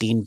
3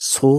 100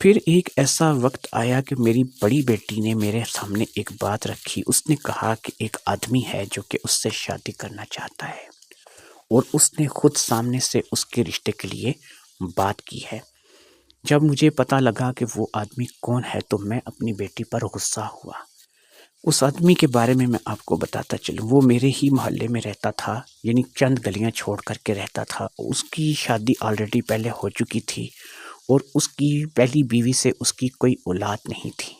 پھر ایک ایسا وقت آیا کہ میری بڑی بیٹی نے میرے سامنے ایک بات رکھی. اس نے کہا کہ ایک آدمی ہے جو کہ اس سے شادی کرنا چاہتا ہے اور اس نے خود سامنے سے اس کے رشتے کے لیے بات کی ہے. جب مجھے پتہ لگا کہ وہ آدمی کون ہے تو میں اپنی بیٹی پر غصہ ہوا. اس آدمی کے بارے میں آپ کو بتاتا چلوں. وہ میرے ہی محلے میں رہتا تھا، یعنی چند گلیاں چھوڑ کر کے رہتا تھا. اس کی شادی آلریڈی پہلے ہو چکی تھی اور اس کی پہلی بیوی سے اس کی کوئی اولاد نہیں تھی.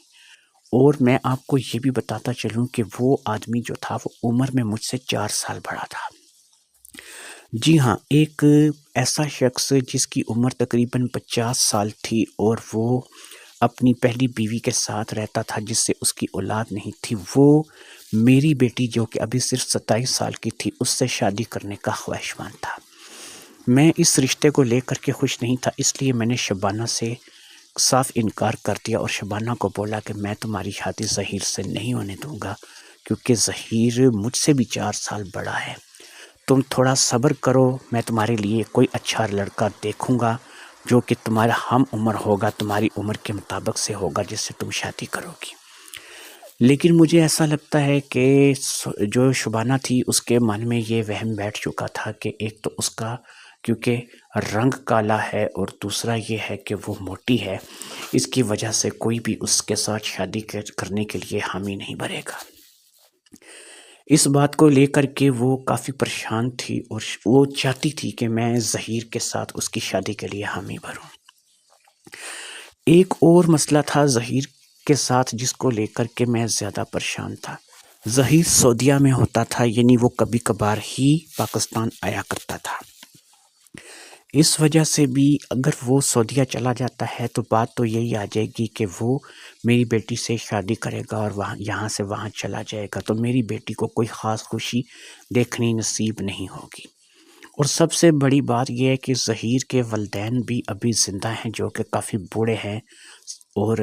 اور میں آپ کو یہ بھی بتاتا چلوں کہ وہ آدمی جو تھا وہ عمر میں مجھ سے 4 سال بڑا تھا. جی ہاں، ایک ایسا شخص جس کی عمر تقریباً 50 سال تھی اور وہ اپنی پہلی بیوی کے ساتھ رہتا تھا جس سے اس کی اولاد نہیں تھی، وہ میری بیٹی جو کہ ابھی صرف 27 سال کی تھی اس سے شادی کرنے کا خواہشمند تھا. میں اس رشتے کو لے کر کے خوش نہیں تھا، اس لیے میں نے شبانہ سے صاف انکار کر دیا اور شبانہ کو بولا کہ میں تمہاری شادی ظہیر سے نہیں ہونے دوں گا کیونکہ ظہیر مجھ سے بھی 4 سال بڑا ہے. تم تھوڑا صبر کرو، میں تمہارے لیے کوئی اچھا لڑکا دیکھوں گا جو کہ تمہارا ہم عمر ہوگا، تمہاری عمر کے مطابق سے ہوگا جس سے تم شادی کرو گی. لیکن مجھے ایسا لگتا ہے کہ جو شبانہ تھی اس کے من میں یہ وہم بیٹھ چکا تھا کہ ایک تو اس کا کیونکہ رنگ کالا ہے اور دوسرا یہ ہے کہ وہ موٹی ہے، اس کی وجہ سے کوئی بھی اس کے ساتھ شادی کرنے کے لیے حامی نہیں بھرے گا. اس بات کو لے کر کے وہ کافی پریشان تھی اور وہ چاہتی تھی کہ میں ظہیر کے ساتھ اس کی شادی کے لیے حامی بھروں. ایک اور مسئلہ تھا ظہیر کے ساتھ جس کو لے کر کے میں زیادہ پریشان تھا. ظہیر سعودیہ میں ہوتا تھا، یعنی وہ کبھی کبھار ہی پاکستان آیا کرتا تھا. اس وجہ سے بھی اگر وہ سعودیہ چلا جاتا ہے تو بات تو یہی آ جائے گی کہ وہ میری بیٹی سے شادی کرے گا اور یہاں سے وہاں چلا جائے گا، تو میری بیٹی کو کوئی خاص خوشی دیکھنی نصیب نہیں ہوگی. اور سب سے بڑی بات یہ ہے کہ ظہیر کے والدین بھی ابھی زندہ ہیں جو کہ کافی بوڑھے ہیں اور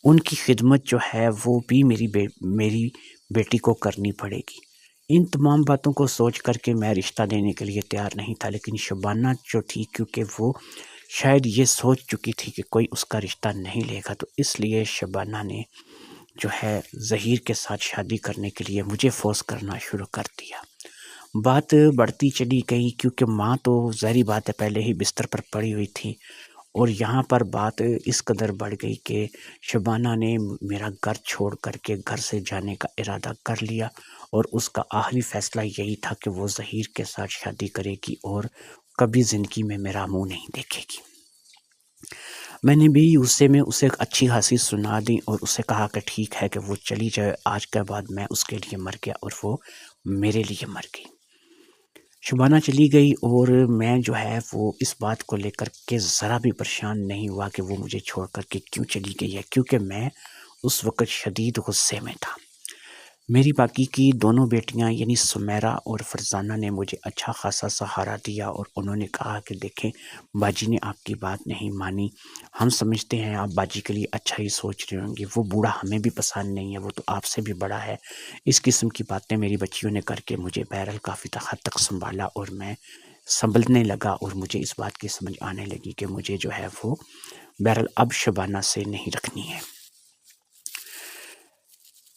ان کی خدمت جو ہے وہ بھی میری بیٹی کو کرنی پڑے گی. ان تمام باتوں کو سوچ کر کے میں رشتہ دینے کے لیے تیار نہیں تھا، لیکن شبانہ جو تھی کیونکہ وہ شاید یہ سوچ چکی تھی کہ کوئی اس کا رشتہ نہیں لے گا، تو اس لیے شبانہ نے جو ہے ظہیر کے ساتھ شادی کرنے کے لیے مجھے فورس کرنا شروع کر دیا. بات بڑھتی چلی گئی کیونکہ ماں تو ظاہری بات ہے پہلے ہی بستر پر پڑی ہوئی تھی اور یہاں پر بات اس قدر بڑھ گئی کہ شبانہ نے میرا گھر چھوڑ کر کے گھر سے جانے کا ارادہ کر لیا اور اس کا آخری فیصلہ یہی تھا کہ وہ ظہیر کے ساتھ شادی کرے گی اور کبھی زندگی میں میرا منہ نہیں دیکھے گی. میں نے بھی اسے اچھی خاصی سنا دی اور اسے کہا کہ ٹھیک ہے کہ وہ چلی جائے، آج کے بعد میں اس کے لیے مر گیا اور وہ میرے لیے مر گئی. شبانہ چلی گئی اور میں جو ہے وہ اس بات کو لے کر کے ذرا بھی پریشان نہیں ہوا کہ وہ مجھے چھوڑ کر کے کیوں چلی گئی ہے، کیونکہ میں اس وقت شدید غصے میں تھا. میری باقی کی دونوں بیٹیاں یعنی سمیرہ اور فرزانہ نے مجھے اچھا خاصا سہارا دیا اور انہوں نے کہا کہ دیکھیں باجی نے آپ کی بات نہیں مانی، ہم سمجھتے ہیں آپ باجی کے لیے اچھا ہی سوچ رہے ہوں گے، وہ بوڑھا ہمیں بھی پسند نہیں ہے، وہ تو آپ سے بھی بڑا ہے. اس قسم کی باتیں میری بچیوں نے کر کے مجھے بہرحال کافی حد تک سنبھالا اور میں سنبھلنے لگا اور مجھے اس بات کی سمجھ آنے لگی کہ مجھے جو ہے وہ بہرحال اب شبانہ سے نہیں رکھنی ہے.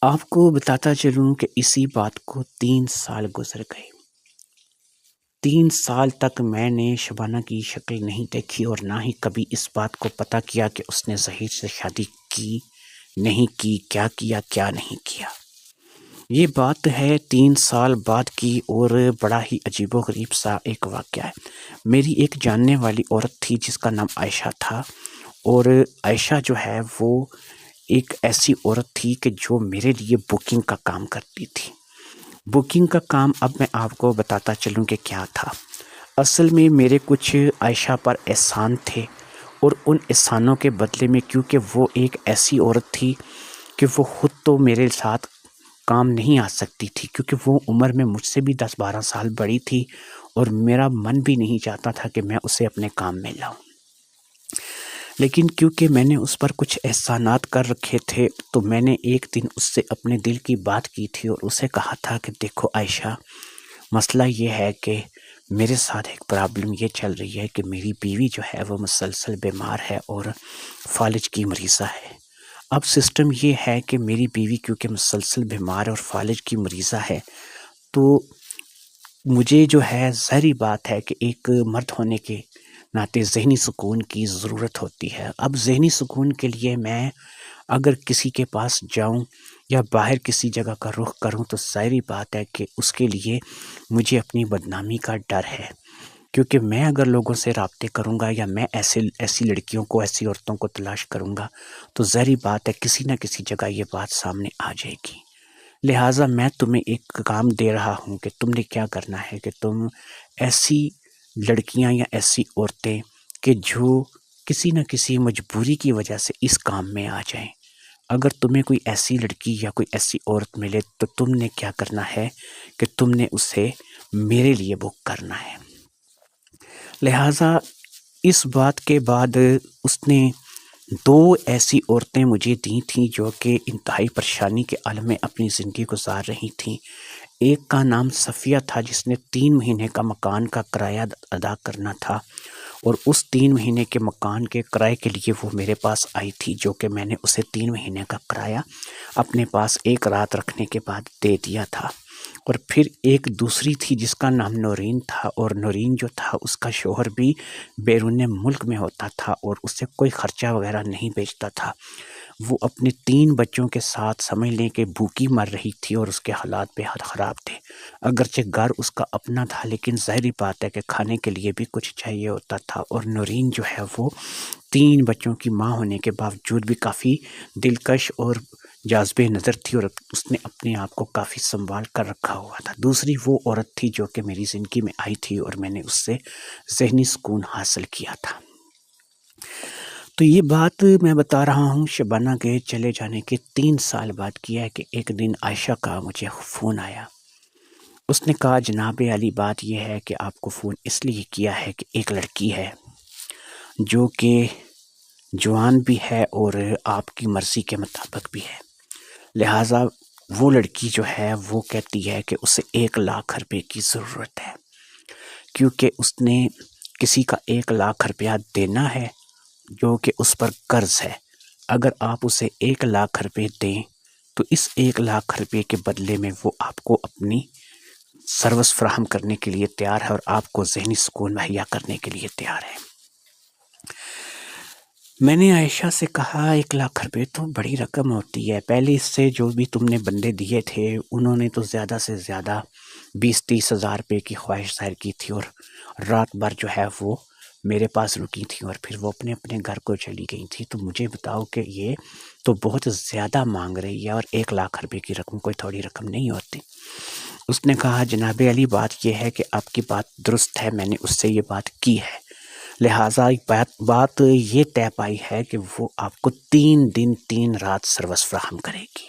آپ کو بتاتا چلوں کہ اسی بات کو 3 سال گزر گئے. 3 سال تک میں نے شبانہ کی شکل نہیں دیکھی اور نہ ہی کبھی اس بات کو پتہ کیا کہ اس نے ظہیر سے شادی کی نہیں کی، کیا کیا کیا نہیں کیا. یہ بات ہے 3 سال بعد کی اور بڑا ہی عجیب و غریب سا ایک واقعہ ہے. میری ایک جاننے والی عورت تھی جس کا نام عائشہ تھا اور عائشہ جو ہے وہ ایک ایسی عورت تھی کہ جو میرے لیے بکنگ کا کام کرتی تھی. بکنگ کا کام اب میں آپ کو بتاتا چلوں کہ کیا تھا. اصل میں میرے کچھ عائشہ پر احسان تھے اور ان احسانوں کے بدلے میں کیونکہ وہ ایک ایسی عورت تھی کہ وہ خود تو میرے ساتھ کام نہیں آ سکتی تھی کیونکہ وہ عمر میں مجھ سے بھی 10-12 سال بڑی تھی اور میرا من بھی نہیں چاہتا تھا کہ میں اسے اپنے کام میں لاؤں. لیکن کیونکہ میں نے اس پر کچھ احسانات کر رکھے تھے تو میں نے ایک دن اس سے اپنے دل کی بات کی تھی اور اسے کہا تھا کہ دیکھو عائشہ، مسئلہ یہ ہے کہ میرے ساتھ ایک پرابلم یہ چل رہی ہے کہ میری بیوی جو ہے وہ مسلسل بیمار ہے اور فالج کی مریضہ ہے۔ اب سسٹم یہ ہے کہ میری بیوی کیونکہ مسلسل بیمار اور فالج کی مریضہ ہے، تو مجھے جو ہے ظاہری بات ہے کہ ایک مرد ہونے کے ناطے ذہنی سکون کی ضرورت ہوتی ہے۔ اب ذہنی سکون کے لیے میں اگر کسی کے پاس جاؤں یا باہر کسی جگہ کا رخ کروں تو ظاہری بات ہے کہ اس کے لیے مجھے اپنی بدنامی کا ڈر ہے، کیونکہ میں اگر لوگوں سے رابطے کروں گا یا میں ایسی لڑکیوں کو، ایسی عورتوں کو تلاش کروں گا تو ظاہری بات ہے کسی نہ کسی جگہ یہ بات سامنے آ جائے گی۔ لہٰذا میں تمہیں ایک کام دے رہا ہوں کہ تم نے کیا کرنا ہے کہ تم ایسی لڑکیاں یا ایسی عورتیں کہ جو کسی نہ کسی مجبوری کی وجہ سے اس کام میں آ جائیں، اگر تمہیں کوئی ایسی لڑکی یا کوئی ایسی عورت ملے تو تم نے کیا کرنا ہے کہ تم نے اسے میرے لیے بک کرنا ہے۔ لہٰذا اس بات کے بعد اس نے 2 ایسی عورتیں مجھے دی تھیں جو کہ انتہائی پریشانی کے عالم میں اپنی زندگی گزار رہی تھیں۔ ایک کا نام صفیہ تھا جس نے 3 مہینے کا مکان کا کرایہ ادا کرنا تھا، اور اس 3 مہینے کے مکان کے کرائے کے لیے وہ میرے پاس آئی تھی، جو کہ میں نے اسے 3 مہینے کا کرایہ اپنے پاس ایک رات رکھنے کے بعد دے دیا تھا۔ اور پھر ایک دوسری تھی جس کا نام نورین تھا، اور نورین جو تھا اس کا شوہر بھی بیرون ملک میں ہوتا تھا اور اس سے کوئی خرچہ وغیرہ نہیں بیچتا تھا۔ وہ اپنے 3 بچوں کے ساتھ سمجھ لیں کہ بھوکی مر رہی تھی اور اس کے حالات بے حد خراب تھے۔ اگرچہ گھر اس کا اپنا تھا لیکن ظاہری بات ہے کہ کھانے کے لیے بھی کچھ چاہیے ہوتا تھا، اور نورین جو ہے وہ 3 بچوں کی ماں ہونے کے باوجود بھی کافی دلکش اور جاذب نظر تھی، اور اس نے اپنے آپ کو کافی سنبھال کر رکھا ہوا تھا۔ دوسری وہ عورت تھی جو کہ میری زندگی میں آئی تھی اور میں نے اس سے ذہنی سکون حاصل کیا تھا۔ تو یہ بات میں بتا رہا ہوں شبانہ کے چلے جانے کے 3 سال بعد کی ہے کہ ایک دن عائشہ کا مجھے فون آیا۔ اس نے کہا جناب علی بات یہ ہے کہ آپ کو فون اس لیے کیا ہے کہ ایک لڑکی ہے جو کہ جوان بھی ہے اور آپ کی مرضی کے مطابق بھی ہے، لہٰذا وہ لڑکی جو ہے وہ کہتی ہے کہ اسے 1 لاکھ روپے کی ضرورت ہے، کیونکہ اس نے کسی کا 1 لاکھ روپیہ دینا ہے جو کہ اس پر قرض ہے۔ اگر آپ اسے 1 لاکھ روپے دیں تو اس 1 لاکھ روپے کے بدلے میں وہ آپ کو اپنی سروس فراہم کرنے کے لیے تیار ہے اور آپ کو ذہنی سکون مہیا کرنے کے لیے تیار ہے۔ میں نے عائشہ سے کہا 1 لاکھ روپے تو بڑی رقم ہوتی ہے، پہلے اس سے جو بھی تم نے بندے دیے تھے انہوں نے تو زیادہ سے زیادہ 20-30 ہزار روپے کی خواہش ظاہر کی تھی اور رات بھر جو ہے وہ میرے پاس رکی تھی اور پھر وہ اپنے اپنے گھر کو چلی گئی تھی۔ تو مجھے بتاؤ کہ یہ تو بہت زیادہ مانگ رہی ہے، اور 1 لاکھ روپے کی رقم کوئی تھوڑی رقم نہیں ہوتی۔ اس نے کہا جناب علی بات یہ ہے کہ آپ کی بات درست ہے، میں نے اس سے یہ بات کی ہے، لہٰذا بات یہ طے پائی ہے کہ وہ آپ کو 3 دن 3 رات سروس فراہم کرے گی۔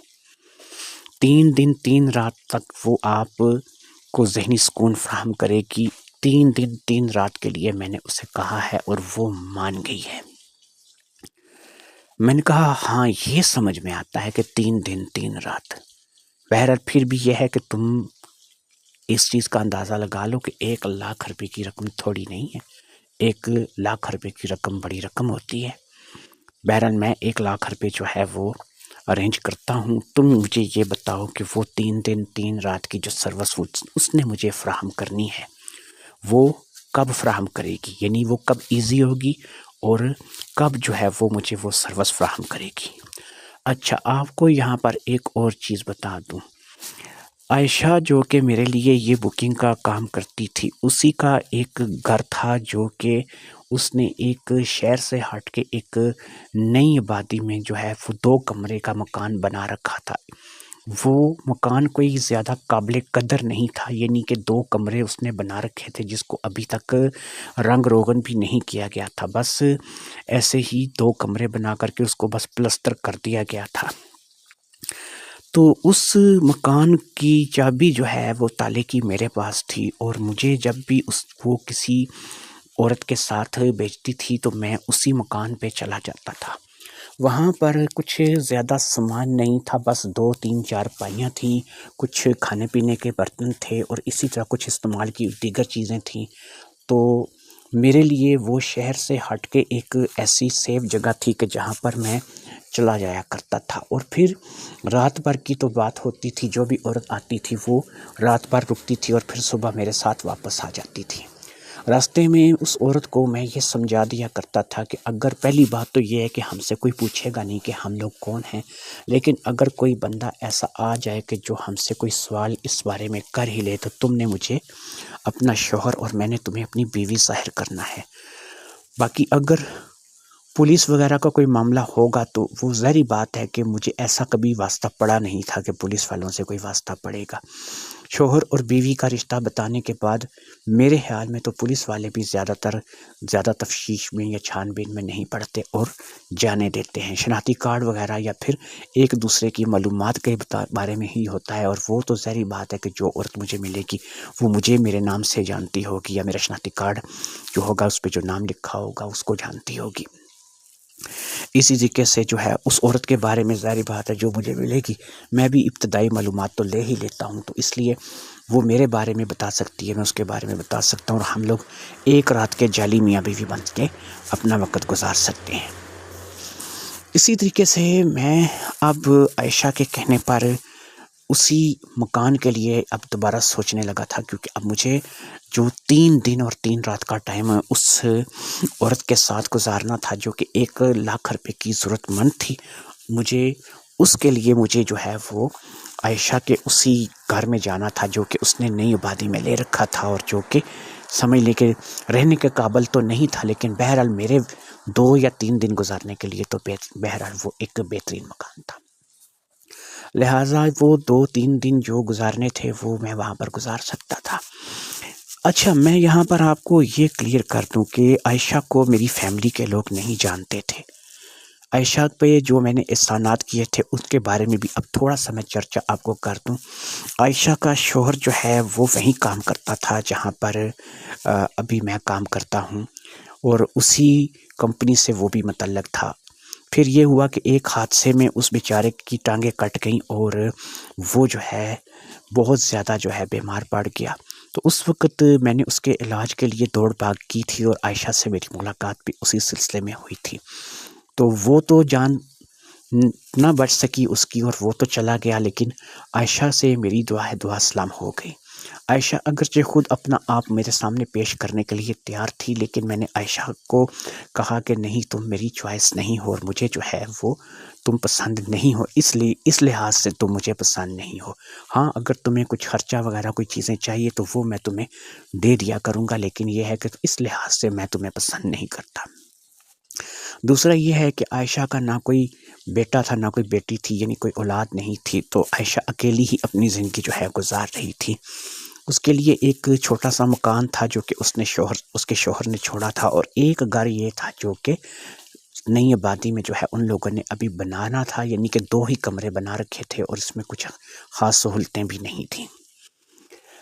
3 دن 3 رات تک وہ آپ کو ذہنی سکون فراہم کرے گی۔ 3 دن 3 رات کے لیے میں نے اسے کہا ہے اور وہ مان گئی ہے۔ میں نے کہا ہاں یہ سمجھ میں آتا ہے کہ 3 دن 3 رات، بہرحال پھر بھی یہ ہے کہ تم اس چیز کا اندازہ لگا لو کہ 1 لاکھ روپے کی رقم تھوڑی نہیں ہے، 1 لاکھ روپے کی رقم بڑی رقم ہوتی ہے۔ بہرحال میں 1 لاکھ روپے جو ہے وہ ارینج کرتا ہوں، تم مجھے یہ بتاؤ کہ وہ 3 دن 3 رات کی جو سروس اس نے مجھے فراہم کرنی ہے وہ کب فراہم کرے گی، یعنی وہ کب ایزی ہوگی اور کب جو ہے وہ مجھے وہ سروس فراہم کرے گی۔ اچھا آپ کو یہاں پر ایک اور چیز بتا دوں، عائشہ جو کہ میرے لیے یہ بکنگ کا کام کرتی تھی، اسی کا ایک گھر تھا جو کہ اس نے ایک شہر سے ہٹ کے ایک نئی آبادی میں جو ہے وہ 2 کمرے کا مکان بنا رکھا تھا۔ وہ مکان کوئی زیادہ قابل قدر نہیں تھا، یعنی کہ 2 کمرے اس نے بنا رکھے تھے جس کو ابھی تک رنگ روغن بھی نہیں کیا گیا تھا، بس ایسے ہی 2 کمرے بنا کر کے اس کو بس پلستر کر دیا گیا تھا۔ تو اس مکان کی چابی جو ہے وہ تالے کی میرے پاس تھی، اور مجھے جب بھی وہ کسی عورت کے ساتھ بیچتی تھی تو میں اسی مکان پہ چلا جاتا تھا۔ وہاں پر کچھ زیادہ سامان نہیں تھا، بس 2-3 چارپائیاں تھیں، کچھ کھانے پینے کے برتن تھے اور اسی طرح کچھ استعمال کی دیگر چیزیں تھیں۔ تو میرے لیے وہ شہر سے ہٹ کے ایک ایسی سیف جگہ تھی کہ جہاں پر میں چلا جایا کرتا تھا، اور پھر رات بھر کی تو بات ہوتی تھی، جو بھی عورت آتی تھی وہ رات بھر رکتی تھی اور پھر صبح میرے ساتھ واپس آ جاتی تھی۔ راستے میں اس عورت کو میں یہ سمجھا دیا کرتا تھا کہ اگر پہلی بات تو یہ ہے کہ ہم سے کوئی پوچھے گا نہیں کہ ہم لوگ کون ہیں، لیکن اگر کوئی بندہ ایسا آ جائے کہ جو ہم سے کوئی سوال اس بارے میں کر ہی لے تو تم نے مجھے اپنا شوہر اور میں نے تمہیں اپنی بیوی ظاہر کرنا ہے۔ باقی اگر پولیس وغیرہ کا کوئی معاملہ ہوگا تو وہ ظاہری بات ہے کہ مجھے ایسا کبھی واسطہ پڑا نہیں تھا کہ پولیس والوں سے کوئی واسطہ پڑے گا۔ شوہر اور بیوی کا رشتہ بتانے کے بعد میرے خیال میں تو پولیس والے بھی زیادہ تفتیش میں یا چھان بین میں نہیں پڑتے اور جانے دیتے ہیں۔ شناختی کارڈ وغیرہ یا پھر ایک دوسرے کی معلومات کے بارے میں ہی ہوتا ہے، اور وہ تو ظاہری بات ہے کہ جو عورت مجھے ملے گی وہ مجھے میرے نام سے جانتی ہوگی، یا میرا شناختی کارڈ جو ہوگا اس پہ جو نام لکھا ہوگا اس کو جانتی ہوگی۔ اسی طریقے سے جو ہے اس عورت کے بارے میں ظاہری بات ہے جو مجھے ملے گی میں بھی ابتدائی معلومات تو لے ہی لیتا ہوں، تو اس لیے وہ میرے بارے میں بتا سکتی ہے، میں اس کے بارے میں بتا سکتا ہوں، اور ہم لوگ ایک رات کے جعلی میاں بیوی بن کے اپنا وقت گزار سکتے ہیں۔ اسی طریقے سے میں اب عائشہ کے کہنے پر اسی مکان کے لیے اب دوبارہ سوچنے لگا تھا، کیونکہ اب مجھے جو 3 دن اور 3 رات کا ٹائم اس عورت کے ساتھ گزارنا تھا جو کہ 1,00,000 روپے کی ضرورت مند تھی، اس کے لیے مجھے جو ہے وہ عائشہ کے اسی گھر میں جانا تھا جو کہ اس نے نئی آبادی میں لے رکھا تھا، اور جو کہ سمجھ لے کہ رہنے کے قابل تو نہیں تھا، لیکن بہرحال میرے 2 یا 3 دن گزارنے کے لیے تو بہرحال وہ ایک بہترین مکان تھا۔ لہٰذا وہ 2-3 دن جو گزارنے تھے وہ میں وہاں پر گزار سکتا تھا۔ اچھا، میں یہاں پر آپ کو یہ کلیئر کر دوں کہ عائشہ کو میری فیملی کے لوگ نہیں جانتے تھے۔ عائشہ پہ جو میں نے احسانات کیے تھے اس کے بارے میں بھی اب تھوڑا سا میں چرچا آپ کو کر دوں۔ عائشہ کا شوہر جو ہے وہ وہیں کام کرتا تھا جہاں پر ابھی میں کام کرتا ہوں، اور اسی کمپنی سے وہ بھی متعلق تھا۔ پھر یہ ہوا کہ ایک حادثے میں اس بیچارے کی ٹانگیں کٹ گئیں اور وہ جو ہے بہت زیادہ جو ہے بیمار پڑ گیا، تو اس وقت میں نے اس کے علاج کے لیے دوڑ بھاگ کی تھی، اور عائشہ سے میری ملاقات بھی اسی سلسلے میں ہوئی تھی۔ تو وہ تو جان نہ بچ سکی اس کی، اور وہ تو چلا گیا، لیکن عائشہ سے میری دعا سلام ہو گئی۔ عائشہ اگرچہ خود اپنا آپ میرے سامنے پیش کرنے کے لیے تیار تھی، لیکن میں نے عائشہ کو کہا کہ نہیں، تم میری چوائس نہیں ہو، اور مجھے جو ہے وہ تم پسند نہیں ہو، اس لحاظ سے تم مجھے پسند نہیں ہو۔ ہاں، اگر تمہیں کچھ خرچہ وغیرہ کوئی چیزیں چاہیے تو وہ میں تمہیں دے دیا کروں گا، لیکن یہ ہے کہ اس لحاظ سے میں تمہیں پسند نہیں کرتا۔ دوسرا یہ ہے کہ عائشہ کا نہ کوئی بیٹا تھا نہ کوئی بیٹی تھی، یعنی کوئی اولاد نہیں تھی، تو عائشہ اکیلی ہی اپنی زندگی جو ہے گزار رہی تھی۔ اس کے لیے ایک چھوٹا سا مکان تھا جو کہ اس کے شوہر نے چھوڑا تھا، اور ایک گھر یہ تھا جو کہ نئی آبادی میں جو ہے ان لوگوں نے ابھی بنانا تھا، یعنی کہ 2 ہی کمرے بنا رکھے تھے، اور اس میں کچھ خاص سہولتیں بھی نہیں تھیں۔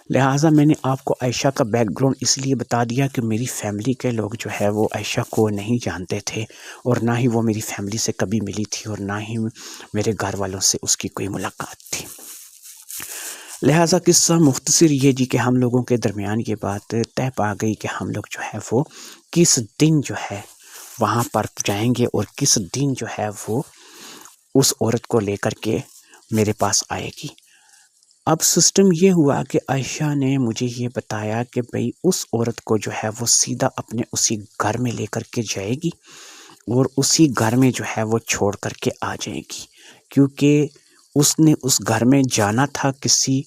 لہٰذا میں نے آپ کو عائشہ کا بیک گراؤنڈ اس لیے بتا دیا کہ میری فیملی کے لوگ جو ہے وہ عائشہ کو نہیں جانتے تھے، اور نہ ہی وہ میری فیملی سے کبھی ملی تھی، اور نہ ہی میرے گھر والوں سے اس کی کوئی ملاقات تھی۔ لہٰذا قصہ مختصر یہ جی کہ ہم لوگوں کے درمیان یہ بات طے پا گئی کہ ہم لوگ جو ہے وہ کس دن جو ہے وہاں پر جائیں گے، اور کس دن جو ہے وہ اس عورت کو لے کر کے میرے پاس آئے گی۔ اب سسٹم یہ ہوا کہ عائشہ نے مجھے یہ بتایا کہ بھئی اس عورت کو جو ہے وہ سیدھا اپنے اسی گھر میں لے کر کے جائے گی، اور اسی گھر میں جو ہے وہ چھوڑ کر کے آ جائے گی، کیونکہ اس نے اس گھر میں جانا تھا کسی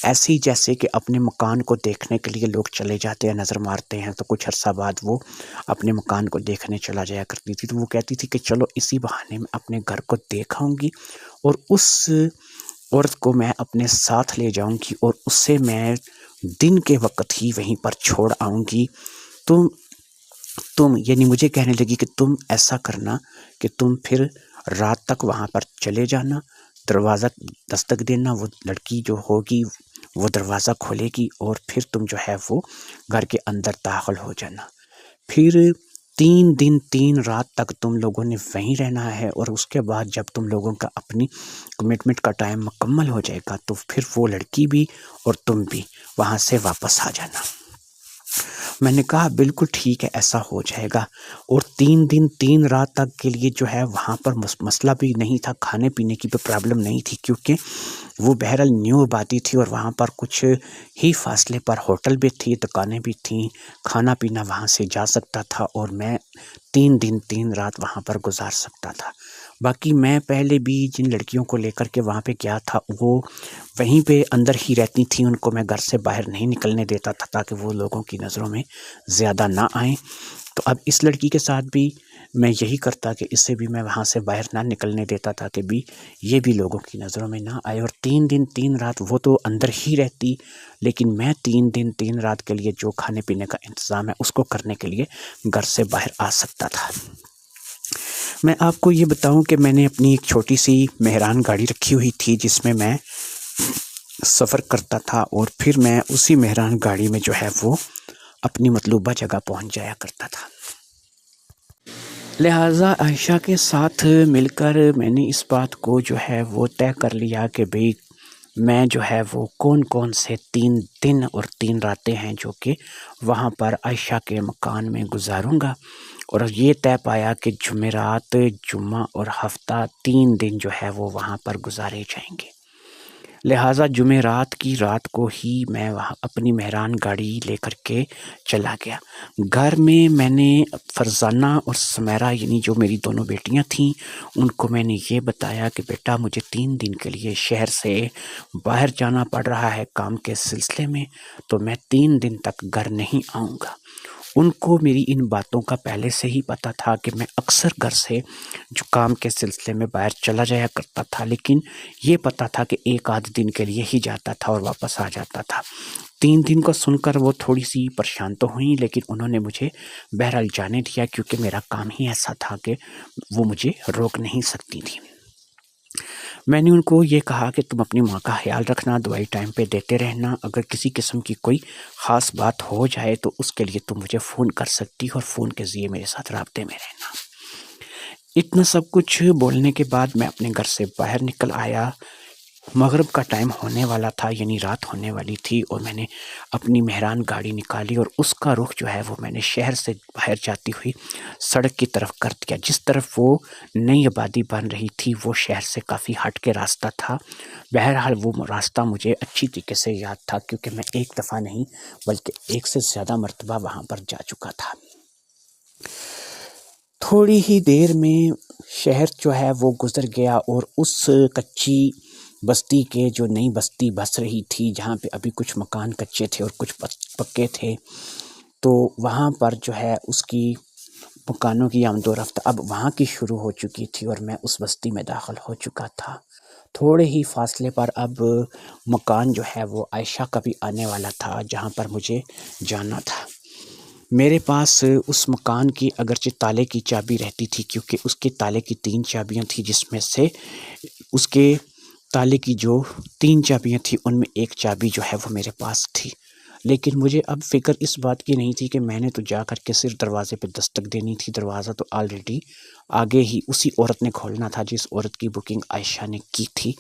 ایسی جیسے کہ اپنے مکان کو دیکھنے کے لیے لوگ چلے جاتے ہیں، نظر مارتے ہیں، تو کچھ عرصہ بعد وہ اپنے مکان کو دیکھنے چلا جایا کرتی تھی، تو وہ کہتی تھی کہ چلو اسی بہانے میں اپنے گھر کو دیکھ آؤں گی، اور اس عورت کو میں اپنے ساتھ لے جاؤں گی، اور اس سے میں دن کے وقت ہی وہیں پر چھوڑ آؤں گی۔ تم یعنی مجھے کہنے لگی کہ تم ایسا کرنا کہ تم پھر رات تک وہاں پر چلے جانا، دروازہ دستک دینا، وہ لڑکی جو ہوگی وہ دروازہ کھولے گی، اور پھر تم جو ہے وہ گھر کے اندر داخل ہو جانا۔ پھر 3 دن 3 رات تک تم لوگوں نے وہیں رہنا ہے، اور اس کے بعد جب تم لوگوں کا اپنی کمٹمنٹ کا ٹائم مکمل ہو جائے گا تو پھر وہ لڑکی بھی اور تم بھی وہاں سے واپس آ جانا۔ میں نے کہا بالکل ٹھیک ہے، ایسا ہو جائے گا۔ اور 3 دن 3 رات تک کے لیے جو ہے وہاں پر مسئلہ بھی نہیں تھا، کھانے پینے کی بھی پرابلم نہیں تھی، کیونکہ وہ بہرحال نیو آبادی تھی اور وہاں پر کچھ ہی فاصلے پر ہوٹل بھی تھی، دکانیں بھی تھیں، کھانا پینا وہاں سے جا سکتا تھا، اور میں 3 دن 3 رات وہاں پر گزار سکتا تھا۔ باقی میں پہلے بھی جن لڑکیوں کو لے کر کے وہاں پہ گیا تھا وہ وہیں پہ اندر ہی رہتی تھیں، ان کو میں گھر سے باہر نہیں نکلنے دیتا تھا تاکہ وہ لوگوں کی نظروں میں زیادہ نہ آئیں۔ تو اب اس لڑکی کے ساتھ بھی میں یہی کرتا کہ اسے بھی میں وہاں سے باہر نہ نکلنے دیتا تھا کہ بھی یہ بھی لوگوں کی نظروں میں نہ آئے۔ اور 3 دن 3 رات وہ تو اندر ہی رہتی، لیکن میں 3 دن 3 رات کے لیے جو کھانے پینے کا انتظام ہے اس کو کرنے کے لیے گھر سے باہر آ سکتا تھا۔ میں آپ کو یہ بتاؤں کہ میں نے اپنی ایک چھوٹی سی مہران گاڑی رکھی ہوئی تھی جس میں میں سفر کرتا تھا، اور پھر میں اسی مہران گاڑی میں جو ہے وہ اپنی مطلوبہ جگہ پہنچ جایا کرتا تھا۔ لہٰذا عائشہ کے ساتھ مل کر میں نے اس بات کو جو ہے وہ طے کر لیا کہ بھئی میں جو ہے وہ کون کون سے 3 دن اور 3 راتیں ہیں جو کہ وہاں پر عائشہ کے مکان میں گزاروں گا، اور یہ طے پایا کہ جمعرات، جمعہ اور ہفتہ 3 دن جو ہے وہ وہاں پر گزارے جائیں گے۔ لہٰذا جمعرات کی رات کو ہی میں وہاں اپنی مہران گاڑی لے کر کے چلا گیا۔ گھر میں نے فرزانہ اور سمیرہ یعنی جو میری دونوں بیٹیاں تھیں ان کو میں نے یہ بتایا کہ بیٹا مجھے 3 دن کے لیے شہر سے باہر جانا پڑ رہا ہے کام کے سلسلے میں، تو میں 3 دن تک گھر نہیں آؤں گا۔ ان کو میری ان باتوں کا پہلے سے ہی پتہ تھا کہ میں اکثر گھر سے جو کام کے سلسلے میں باہر چلا جایا کرتا تھا، لیکن یہ پتہ تھا کہ 1 آدھ دن کے لیے ہی جاتا تھا اور واپس آ جاتا تھا۔ 3 دن کو سن کر وہ تھوڑی سی پریشان تو ہوئیں، لیکن انہوں نے مجھے بہرحال جانے دیا، کیونکہ میرا کام ہی ایسا تھا کہ وہ مجھے روک نہیں سکتی تھی۔ میں نے ان کو یہ کہا کہ تم اپنی ماں کا خیال رکھنا، دوائی ٹائم پہ دیتے رہنا، اگر کسی قسم کی کوئی خاص بات ہو جائے تو اس کے لیے تم مجھے فون کر سکتی اور فون کے ذریعے میرے ساتھ رابطے میں رہنا۔ اتنا سب کچھ بولنے کے بعد میں اپنے گھر سے باہر نکل آیا۔ مغرب کا ٹائم ہونے والا تھا، یعنی رات ہونے والی تھی، اور میں نے اپنی مہران گاڑی نکالی اور اس کا رخ جو ہے وہ میں نے شہر سے باہر جاتی ہوئی سڑک کی طرف کر دیا۔ جس طرف وہ نئی آبادی بن رہی تھی وہ شہر سے کافی ہٹ کے راستہ تھا۔ بہرحال وہ راستہ مجھے اچھی طریقے سے یاد تھا، کیونکہ میں ایک دفعہ نہیں بلکہ 1 سے زیادہ مرتبہ وہاں پر جا چکا تھا۔ تھوڑی ہی دیر میں شہر جو ہے وہ گزر گیا، اور اس کچی بستی کے جو نئی بستی بس رہی تھی جہاں پہ ابھی کچھ مکان کچے تھے اور کچھ پکے تھے، تو وہاں پر جو ہے اس کی مکانوں کی آمد و رفت اب وہاں کی شروع ہو چکی تھی، اور میں اس بستی میں داخل ہو چکا تھا۔ تھوڑے ہی فاصلے پر اب مکان جو ہے وہ عائشہ کا بھی آنے والا تھا جہاں پر مجھے جانا تھا۔ میرے پاس اس مکان کی اگرچہ تالے کی چابی رہتی تھی، کیونکہ اس کے تالے کی 3 چابیاں تھیں، جس میں سے اس کے تالے کی جو 3 چابیاں تھیں ان میں 1 چابی جو ہے وہ میرے پاس تھی، لیکن مجھے اب فکر اس بات کی نہیں تھی کہ میں نے تو جا کر کے صرف دروازے پہ دستک دینی تھی، دروازہ تو آلریڈی آگے ہی اسی عورت نے کھولنا تھا جس عورت کی بکنگ عائشہ نے کی تھی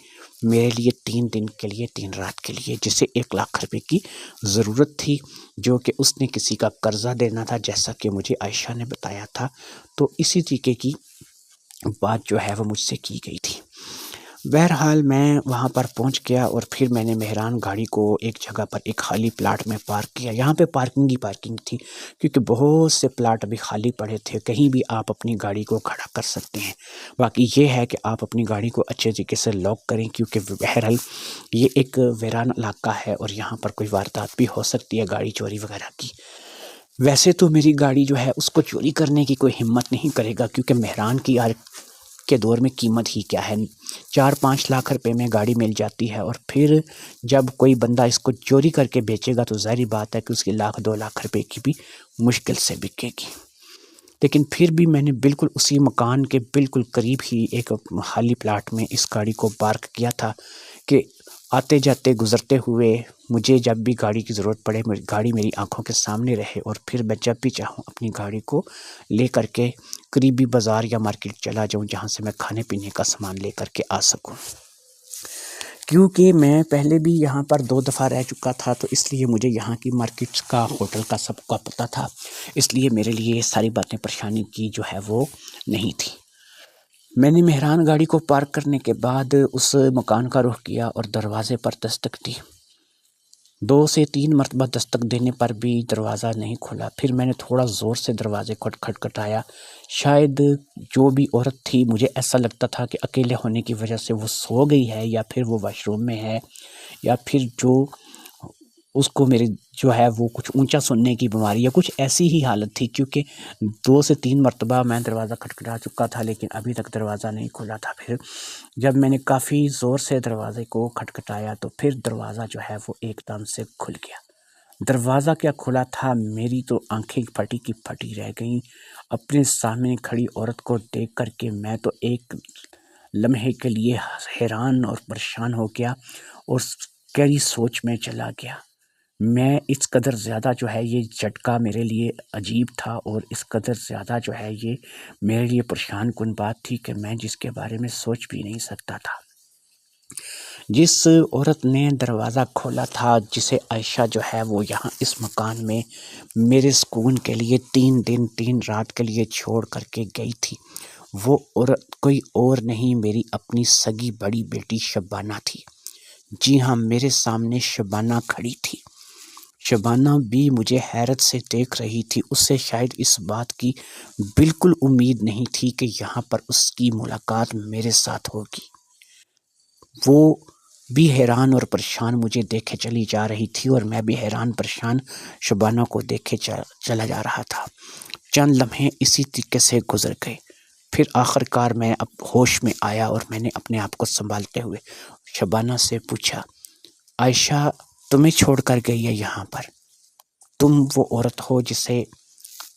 میرے لیے 3 دن کے لیے 3 رات کے لیے، جسے 1 لاکھ روپے کی ضرورت تھی، جو کہ اس نے کسی کا قرضہ دینا تھا جیسا کہ مجھے عائشہ نے بتایا تھا۔ تو اسی طریقے کی بات جو ہے وہ مجھ سے کی گئی تھی۔ بہرحال میں وہاں پر پہنچ گیا، اور پھر میں نے مہران گاڑی کو ایک جگہ پر ایک خالی پلاٹ میں پارک کیا۔ یہاں پہ پارکنگ ہی پارکنگ تھی، کیونکہ بہت سے پلاٹ ابھی خالی پڑے تھے، کہیں بھی آپ اپنی گاڑی کو کھڑا کر سکتے ہیں۔ باقی یہ ہے کہ آپ اپنی گاڑی کو اچھے طریقے سے لاک کریں، کیونکہ بہرحال یہ ایک ویران علاقہ ہے اور یہاں پر کوئی واردات بھی ہو سکتی ہے گاڑی چوری وغیرہ کی۔ ویسے تو میری گاڑی جو ہے اس کو چوری کرنے کی کوئی ہمت نہیں کرے گا، کیونکہ مہران کی آج کے دور میں قیمت ہی کیا ہے، 4-5 لاکھ روپے میں گاڑی مل جاتی ہے، اور پھر جب کوئی بندہ اس کو چوری کر کے بیچے گا تو ظاہری بات ہے کہ اس کی 1-2 لاکھ روپے کی بھی مشکل سے بکے گی۔ لیکن پھر بھی میں نے بالکل اسی مکان کے بالکل قریب ہی ایک خالی پلاٹ میں اس گاڑی کو پارک کیا تھا کہ آتے جاتے گزرتے ہوئے مجھے جب بھی گاڑی کی ضرورت پڑے گاڑی میری آنکھوں کے سامنے رہے، اور پھر میں جب بھی چاہوں اپنی گاڑی کو لے کر کے قریبی بازار یا مارکیٹ چلا جاؤں جہاں سے میں کھانے پینے کا سامان لے کر کے آ سکوں۔ کیونکہ میں پہلے بھی یہاں پر 2 دفعہ رہ چکا تھا، تو اس لیے مجھے یہاں کی مارکیٹس کا، ہوٹل کا سب کا پتہ تھا، اس لیے میرے لیے یہ ساری باتیں پریشانی کی جو ہے وہ نہیں تھی۔ میں نے مہران گاڑی کو پارک کرنے کے بعد اس مکان کا رخ کیا اور دروازے پر دستک دی۔ 2 سے 3 مرتبہ دستک دینے پر بھی دروازہ نہیں کھلا۔ پھر میں نے تھوڑا زور سے دروازے کو کھٹکھٹایا۔ شاید جو بھی عورت تھی، مجھے ایسا لگتا تھا کہ اکیلے ہونے کی وجہ سے وہ سو گئی ہے، یا پھر وہ واش روم میں ہے، یا پھر جو اس کو میری جو ہے وہ کچھ اونچا سننے کی بیماری یا کچھ ایسی ہی حالت تھی، کیونکہ 2 سے 3 مرتبہ میں دروازہ کھٹکھٹا چکا تھا لیکن ابھی تک دروازہ نہیں کھلا تھا۔ پھر جب میں نے کافی زور سے دروازے کو کھٹکھٹایا تو پھر دروازہ جو ہے وہ ایک دم سے کھل گیا۔ دروازہ کیا کھلا تھا، میری تو آنکھیں پھٹی کی پھٹی رہ گئیں۔ اپنے سامنے کھڑی عورت کو دیکھ کر کے میں تو ایک لمحے کے لیے حیران اور پریشان ہو گیا اور گہری سوچ میں چلا گیا۔ میں اس قدر زیادہ جو ہے یہ جھٹکا میرے لیے عجیب تھا، اور اس قدر زیادہ جو ہے یہ میرے لیے پریشان کن بات تھی کہ میں جس کے بارے میں سوچ بھی نہیں سکتا تھا۔ جس عورت نے دروازہ کھولا تھا، جسے عائشہ جو ہے وہ یہاں اس مکان میں میرے سکون کے لیے 3 دن 3 رات کے لیے چھوڑ کر کے گئی تھی، وہ عورت کوئی اور نہیں، میری اپنی سگی بڑی بیٹی شبانہ تھی۔ جی ہاں، میرے سامنے شبانہ کھڑی تھی۔ شبانہ بھی مجھے حیرت سے دیکھ رہی تھی۔ اسے شاید اس بات کی بالکل امید نہیں تھی کہ یہاں پر اس کی ملاقات میرے ساتھ ہوگی۔ وہ بھی حیران اور پریشان مجھے دیکھے چلی جا رہی تھی، اور میں بھی حیران پریشان شبانہ کو دیکھے چلا جا رہا تھا۔ چند لمحے اسی طریقے سے گزر گئے، پھر آخر کار میں اب ہوش میں آیا اور میں نے اپنے آپ کو سنبھالتے ہوئے شبانہ سے پوچھا، عائشہ تمہیں چھوڑ کر گئی ہے یہاں پر؟ تم وہ عورت ہو جسے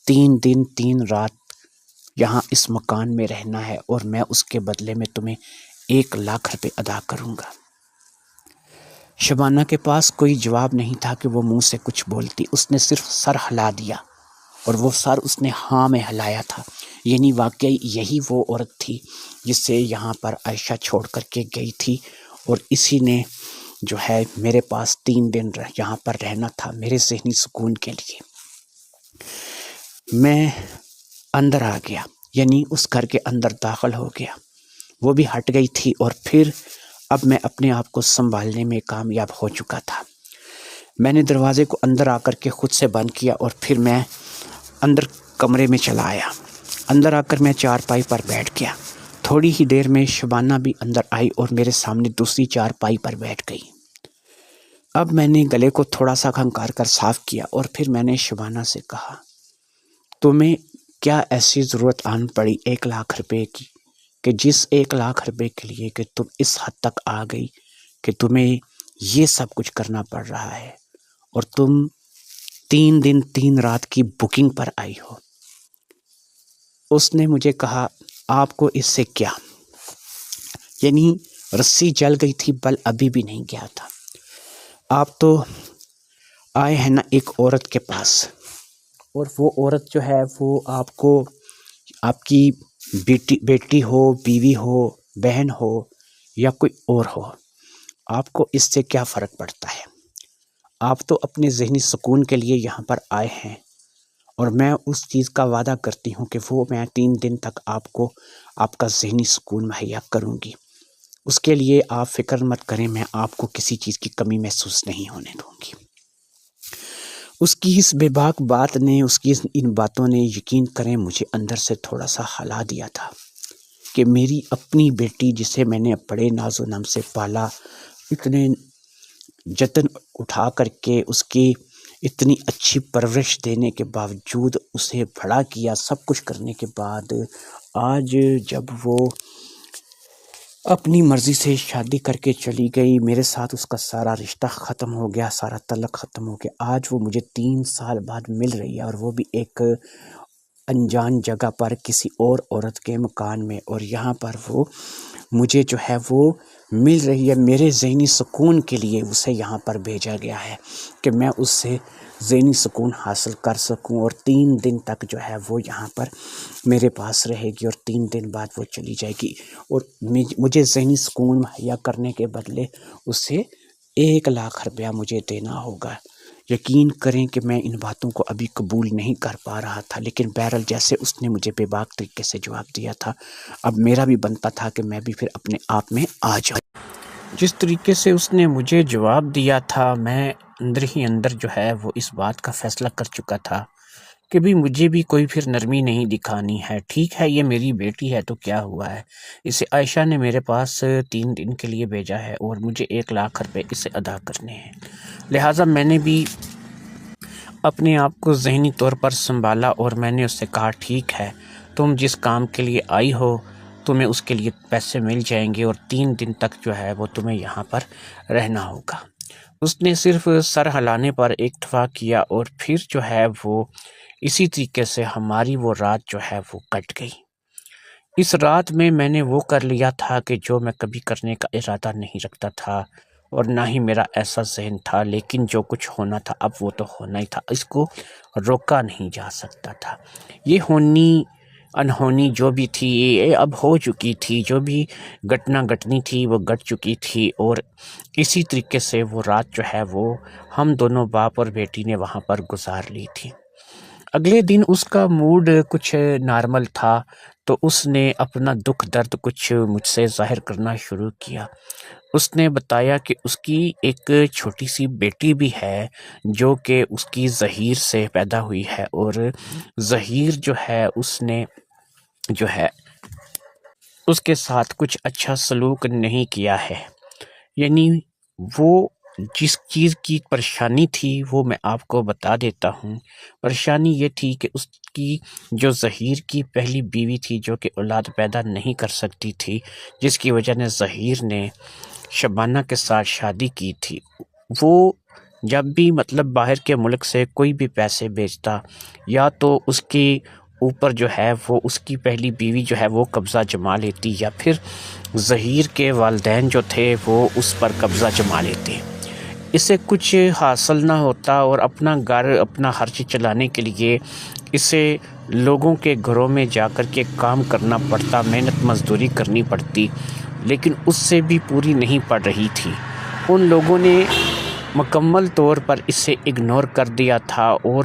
3 دن 3 رات یہاں اس مکان میں رہنا ہے، اور میں اس کے بدلے میں تمہیں 1 لاکھ روپے ادا کروں گا۔ شبانہ کے پاس کوئی جواب نہیں تھا کہ وہ منہ سے کچھ بولتی۔ اس نے صرف سر ہلا دیا، اور وہ سر اس نے ہاں میں ہلایا تھا، یعنی واقعی یہی وہ عورت تھی جس سے یہاں پر عائشہ چھوڑ کر کے گئی تھی، اور اسی نے جو ہے میرے پاس 3 دن یہاں پر رہنا تھا میرے ذہنی سکون کے لیے۔ میں اندر آ گیا، یعنی اس گھر کے اندر داخل ہو گیا۔ وہ بھی ہٹ گئی تھی، اور پھر اب میں اپنے آپ کو سنبھالنے میں کامیاب ہو چکا تھا۔ میں نے دروازے کو اندر آ کر کے خود سے بند کیا، اور پھر میں اندر کمرے میں چلا آیا۔ اندر آ کر میں چارپائی پر بیٹھ گیا۔ تھوڑی ہی دیر میں شبانہ بھی اندر آئی اور میرے سامنے دوسری چارپائی پر بیٹھ گئی۔ اب میں نے گلے کو تھوڑا سا کھنکار کر صاف کیا، اور پھر میں نے شبانہ سے کہا، تمہیں کیا ایسی ضرورت آن پڑی 1 لاکھ روپے کی، کہ جس 1 لاکھ روپے کے لیے کہ تم اس حد تک آ گئی کہ تمہیں یہ سب کچھ کرنا پڑ رہا ہے، اور تم 3 دن 3 رات کی بکنگ پر آئی ہو۔ اس نے مجھے کہا، آپ کو اس سے کیا؟ یعنی رسی جل گئی تھی، بل ابھی بھی نہیں گیا تھا۔ آپ تو آئے ہیں نا ایک عورت کے پاس، اور وہ عورت جو ہے وہ آپ کو، آپ کی بیٹی ہو، بیوی ہو، بہن ہو، یا کوئی اور ہو، آپ کو اس سے کیا فرق پڑتا ہے؟ آپ تو اپنے ذہنی سکون کے لیے یہاں پر آئے ہیں، اور میں اس چیز کا وعدہ کرتی ہوں کہ وہ میں 3 دن تک آپ کو آپ کا ذہنی سکون مہیا کروں گی۔ اس کے لیے آپ فکر مت کریں، میں آپ کو کسی چیز کی کمی محسوس نہیں ہونے دوں گی۔ اس کی اس بے باک بات نے، اس کی ان باتوں نے، یقین کریں مجھے اندر سے تھوڑا سا ہلا دیا تھا کہ میری اپنی بیٹی جسے میں نے بڑے ناز و نام سے پالا، اتنے جتن اٹھا کر کے اس کی اتنی اچھی پرورش دینے کے باوجود، اسے بڑا کیا، سب کچھ کرنے کے بعد، آج جب وہ اپنی مرضی سے شادی کر کے چلی گئی، میرے ساتھ اس کا سارا رشتہ ختم ہو گیا، سارا تعلق ختم ہو گیا، آج وہ مجھے 3 سال بعد مل رہی ہے، اور وہ بھی ایک انجان جگہ پر کسی اور عورت کے مکان میں، اور یہاں پر وہ مجھے جو ہے وہ مل رہی ہے، میرے ذہنی سکون کے لیے اسے یہاں پر بھیجا گیا ہے کہ میں اس سے ذہنی سکون حاصل کر سکوں، اور 3 دن تک جو ہے وہ یہاں پر میرے پاس رہے گی، اور 3 دن بعد وہ چلی جائے گی، اور مجھے ذہنی سکون مہیا کرنے کے بدلے اسے 1,00,000 روپیہ مجھے دینا ہوگا۔ یقین کریں کہ میں ان باتوں کو ابھی قبول نہیں کر پا رہا تھا، لیکن بہرحال جیسے اس نے مجھے بے باک طریقے سے جواب دیا تھا، اب میرا بھی بنتا تھا کہ میں بھی پھر اپنے آپ میں آ جاؤں۔ جس طریقے سے اس نے مجھے جواب دیا تھا، میں اندر ہی اندر جو ہے وہ اس بات کا فیصلہ کر چکا تھا کہ بھی مجھے بھی کوئی پھر نرمی نہیں دکھانی ہے۔ ٹھیک ہے، یہ میری بیٹی ہے تو کیا ہوا ہے، اسے عائشہ نے میرے پاس 3 دن کے لیے بھیجا ہے اور مجھے 1,00,000 روپے اسے ادا کرنے ہیں، لہٰذا میں نے بھی اپنے آپ کو ذہنی طور پر سنبھالا اور میں نے اس سے کہا ٹھیک ہے، تم جس کام کے لیے آئی ہو تمہیں اس کے لیے پیسے مل جائیں گے، اور 3 دن تک جو ہے وہ تمہیں یہاں پر رہنا ہوگا۔ اس نے صرف سر ہلانے پر اتفاق کیا، اور پھر جو ہے وہ اسی طریقے سے ہماری وہ رات جو ہے وہ کٹ گئی۔ اس رات میں نے وہ کر لیا تھا کہ جو میں کبھی کرنے کا ارادہ نہیں رکھتا تھا، اور نہ ہی میرا ایسا ذہن تھا، لیکن جو کچھ ہونا تھا اب وہ تو ہونا ہی تھا، اس کو روکا نہیں جا سکتا تھا۔ یہ ہونی انہونی جو بھی تھی یہ اب ہو چکی تھی، جو بھی گھٹنا گھٹنی تھی وہ گھٹ چکی تھی، اور اسی طریقے سے وہ رات جو ہے وہ ہم دونوں باپ اور بیٹی نے وہاں پر گزار لی تھی۔ اگلے دن اس کا موڈ کچھ نارمل تھا، تو اس نے اپنا دکھ درد کچھ مجھ سے ظاہر کرنا شروع کیا۔ اس نے بتایا کہ اس کی ایک چھوٹی سی بیٹی بھی ہے جو کہ اس کی ظہیر سے پیدا ہوئی ہے، اور ظہیر جو ہے اس نے جو ہے اس کے ساتھ کچھ اچھا سلوک نہیں کیا ہے، یعنی وہ جس چیز کی پریشانی تھی وہ میں آپ کو بتا دیتا ہوں۔ پریشانی یہ تھی کہ اس کی جو ظہیر کی پہلی بیوی تھی جو کہ اولاد پیدا نہیں کر سکتی تھی، جس کی وجہ نے ظہیر نے شبانہ کے ساتھ شادی کی تھی، وہ جب بھی مطلب باہر کے ملک سے کوئی بھی پیسے بھیجتا، یا تو اس کے اوپر جو ہے وہ اس کی پہلی بیوی جو ہے وہ قبضہ جما لیتی، یا پھر ظہیر کے والدین جو تھے وہ اس پر قبضہ جما لیتے۔ اسے کچھ حاصل نہ ہوتا، اور اپنا گھر اپنا خرچ چلانے کے لیے اسے لوگوں کے گھروں میں جا کر کے کام کرنا پڑتا، محنت مزدوری کرنی پڑتی، لیکن اس سے بھی پوری نہیں پڑ رہی تھی۔ ان لوگوں نے مکمل طور پر اسے اگنور کر دیا تھا، اور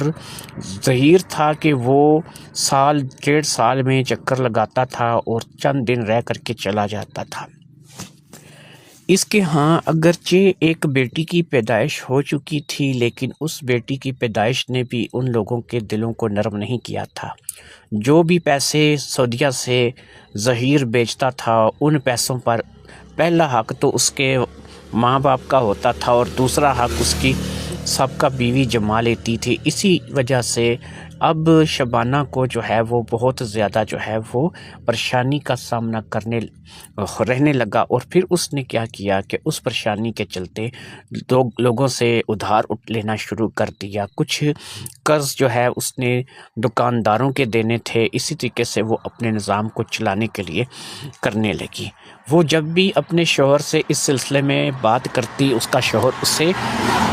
ظہیر تھا کہ وہ 1.5 سال میں چکر لگاتا تھا اور چند دن رہ کر کے چلا جاتا تھا۔ اس کے ہاں اگرچہ ایک بیٹی کی پیدائش ہو چکی تھی، لیکن اس بیٹی کی پیدائش نے بھی ان لوگوں کے دلوں کو نرم نہیں کیا تھا۔ جو بھی پیسے سعودیہ سے ظہیر بیچتا تھا، ان پیسوں پر پہلا حق تو اس کے ماں باپ کا ہوتا تھا، اور دوسرا حق اس کی سابقہ بیوی جما لیتی تھی۔ اسی وجہ سے اب شبانہ کو جو ہے وہ بہت زیادہ جو ہے وہ پریشانی کا سامنا رہنے لگا، اور پھر اس نے کیا کیا کہ اس پریشانی کے چلتے لوگوں سے ادھار لینا شروع کر دیا۔ کچھ قرض جو ہے اس نے دکانداروں کے دینے تھے، اسی طریقے سے وہ اپنے نظام کو چلانے کے لیے کرنے لگی۔ وہ جب بھی اپنے شوہر سے اس سلسلے میں بات کرتی، اس کا شوہر اسے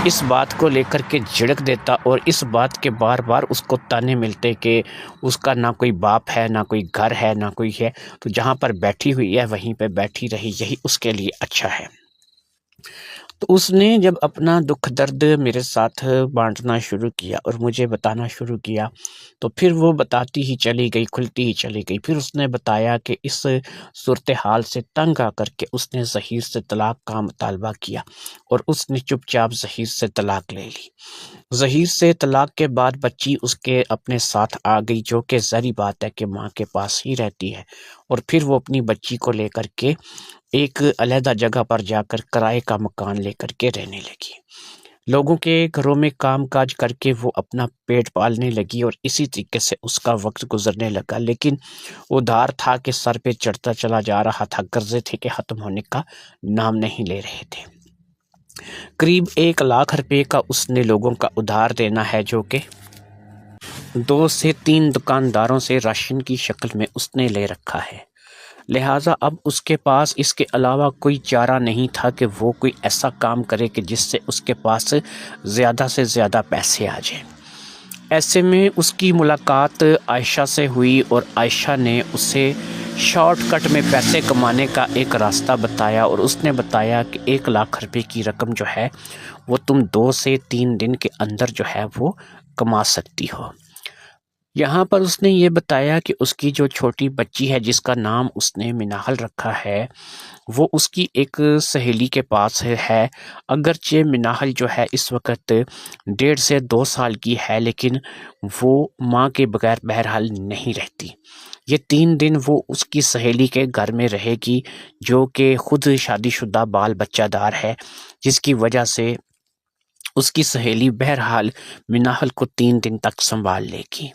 اس بات کو لے کر کے جھڑک دیتا، اور اس بات کے بار بار اس کو تانے ملتے کہ اس کا نہ کوئی باپ ہے، نہ کوئی گھر ہے، نہ کوئی ہے، تو جہاں پر بیٹھی ہوئی ہے وہیں پہ بیٹھی رہی، یہی اس کے لیے اچھا ہے۔ تو اس نے جب اپنا دکھ درد میرے ساتھ بانٹنا شروع کیا اور مجھے بتانا شروع کیا، تو پھر وہ بتاتی ہی چلی گئی، کھلتی ہی چلی گئی۔ پھر اس نے بتایا کہ اس صورتحال سے تنگ آ کر کے اس نے ظہیر سے طلاق کا مطالبہ کیا، اور اس نے چپ چاپ ظہیر سے طلاق لے لی۔ ظہیر سے طلاق کے بعد بچی اس کے اپنے ساتھ آ گئی، جو کہ ظاہری بات ہے کہ ماں کے پاس ہی رہتی ہے، اور پھر وہ اپنی بچی کو لے کر کے ایک علیحدہ جگہ پر جا کر کرائے کا مکان لے کر کے رہنے لگی۔ لوگوں کے گھروں میں کام کاج کر کے وہ اپنا پیٹ پالنے لگی، اور اسی طریقے سے اس کا وقت گزرنے لگا، لیکن ادھار تھا کہ سر پہ چڑھتا چلا جا رہا تھا، قرضے تھے کہ ختم ہونے کا نام نہیں لے رہے تھے۔ قریب 1,00,000 روپے کا اس نے لوگوں کا ادھار دینا ہے، جو کہ 2 سے 3 دکانداروں سے راشن کی شکل میں اس نے لے رکھا ہے۔ لہٰذا اب اس کے پاس اس کے علاوہ کوئی چارہ نہیں تھا کہ وہ کوئی ایسا کام کرے کہ جس سے اس کے پاس زیادہ سے زیادہ پیسے آ جائیں۔ ایسے میں اس کی ملاقات عائشہ سے ہوئی اور عائشہ نے اسے شارٹ کٹ میں پیسے کمانے کا ایک راستہ بتایا، اور اس نے بتایا کہ 1,00,000 روپے کی رقم جو ہے وہ تم 2 سے 3 دن کے اندر جو ہے وہ کما سکتی ہو۔ یہاں پر اس نے یہ بتایا کہ اس کی جو چھوٹی بچی ہے جس کا نام اس نے مناحل رکھا ہے، وہ اس کی ایک سہیلی کے پاس ہے۔ اگرچہ مناحل جو ہے اس وقت 1.5 سے 2 سال کی ہے، لیکن وہ ماں کے بغیر بہرحال نہیں رہتی۔ یہ 3 دن وہ اس کی سہیلی کے گھر میں رہے گی، جو کہ خود شادی شدہ بال بچہ دار ہے، جس کی وجہ سے اس کی سہیلی بہرحال مناحل کو 3 دن تک سنبھال لے گی۔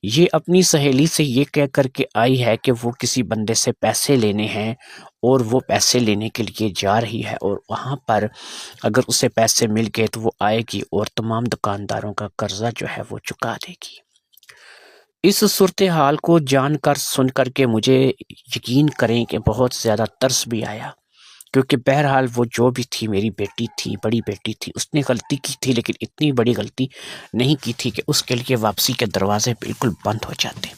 یہ اپنی سہیلی سے یہ کہہ کر کے آئی ہے کہ وہ کسی بندے سے پیسے لینے ہیں، اور وہ پیسے لینے کے لیے جا رہی ہے، اور وہاں پر اگر اسے پیسے مل گئے تو وہ آئے گی اور تمام دکانداروں کا قرضہ جو ہے وہ چکا دے گی۔ اس صورتحال کو جان کر سن کر کے مجھے یقین کریں کہ بہت زیادہ ترس بھی آیا، کیونکہ بہرحال وہ جو بھی تھی میری بیٹی تھی، بڑی بیٹی تھی، اس نے غلطی کی تھی، لیکن اتنی بڑی غلطی نہیں کی تھی کہ اس کے لیے واپسی کے دروازے بالکل بند ہو جاتے۔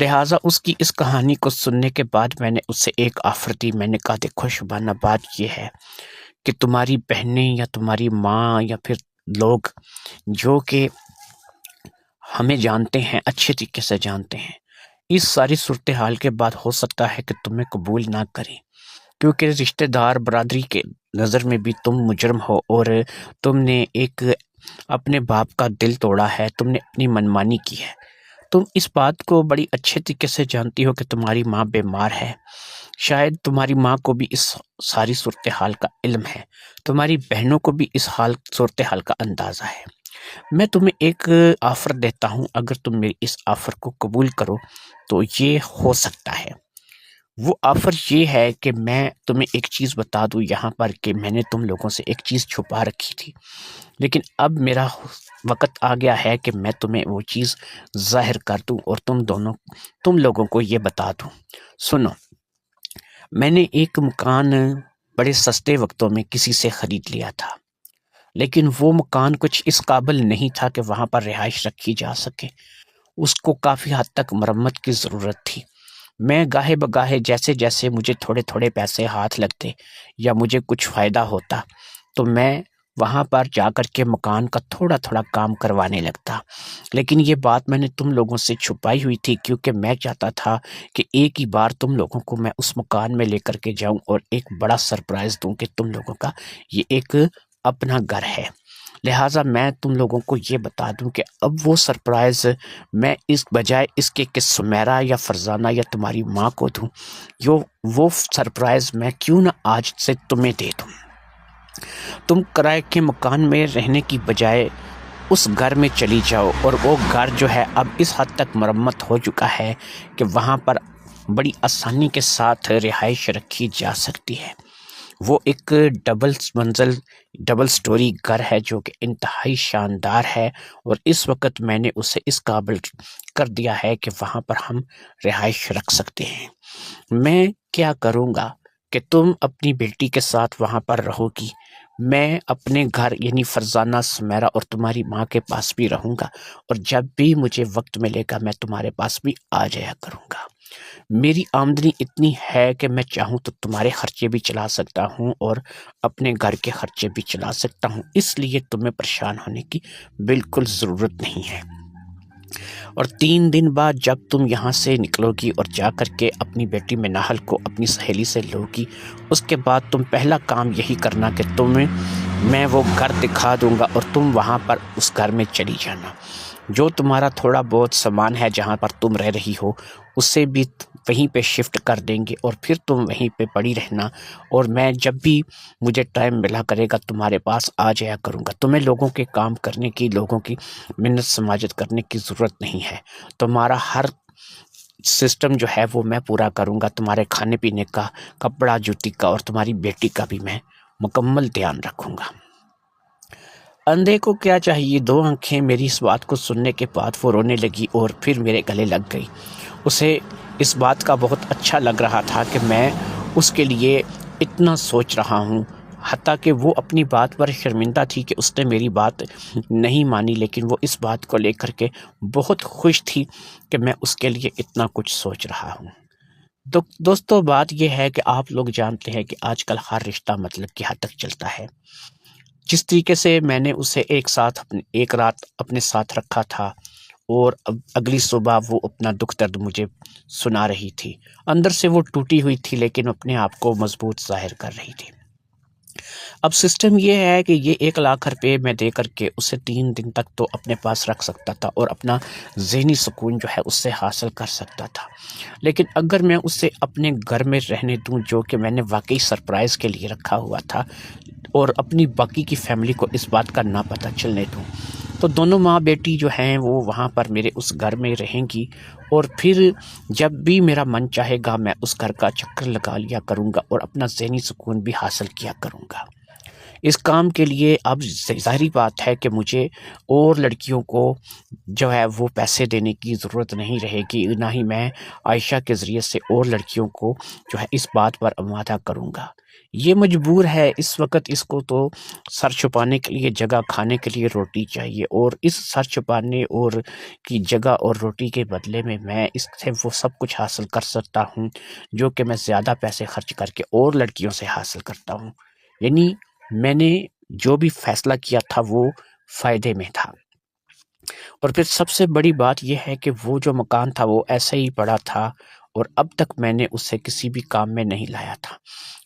لہٰذا اس کی اس کہانی کو سننے کے بعد میں نے اس سے ایک آفر دی۔ میں نے کہا دیکھو شبانہ، بات یہ ہے کہ تمہاری بہنیں یا تمہاری ماں یا پھر لوگ جو کہ ہمیں جانتے ہیں، اچھے طریقے سے جانتے ہیں، اس ساری صورتحال کے بعد ہو سکتا ہے کہ تمہیں قبول نہ کریں، کیونکہ رشتہ دار برادری کے نظر میں بھی تم مجرم ہو، اور تم نے ایک اپنے باپ کا دل توڑا ہے، تم نے اپنی منمانی کی ہے۔ تم اس بات کو بڑی اچھے طریقے سے جانتی ہو کہ تمہاری ماں بیمار ہے، شاید تمہاری ماں کو بھی اس ساری صورتحال کا علم ہے، تمہاری بہنوں کو بھی اس صورتحال کا اندازہ ہے۔ میں تمہیں ایک آفر دیتا ہوں، اگر تم میری اس آفر کو قبول کرو تو یہ ہو سکتا ہے۔ وہ آفر یہ ہے کہ میں تمہیں ایک چیز بتا دوں یہاں پر کہ میں نے تم لوگوں سے ایک چیز چھپا رکھی تھی، لیکن اب میرا وقت آ گیا ہے کہ میں تمہیں وہ چیز ظاہر کر دوں اور تم لوگوں کو یہ بتا دوں۔ سنو، میں نے ایک مکان بڑے سستے وقتوں میں کسی سے خرید لیا تھا، لیکن وہ مکان کچھ اس قابل نہیں تھا کہ وہاں پر رہائش رکھی جا سکے۔ اس کو کافی حد تک مرمت کی ضرورت تھی۔ میں گاہے بگاہے جیسے جیسے مجھے تھوڑے تھوڑے پیسے ہاتھ لگتے یا مجھے کچھ فائدہ ہوتا تو میں وہاں پر جا کر کے مکان کا تھوڑا تھوڑا کام کروانے لگتا، لیکن یہ بات میں نے تم لوگوں سے چھپائی ہوئی تھی، کیونکہ میں چاہتا تھا کہ ایک ہی بار تم لوگوں کو میں اس مکان میں لے کر کے جاؤں اور ایک بڑا سرپرائز دوں کہ تم لوگوں کا یہ ایک اپنا گھر ہے۔ لہٰذا میں تم لوگوں کو یہ بتا دوں کہ اب وہ سرپرائز میں اس بجائے اس کے کہ سمیرا یا فرزانہ یا تمہاری ماں کو دوں، وہ سرپرائز میں کیوں نہ آج سے تمہیں دے دوں۔ تم کرائے کے مکان میں رہنے کی بجائے اس گھر میں چلی جاؤ، اور وہ گھر جو ہے اب اس حد تک مرمت ہو چکا ہے کہ وہاں پر بڑی آسانی کے ساتھ رہائش رکھی جا سکتی ہے۔ وہ ایک ڈبل سٹوری گھر ہے جو کہ انتہائی شاندار ہے، اور اس وقت میں نے اسے اس قابل کر دیا ہے کہ وہاں پر ہم رہائش رکھ سکتے ہیں۔ میں کیا کروں گا کہ تم اپنی بیٹی کے ساتھ وہاں پر رہو گی، میں اپنے گھر یعنی فرزانہ، سمیرا اور تمہاری ماں کے پاس بھی رہوں گا، اور جب بھی مجھے وقت ملے گا میں تمہارے پاس بھی آ جایا کروں گا۔ میری آمدنی اتنی ہے کہ میں چاہوں تو تمہارے خرچے بھی چلا سکتا ہوں اور اپنے گھر کے خرچے بھی چلا سکتا ہوں، اس لیے تمہیں پریشان ہونے کی بالکل ضرورت نہیں ہے۔ اور 3 دن بعد جب تم یہاں سے نکلو گی اور جا کر کے اپنی بیٹی مناحل کو اپنی سہیلی سے لو گی، اس کے بعد تم پہلا کام یہی کرنا کہ میں وہ گھر دکھا دوں گا اور تم وہاں پر اس گھر میں چلی جانا۔ جو تمہارا تھوڑا بہت سامان ہے جہاں پر تم رہ رہی ہو اسے بھی وہیں پہ شفٹ کر دیں گے، اور پھر تم وہیں پہ پڑی رہنا، اور میں جب بھی مجھے ٹائم ملا کرے گا تمہارے پاس آ جایا کروں گا۔ تمہیں لوگوں کے کام کرنے کی، لوگوں کی منت سماجت کرنے کی ضرورت نہیں ہے۔ تمہارا ہر سسٹم جو ہے وہ میں پورا کروں گا، تمہارے کھانے پینے کا، کپڑا جوتی کا، اور تمہاری بیٹی کا بھی میں مکمل دھیان رکھوں گا۔ اندھے کو کیا چاہیے، 2 آنکھیں میری اس بات کو سننے کے بعد وہ رونے لگی اور پھر میرے گلے لگ گئی۔ اسے اس بات کا بہت اچھا لگ رہا تھا کہ میں اس کے لیے اتنا سوچ رہا ہوں، حتیٰ کہ وہ اپنی بات پر شرمندہ تھی کہ اس نے میری بات نہیں مانی، لیکن وہ اس بات کو لے کر کے بہت خوش تھی کہ میں اس کے لیے اتنا کچھ سوچ رہا ہوں۔ دوستو، بات یہ ہے کہ آپ لوگ جانتے ہیں کہ آج کل ہر رشتہ مطلب کی حد تک چلتا ہے۔ جس طریقے سے میں نے اسے ایک رات اپنے ساتھ رکھا تھا، اور اگلی صبح وہ اپنا دکھ درد مجھے سنا رہی تھی، اندر سے وہ ٹوٹی ہوئی تھی لیکن اپنے آپ کو مضبوط ظاہر کر رہی تھی۔ اب سسٹم یہ ہے کہ یہ 1,00,000 روپے میں دے کر کے اسے 3 دن تک تو اپنے پاس رکھ سکتا تھا اور اپنا ذہنی سکون جو ہے اس سے حاصل کر سکتا تھا، لیکن اگر میں اسے اپنے گھر میں رہنے دوں، جو کہ میں نے واقعی سرپرائز کے لیے رکھا ہوا تھا، اور اپنی باقی کی فیملی کو اس بات کا نہ پتہ چلنے دوں، تو دونوں ماں بیٹی جو ہیں وہ وہاں پر میرے اس گھر میں رہیں گی، اور پھر جب بھی میرا من چاہے گا میں اس گھر کا چکر لگا لیا کروں گا اور اپنا ذہنی سکون بھی حاصل کیا کروں گا۔ اس کام کے لیے اب ظاہری بات ہے کہ مجھے اور لڑکیوں کو جو ہے وہ پیسے دینے کی ضرورت نہیں رہے گی، نہ ہی میں عائشہ کے ذریعے سے اور لڑکیوں کو جو ہے اس بات پر آمادہ کروں گا۔ یہ مجبور ہے، اس وقت اس کو تو سر چھپانے کے لیے جگہ، کھانے کے لیے روٹی چاہیے، اور اس سر چھپانے اور کی جگہ اور روٹی کے بدلے میں اس سے وہ سب کچھ حاصل کر سکتا ہوں جو کہ میں زیادہ پیسے خرچ کر کے اور لڑکیوں سے حاصل کرتا ہوں۔ یعنی میں نے جو بھی فیصلہ کیا تھا وہ فائدے میں تھا۔ اور پھر سب سے بڑی بات یہ ہے کہ وہ جو مکان تھا وہ ایسے ہی پڑا تھا، اور اب تک میں نے اسے کسی بھی کام میں نہیں لایا تھا۔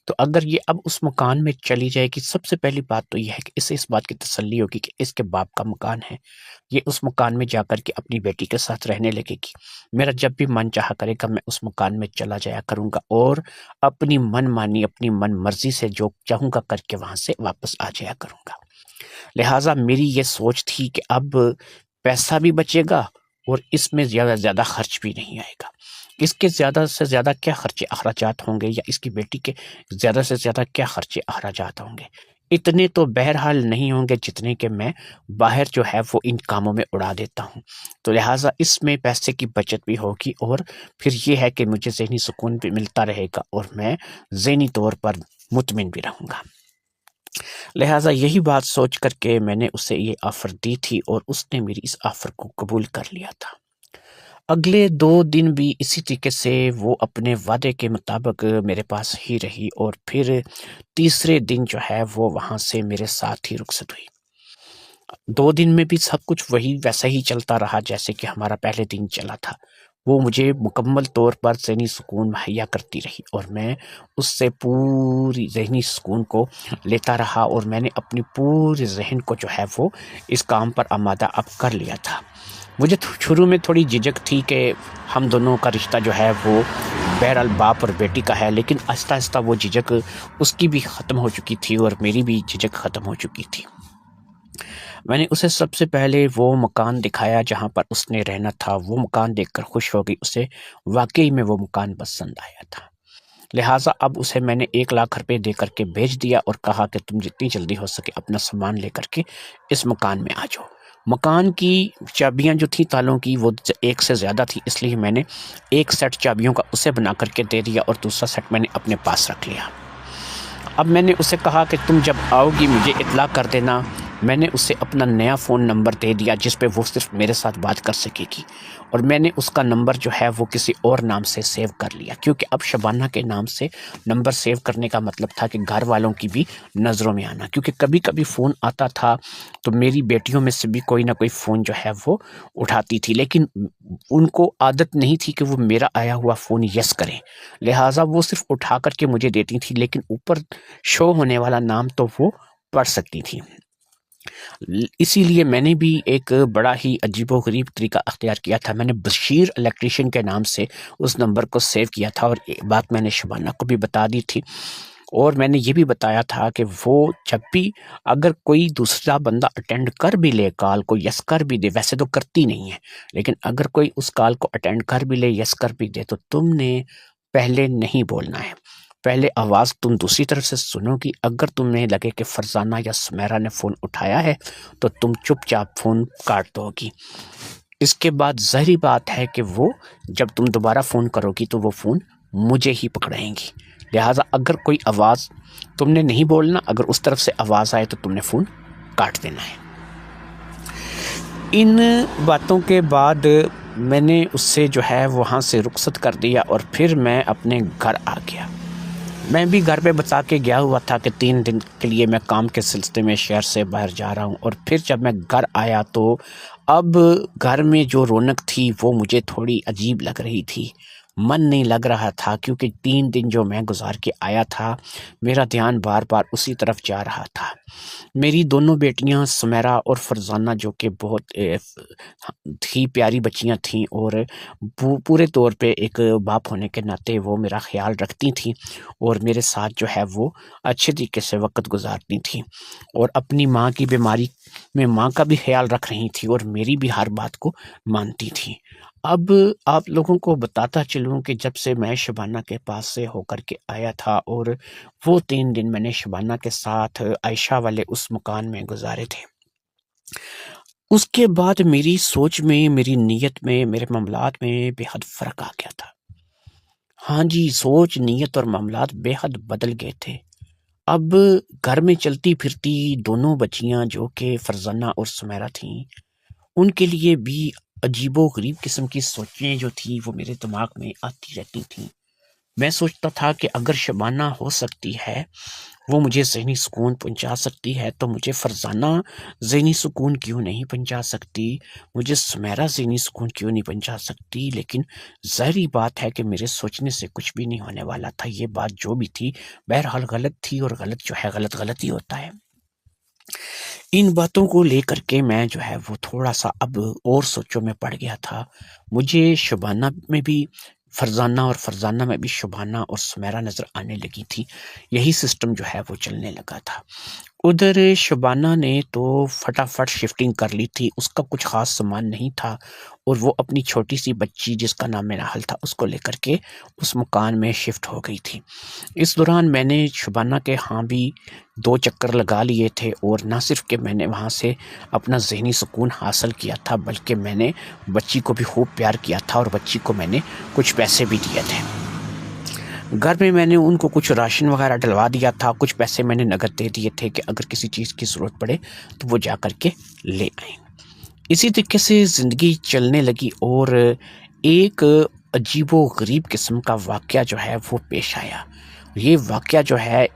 تو اگر یہ اب اس مکان میں چلی جائے گی، سب سے پہلی بات تو یہ ہے کہ اسے اس بات کی تسلی ہوگی کہ اس کے باپ کا مکان ہے، یہ اس مکان میں جا کر کے اپنی بیٹی کے ساتھ رہنے لگے گی۔ میرا جب بھی من چاہا کرے گا میں اس مکان میں چلا جایا کروں گا، اور اپنی من مانی، اپنی من مرضی سے جو چاہوں گا کر کے وہاں سے واپس آ جایا کروں گا۔ لہٰذا میری یہ سوچ تھی کہ اب پیسہ بھی بچے گا اور اس میں زیادہ سے زیادہ خرچ بھی نہیں آئے گا۔ اس کے زیادہ سے زیادہ کیا خرچے اخراجات ہوں گے، یا اس کی بیٹی کے زیادہ سے زیادہ کیا خرچے اخراجات ہوں گے، اتنے تو بہرحال نہیں ہوں گے جتنے کہ میں باہر جو ہے وہ ان کاموں میں اڑا دیتا ہوں۔ تو لہٰذا اس میں پیسے کی بچت بھی ہوگی، اور پھر یہ ہے کہ مجھے ذہنی سکون بھی ملتا رہے گا اور میں ذہنی طور پر مطمئن بھی رہوں گا۔ لہٰذا یہی بات سوچ کر کے میں نے اسے یہ آفر دی تھی، اور اس نے میری اس آفر کو قبول کر لیا تھا۔ اگلے 2 دن بھی اسی طریقے سے وہ اپنے وعدے کے مطابق میرے پاس ہی رہی، اور پھر تیسرے دن جو ہے وہ وہاں سے میرے ساتھ ہی رخصت ہوئی۔ 2 دن میں بھی سب کچھ وہی ویسا ہی چلتا رہا جیسے کہ ہمارا پہلے دن چلا تھا۔ وہ مجھے مکمل طور پر ذہنی سکون مہیا کرتی رہی، اور میں اس سے پوری ذہنی سکون کو لیتا رہا، اور میں نے اپنی پورے ذہن کو جو ہے وہ اس کام پر آمادہ اب کر لیا تھا۔ مجھے شروع میں تھوڑی جھجک تھی کہ ہم دونوں کا رشتہ جو ہے وہ بہرحال باپ اور بیٹی کا ہے، لیکن آہستہ آہستہ وہ جھجک اس کی بھی ختم ہو چکی تھی اور میری بھی جھجک ختم ہو چکی تھی۔ میں نے اسے سب سے پہلے وہ مکان دکھایا جہاں پر اس نے رہنا تھا۔ وہ مکان دیکھ کر خوش ہو گئی، اسے واقعی میں وہ مکان پسند آیا تھا۔ لہٰذا اب اسے میں نے 1,00,000 روپے دے کر کے بھیج دیا، اور کہا کہ تم جتنی جلدی ہو سکے اپنا سامان لے کر کے اس مکان میں آ جاؤ۔ مکان کی چابیاں جو تھیں تالوں کی وہ ایک سے زیادہ تھی، اس لیے میں نے ایک سیٹ چابیوں کا اسے بنا کر کے دے دیا، اور دوسرا سیٹ میں نے اپنے پاس رکھ لیا۔ اب میں نے اسے کہا کہ تم جب آؤ گی مجھے اطلاع کر دینا۔ میں نے اسے اپنا نیا فون نمبر دے دیا جس پہ وہ صرف میرے ساتھ بات کر سکے گی، اور میں نے اس کا نمبر جو ہے وہ کسی اور نام سے سیو کر لیا، کیونکہ اب شبانہ کے نام سے نمبر سیو کرنے کا مطلب تھا کہ گھر والوں کی بھی نظروں میں آنا، کیونکہ کبھی کبھی فون آتا تھا تو میری بیٹیوں میں سے بھی کوئی نہ کوئی فون جو ہے وہ اٹھاتی تھی، لیکن ان کو عادت نہیں تھی کہ وہ میرا آیا ہوا فون یس کریں، لہٰذا وہ صرف اٹھا کر کے مجھے دیتی تھی، لیکن اوپر شو ہونے والا نام تو وہ پڑھ سکتی تھی۔ اسی لیے میں نے بھی ایک بڑا ہی عجیب و غریب طریقہ اختیار کیا تھا۔ میں نے بشیر الیکٹریشین کے نام سے اس نمبر کو سیو کیا تھا، اور یہ بات میں نے شبانہ کو بھی بتا دی تھی، اور میں نے یہ بھی بتایا تھا کہ وہ جب بھی اگر کوئی دوسرا بندہ اٹینڈ کر بھی لے کال کو، یس کر بھی دے، ویسے تو کرتی نہیں ہے، لیکن اگر کوئی اس کال کو اٹینڈ کر بھی لے، یس کر بھی دے، تو تم نے پہلے نہیں بولنا ہے، پہلے آواز تم دوسری طرف سے سنو گی۔ اگر تمہیں لگے کہ فرزانہ یا سمیرہ نے فون اٹھایا ہے تو تم چپ چاپ فون کاٹ دو گی۔ اس کے بعد ظاہری بات ہے کہ وہ جب تم دوبارہ فون کرو گی تو وہ فون مجھے ہی پکڑائیں گی، لہٰذا اگر کوئی آواز تم نے نہیں بولنا، اگر اس طرف سے آواز آئے تو تم نے فون کاٹ دینا ہے۔ ان باتوں کے بعد میں نے اس سے جو ہے وہاں سے رخصت کر دیا اور پھر میں اپنے گھر آ گیا۔ میں بھی گھر پہ بتا کے گیا ہوا تھا کہ 3 دن کے لیے میں کام کے سلسلے میں شہر سے باہر جا رہا ہوں، اور پھر جب میں گھر آیا تو اب گھر میں جو رونق تھی وہ مجھے تھوڑی عجیب لگ رہی تھی، من نہیں لگ رہا تھا، کیونکہ 3 دن جو میں گزار کے آیا تھا میرا دھیان بار بار اسی طرف جا رہا تھا۔ میری دونوں بیٹیاں سمیرہ اور فرزانہ جو کہ بہت ہی پیاری بچیاں تھیں، اور پورے طور پہ ایک باپ ہونے کے ناطے وہ میرا خیال رکھتی تھیں اور میرے ساتھ جو ہے وہ اچھے طریقے سے وقت گزارتی تھیں، اور اپنی ماں کی بیماری میں ماں کا بھی خیال رکھ رہی تھی اور میری بھی ہر بات کو مانتی تھیں۔ اب آپ لوگوں کو بتاتا چلوں کہ جب سے میں شبانہ کے پاس سے ہو کر کے آیا تھا، اور وہ 3 دن میں نے شبانہ کے ساتھ عائشہ والے اس مکان میں گزارے تھے، اس کے بعد میری سوچ میں، میری نیت میں، میرے معاملات میں بے حد فرق آ گیا تھا۔ ہاں جی، سوچ، نیت اور معاملات بے حد بدل گئے تھے۔ اب گھر میں چلتی پھرتی دونوں بچیاں جو کہ فرزانہ اور سمیرہ تھیں، ان کے لیے بھی عجیب و غریب قسم کی سوچیں جو تھیں وہ میرے دماغ میں آتی رہتی تھیں۔ میں سوچتا تھا کہ اگر شبانہ ہو سکتی ہے، وہ مجھے ذہنی سکون پہنچا سکتی ہے، تو مجھے فرزانہ ذہنی سکون کیوں نہیں پہنچا سکتی، مجھے سمیرہ ذہنی سکون کیوں نہیں پہنچا سکتی۔ لیکن ظاہری بات ہے کہ میرے سوچنے سے کچھ بھی نہیں ہونے والا تھا، یہ بات جو بھی تھی بہرحال غلط تھی، اور غلط جو ہے غلط غلط ہی ہوتا ہے۔ ان باتوں کو لے کر کے میں جو ہے وہ تھوڑا سا اب اور سوچوں میں پڑ گیا تھا۔ مجھے شبانہ میں بھی فرزانہ اور فرزانہ میں بھی شبانہ اور سمیرہ نظر آنے لگی تھی، یہی سسٹم جو ہے وہ چلنے لگا تھا۔ ادھر شبانہ نے تو فٹافٹ شفٹنگ کر لی تھی، اس کا کچھ خاص سامان نہیں تھا، اور وہ اپنی چھوٹی سی بچی جس کا نام ناہل تھا اس کو لے کر کے اس مکان میں شفٹ ہو گئی تھی۔ اس دوران میں نے شبانہ کے ہاں بھی 2 چکر لگا لیے تھے، اور نہ صرف کہ میں نے وہاں سے اپنا ذہنی سکون حاصل کیا تھا، بلکہ میں نے بچی کو بھی خوب پیار کیا تھا، اور بچی کو میں نے کچھ پیسے بھی دیے تھے۔ گھر میں نے ان کو کچھ راشن وغیرہ ڈلوا دیا تھا، کچھ پیسے میں نے نقد دے دیے تھے کہ اگر کسی چیز کی ضرورت پڑے تو وہ جا کر کے لے آئیں۔ اسی طریقے سے زندگی چلنے لگی، اور ایک عجیب و غریب قسم کا واقعہ جو ہے وہ پیش آیا۔ یہ واقعہ جو ہے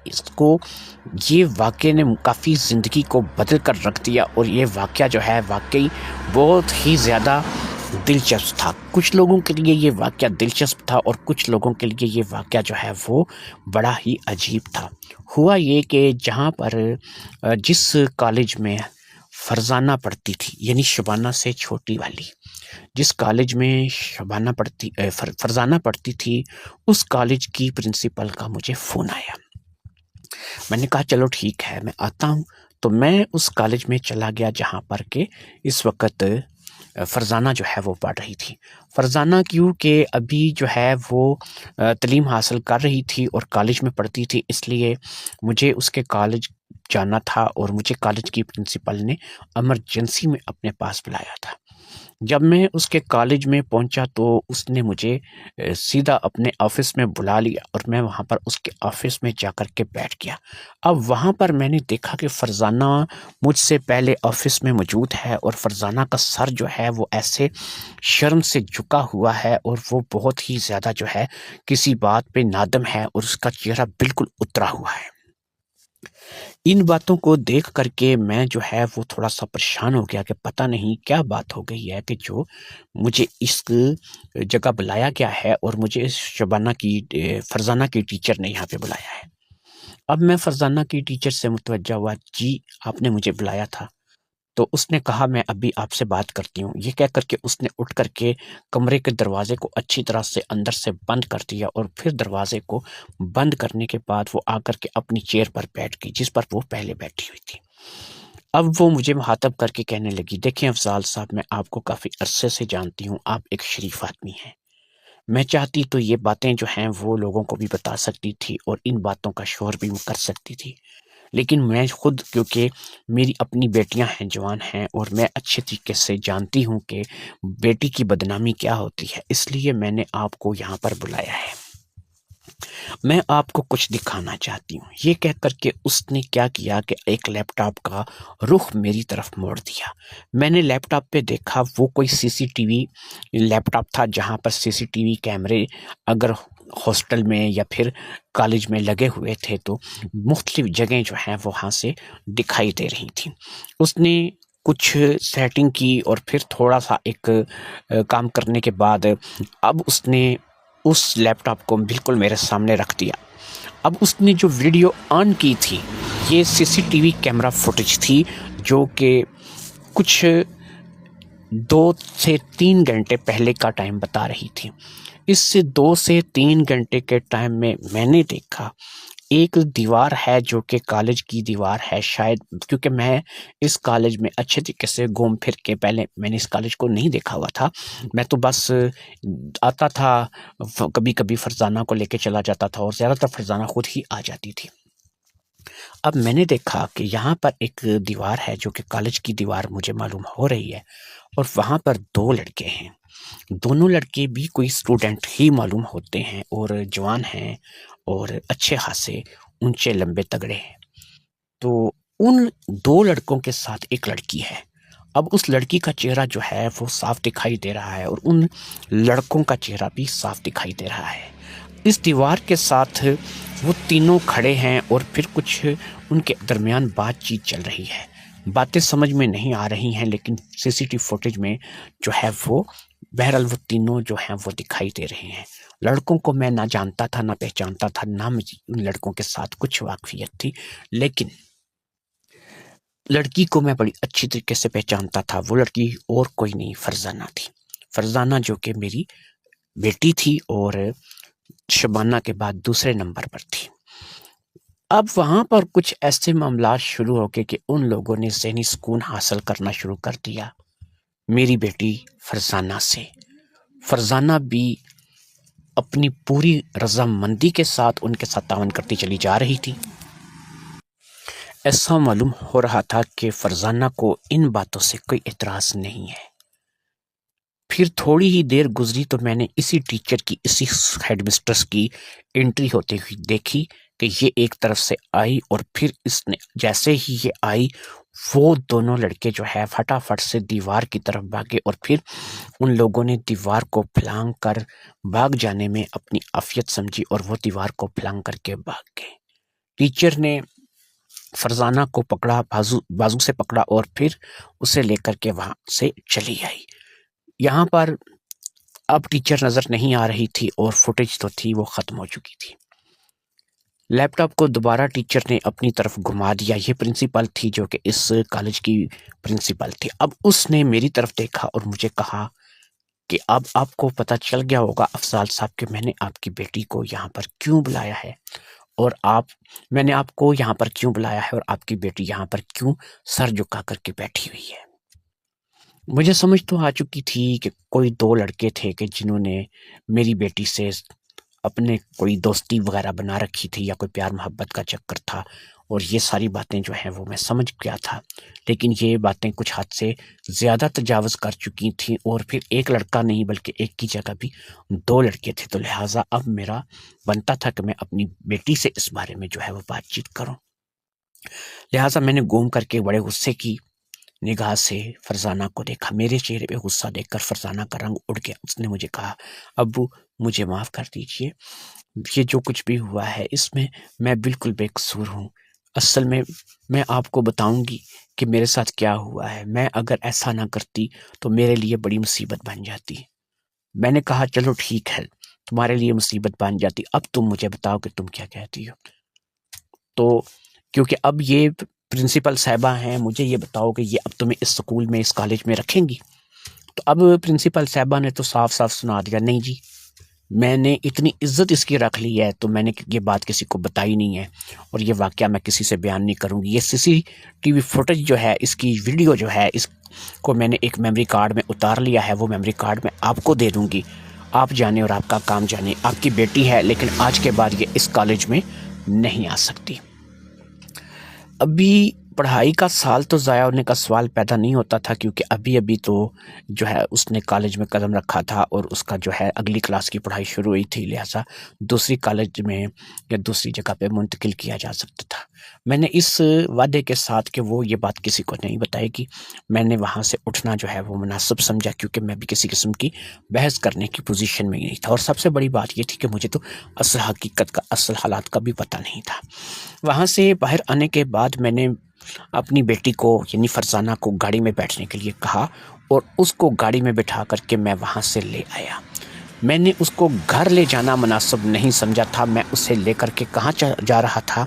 یہ واقعے نے کافی زندگی کو بدل کر رکھ دیا، اور یہ واقعہ جو ہے واقعی بہت ہی زیادہ دلچسپ تھا۔ کچھ لوگوں کے لیے یہ واقعہ دلچسپ تھا، اور کچھ لوگوں کے لیے یہ واقعہ جو ہے وہ بڑا ہی عجیب تھا۔ ہوا یہ کہ جہاں پر جس کالج میں فرزانہ پڑھتی تھی، یعنی شبانہ سے چھوٹی والی، جس کالج میں فرزانہ پڑھتی تھی، اس کالج کی پرنسپل کا مجھے فون آیا۔ میں نے کہا چلو ٹھیک ہے، میں آتا ہوں۔ تو میں اس کالج میں چلا گیا جہاں پر کہ اس وقت فرزانہ جو ہے وہ پڑھ رہی تھی۔ فرزانہ کیونکہ ابھی جو ہے وہ تعلیم حاصل کر رہی تھی اور کالج میں پڑھتی تھی، اس لیے مجھے اس کے کالج جانا تھا، اور مجھے کالج کی پرنسپل نے ایمرجنسی میں اپنے پاس بلایا تھا۔ جب میں اس کے کالج میں پہنچا تو اس نے مجھے سیدھا اپنے آفس میں بلا لیا، اور میں وہاں پر اس کے آفس میں جا کر کے بیٹھ گیا۔ اب وہاں پر میں نے دیکھا کہ فرزانہ مجھ سے پہلے آفس میں موجود ہے، اور فرزانہ کا سر جو ہے وہ ایسے شرم سے جھکا ہوا ہے، اور وہ بہت ہی زیادہ جو ہے کسی بات پہ نادم ہے، اور اس کا چہرہ بالکل اترا ہوا ہے۔ ان باتوں کو دیکھ کر کے میں جو ہے وہ تھوڑا سا پریشان ہو گیا کہ پتہ نہیں کیا بات ہو گئی ہے کہ جو مجھے اس جگہ بلایا گیا ہے، اور مجھے شبانہ کی فرزانہ کی ٹیچر نے یہاں پہ بلایا ہے۔ اب میں فرزانہ کی ٹیچر سے متوجہ ہوا، جی آپ نے مجھے بلایا تھا؟ تو اس نے کہا میں ابھی آپ سے بات کرتی ہوں۔ یہ کہہ کر کے اس نے اٹھ کر کے کمرے کے دروازے کو اچھی طرح سے اندر سے بند کر دیا، اور پھر دروازے کو بند کرنے کے بعد وہ آ کر کے اپنی چیئر پر بیٹھ گئی جس پر وہ پہلے بیٹھی ہوئی تھی۔ اب وہ مجھے مخاطب کر کے کہنے لگی، دیکھیں افضال صاحب، میں آپ کو کافی عرصے سے جانتی ہوں، آپ ایک شریف آدمی ہیں۔ میں چاہتی تو یہ باتیں جو ہیں وہ لوگوں کو بھی بتا سکتی تھی، اور ان باتوں کا شور بھی کر سکتی تھی، لیکن میں خود کیونکہ میری اپنی بیٹیاں ہیں، جوان ہیں، اور میں اچھے طریقے سے جانتی ہوں کہ بیٹی کی بدنامی کیا ہوتی ہے، اس لیے میں نے آپ کو یہاں پر بلایا ہے۔ میں آپ کو کچھ دکھانا چاہتی ہوں۔ یہ کہہ کر کے اس نے کیا کیا کہ ایک لیپ ٹاپ کا رخ میری طرف موڑ دیا۔ میں نے لیپ ٹاپ پہ دیکھا، وہ کوئی سی سی ٹی وی لیپ ٹاپ تھا، جہاں پر سی سی ٹی وی کیمرے اگر ہاسٹل میں یا پھر کالج میں لگے ہوئے تھے تو مختلف جگہیں جو ہیں وہاں سے دکھائی دے رہی تھیں۔ اس نے کچھ سیٹنگ کی اور پھر تھوڑا سا ایک کام کرنے کے بعد اب اس نے اس لیپ ٹاپ کو بالکل میرے سامنے رکھ دیا۔ اب اس نے جو ویڈیو آن کی تھی، یہ C C T V camera footage تھی، جو کہ کچھ 2 سے 3 گھنٹے پہلے کا ٹائم بتا رہی تھی۔ اس سے 2 سے 3 گھنٹے کے ٹائم میں نے دیکھا ایک دیوار ہے جو کہ کالج کی دیوار ہے، شاید کیونکہ میں اس کالج میں اچھے طریقے سے گھوم پھر کے، پہلے میں نے اس کالج کو نہیں دیکھا ہوا تھا، میں تو بس آتا تھا، کبھی کبھی فرزانہ کو لے کے چلا جاتا تھا، اور زیادہ تر فرزانہ خود ہی آ جاتی تھی۔ اب میں نے دیکھا کہ یہاں پر ایک دیوار ہے جو کہ کالج کی دیوار مجھے معلوم ہو رہی ہے، اور وہاں پر 2 لڑکے ہیں۔ دونوں لڑکے بھی کوئی اسٹوڈنٹ ہی معلوم ہوتے ہیں، اور جوان ہیں اور اچھے خاصے اونچے لمبے تگڑے ہیں۔ تو ان 2 لڑکوں کے ساتھ ایک لڑکی ہے۔ اب اس لڑکی کا چہرہ جو ہے وہ صاف دکھائی دے رہا ہے، اور ان لڑکوں کا چہرہ بھی صاف دکھائی دے رہا ہے۔ اس دیوار کے ساتھ وہ تینوں کھڑے ہیں، اور پھر کچھ ان کے درمیان بات چیت چل رہی ہے۔ باتیں سمجھ میں نہیں آ رہی ہیں، لیکن سی سی ٹی وی فوٹیج میں جو ہے وہ بہرحال وہ تینوں جو ہیں وہ دکھائی دے رہے ہیں۔ لڑکوں کو میں نہ جانتا تھا، نہ پہچانتا تھا، نہ مجھے ان لڑکوں کے ساتھ کچھ واقفیت تھی، لیکن لڑکی کو میں بڑی اچھی طریقے سے پہچانتا تھا۔ وہ لڑکی اور کوئی نہیں، فرزانہ تھی۔ فرزانہ جو کہ میری بیٹی تھی، اور شبانہ کے بعد دوسرے نمبر پر تھی۔ اب وہاں پر کچھ ایسے معاملات شروع ہو گئے کہ ان لوگوں نے ذہنی سکون حاصل کرنا شروع کر دیا میری بیٹی فرزانہ سے۔ فرزانہ بھی اپنی پوری رضامندی کے ساتھ ان کے ساتھ تعاون کرتی چلی جا رہی تھی۔ ایسا معلوم ہو رہا تھا کہ فرزانہ کو ان باتوں سے کوئی اعتراض نہیں ہے۔ پھر تھوڑی ہی دیر گزری تو میں نے اسی ٹیچر کی، اسی ہیڈ مسٹرس کی انٹری ہوتے ہوئی دیکھی کہ یہ ایک طرف سے آئی، اور پھر اس نے جیسے ہی یہ آئی، وہ دونوں لڑکے جو ہے فٹافٹ سے دیوار کی طرف بھاگے، اور پھر ان لوگوں نے دیوار کو پھلانگ کر بھاگ جانے میں اپنی عافیت سمجھی، اور وہ دیوار کو پھلانگ کر کے بھاگ گئے۔ ٹیچر نے فرزانہ کو پکڑا، بازو سے پکڑا، اور پھر اسے لے کر کے وہاں سے چلی آئی۔ یہاں پر اب ٹیچر نظر نہیں آ رہی تھی، اور فوٹیج تو تھی وہ ختم ہو چکی تھی۔ لیپ ٹاپ کو دوبارہ ٹیچر نے اپنی طرف گھما دیا۔ یہ پرنسپل تھی جو کہ اس کالج کی پرنسپل تھی۔ اب اس نے میری طرف دیکھا اور مجھے کہا کہ اب آپ کو پتہ چل گیا ہوگا افضال صاحب کہ میں نے آپ کی بیٹی کو یہاں پر کیوں بلایا ہے، اور میں نے آپ کو یہاں پر کیوں بلایا ہے، اور آپ کی بیٹی یہاں پر کیوں سر جھکا کر کے بیٹھی ہوئی ہے۔ مجھے سمجھ تو آ چکی تھی کہ کوئی 2 لڑکے تھے کہ جنہوں نے میری بیٹی سے اپنے کوئی دوستی وغیرہ بنا رکھی تھی، یا کوئی پیار محبت کا چکر تھا، اور یہ ساری باتیں جو ہیں وہ میں سمجھ گیا تھا، لیکن یہ باتیں کچھ حد سے زیادہ تجاوز کر چکی تھیں، اور پھر ایک لڑکا نہیں بلکہ ایک کی جگہ بھی 2 لڑکے تھے، تو لہٰذا اب میرا بنتا تھا کہ میں اپنی بیٹی سے اس بارے میں جو ہے وہ بات چیت کروں۔ لہٰذا میں نے گھوم کر کے بڑے غصے کی نگاہ سے فرزانہ کو دیکھا۔ میرے چہرے پہ غصہ دیکھ کر فرزانہ کا رنگ اڑ گیا۔ اس نے مجھے کہا، ابو مجھے معاف کر دیجئے، یہ جو کچھ بھی ہوا ہے اس میں بالکل بے قصور ہوں۔ اصل میں آپ کو بتاؤں گی کہ میرے ساتھ کیا ہوا ہے۔ میں اگر ایسا نہ کرتی تو میرے لیے بڑی مصیبت بن جاتی۔ میں نے کہا چلو ٹھیک ہے، تمہارے لیے مصیبت بن جاتی، اب تم مجھے بتاؤ کہ تم کیا کہتی ہو۔ تو کیونکہ اب یہ پرنسپل صاحبہ ہیں، مجھے یہ بتاؤ کہ یہ اب تمہیں اس سکول میں، اس کالج میں رکھیں گی؟ تو اب پرنسپل صاحبہ نے تو صاف صاف سنا دیا، نہیں جی، میں نے اتنی عزت اس کی رکھ لی ہے تو میں نے یہ بات کسی کو بتائی نہیں ہے، اور یہ واقعہ میں کسی سے بیان نہیں کروں گی۔ یہ C C T V footage جو ہے، اس کی ویڈیو جو ہے، اس کو میں نے ایک میموری کارڈ میں اتار لیا ہے، وہ میموری کارڈ میں آپ کو دے دوں گی، آپ جانے اور آپ کا کام جانے۔ آپ کی بیٹی ہے لیکن آج کے بعد یہ اس کالج میں نہیں آ سکتی۔ ابھی پڑھائی کا سال تو ضائع ہونے کا سوال پیدا نہیں ہوتا تھا، کیونکہ ابھی ابھی تو جو ہے اس نے کالج میں قدم رکھا تھا اور اس کا جو ہے اگلی کلاس کی پڑھائی شروع ہوئی تھی، لہٰذا دوسری کالج میں یا دوسری جگہ پہ منتقل کیا جا سکتا تھا۔ میں نے اس وعدے کے ساتھ کہ وہ یہ بات کسی کو نہیں بتائے گی، میں نے وہاں سے اٹھنا جو ہے وہ مناسب سمجھا، کیونکہ میں بھی کسی قسم کی بحث کرنے کی پوزیشن میں نہیں تھا، اور سب سے بڑی بات یہ تھی کہ مجھے تو اصل حقیقت کا، اصل حالات کا بھی پتہ نہیں تھا۔ وہاں سے باہر آنے کے بعد میں نے اپنی بیٹی کو یعنی فرزانہ کو گاڑی میں بیٹھنے کے لیے کہا اور اس کو گاڑی میں بٹھا کر کے میں وہاں سے لے آیا۔ میں نے اس کو گھر لے جانا مناسب نہیں سمجھا تھا۔ میں اسے لے کر کے کہاں جا رہا تھا؟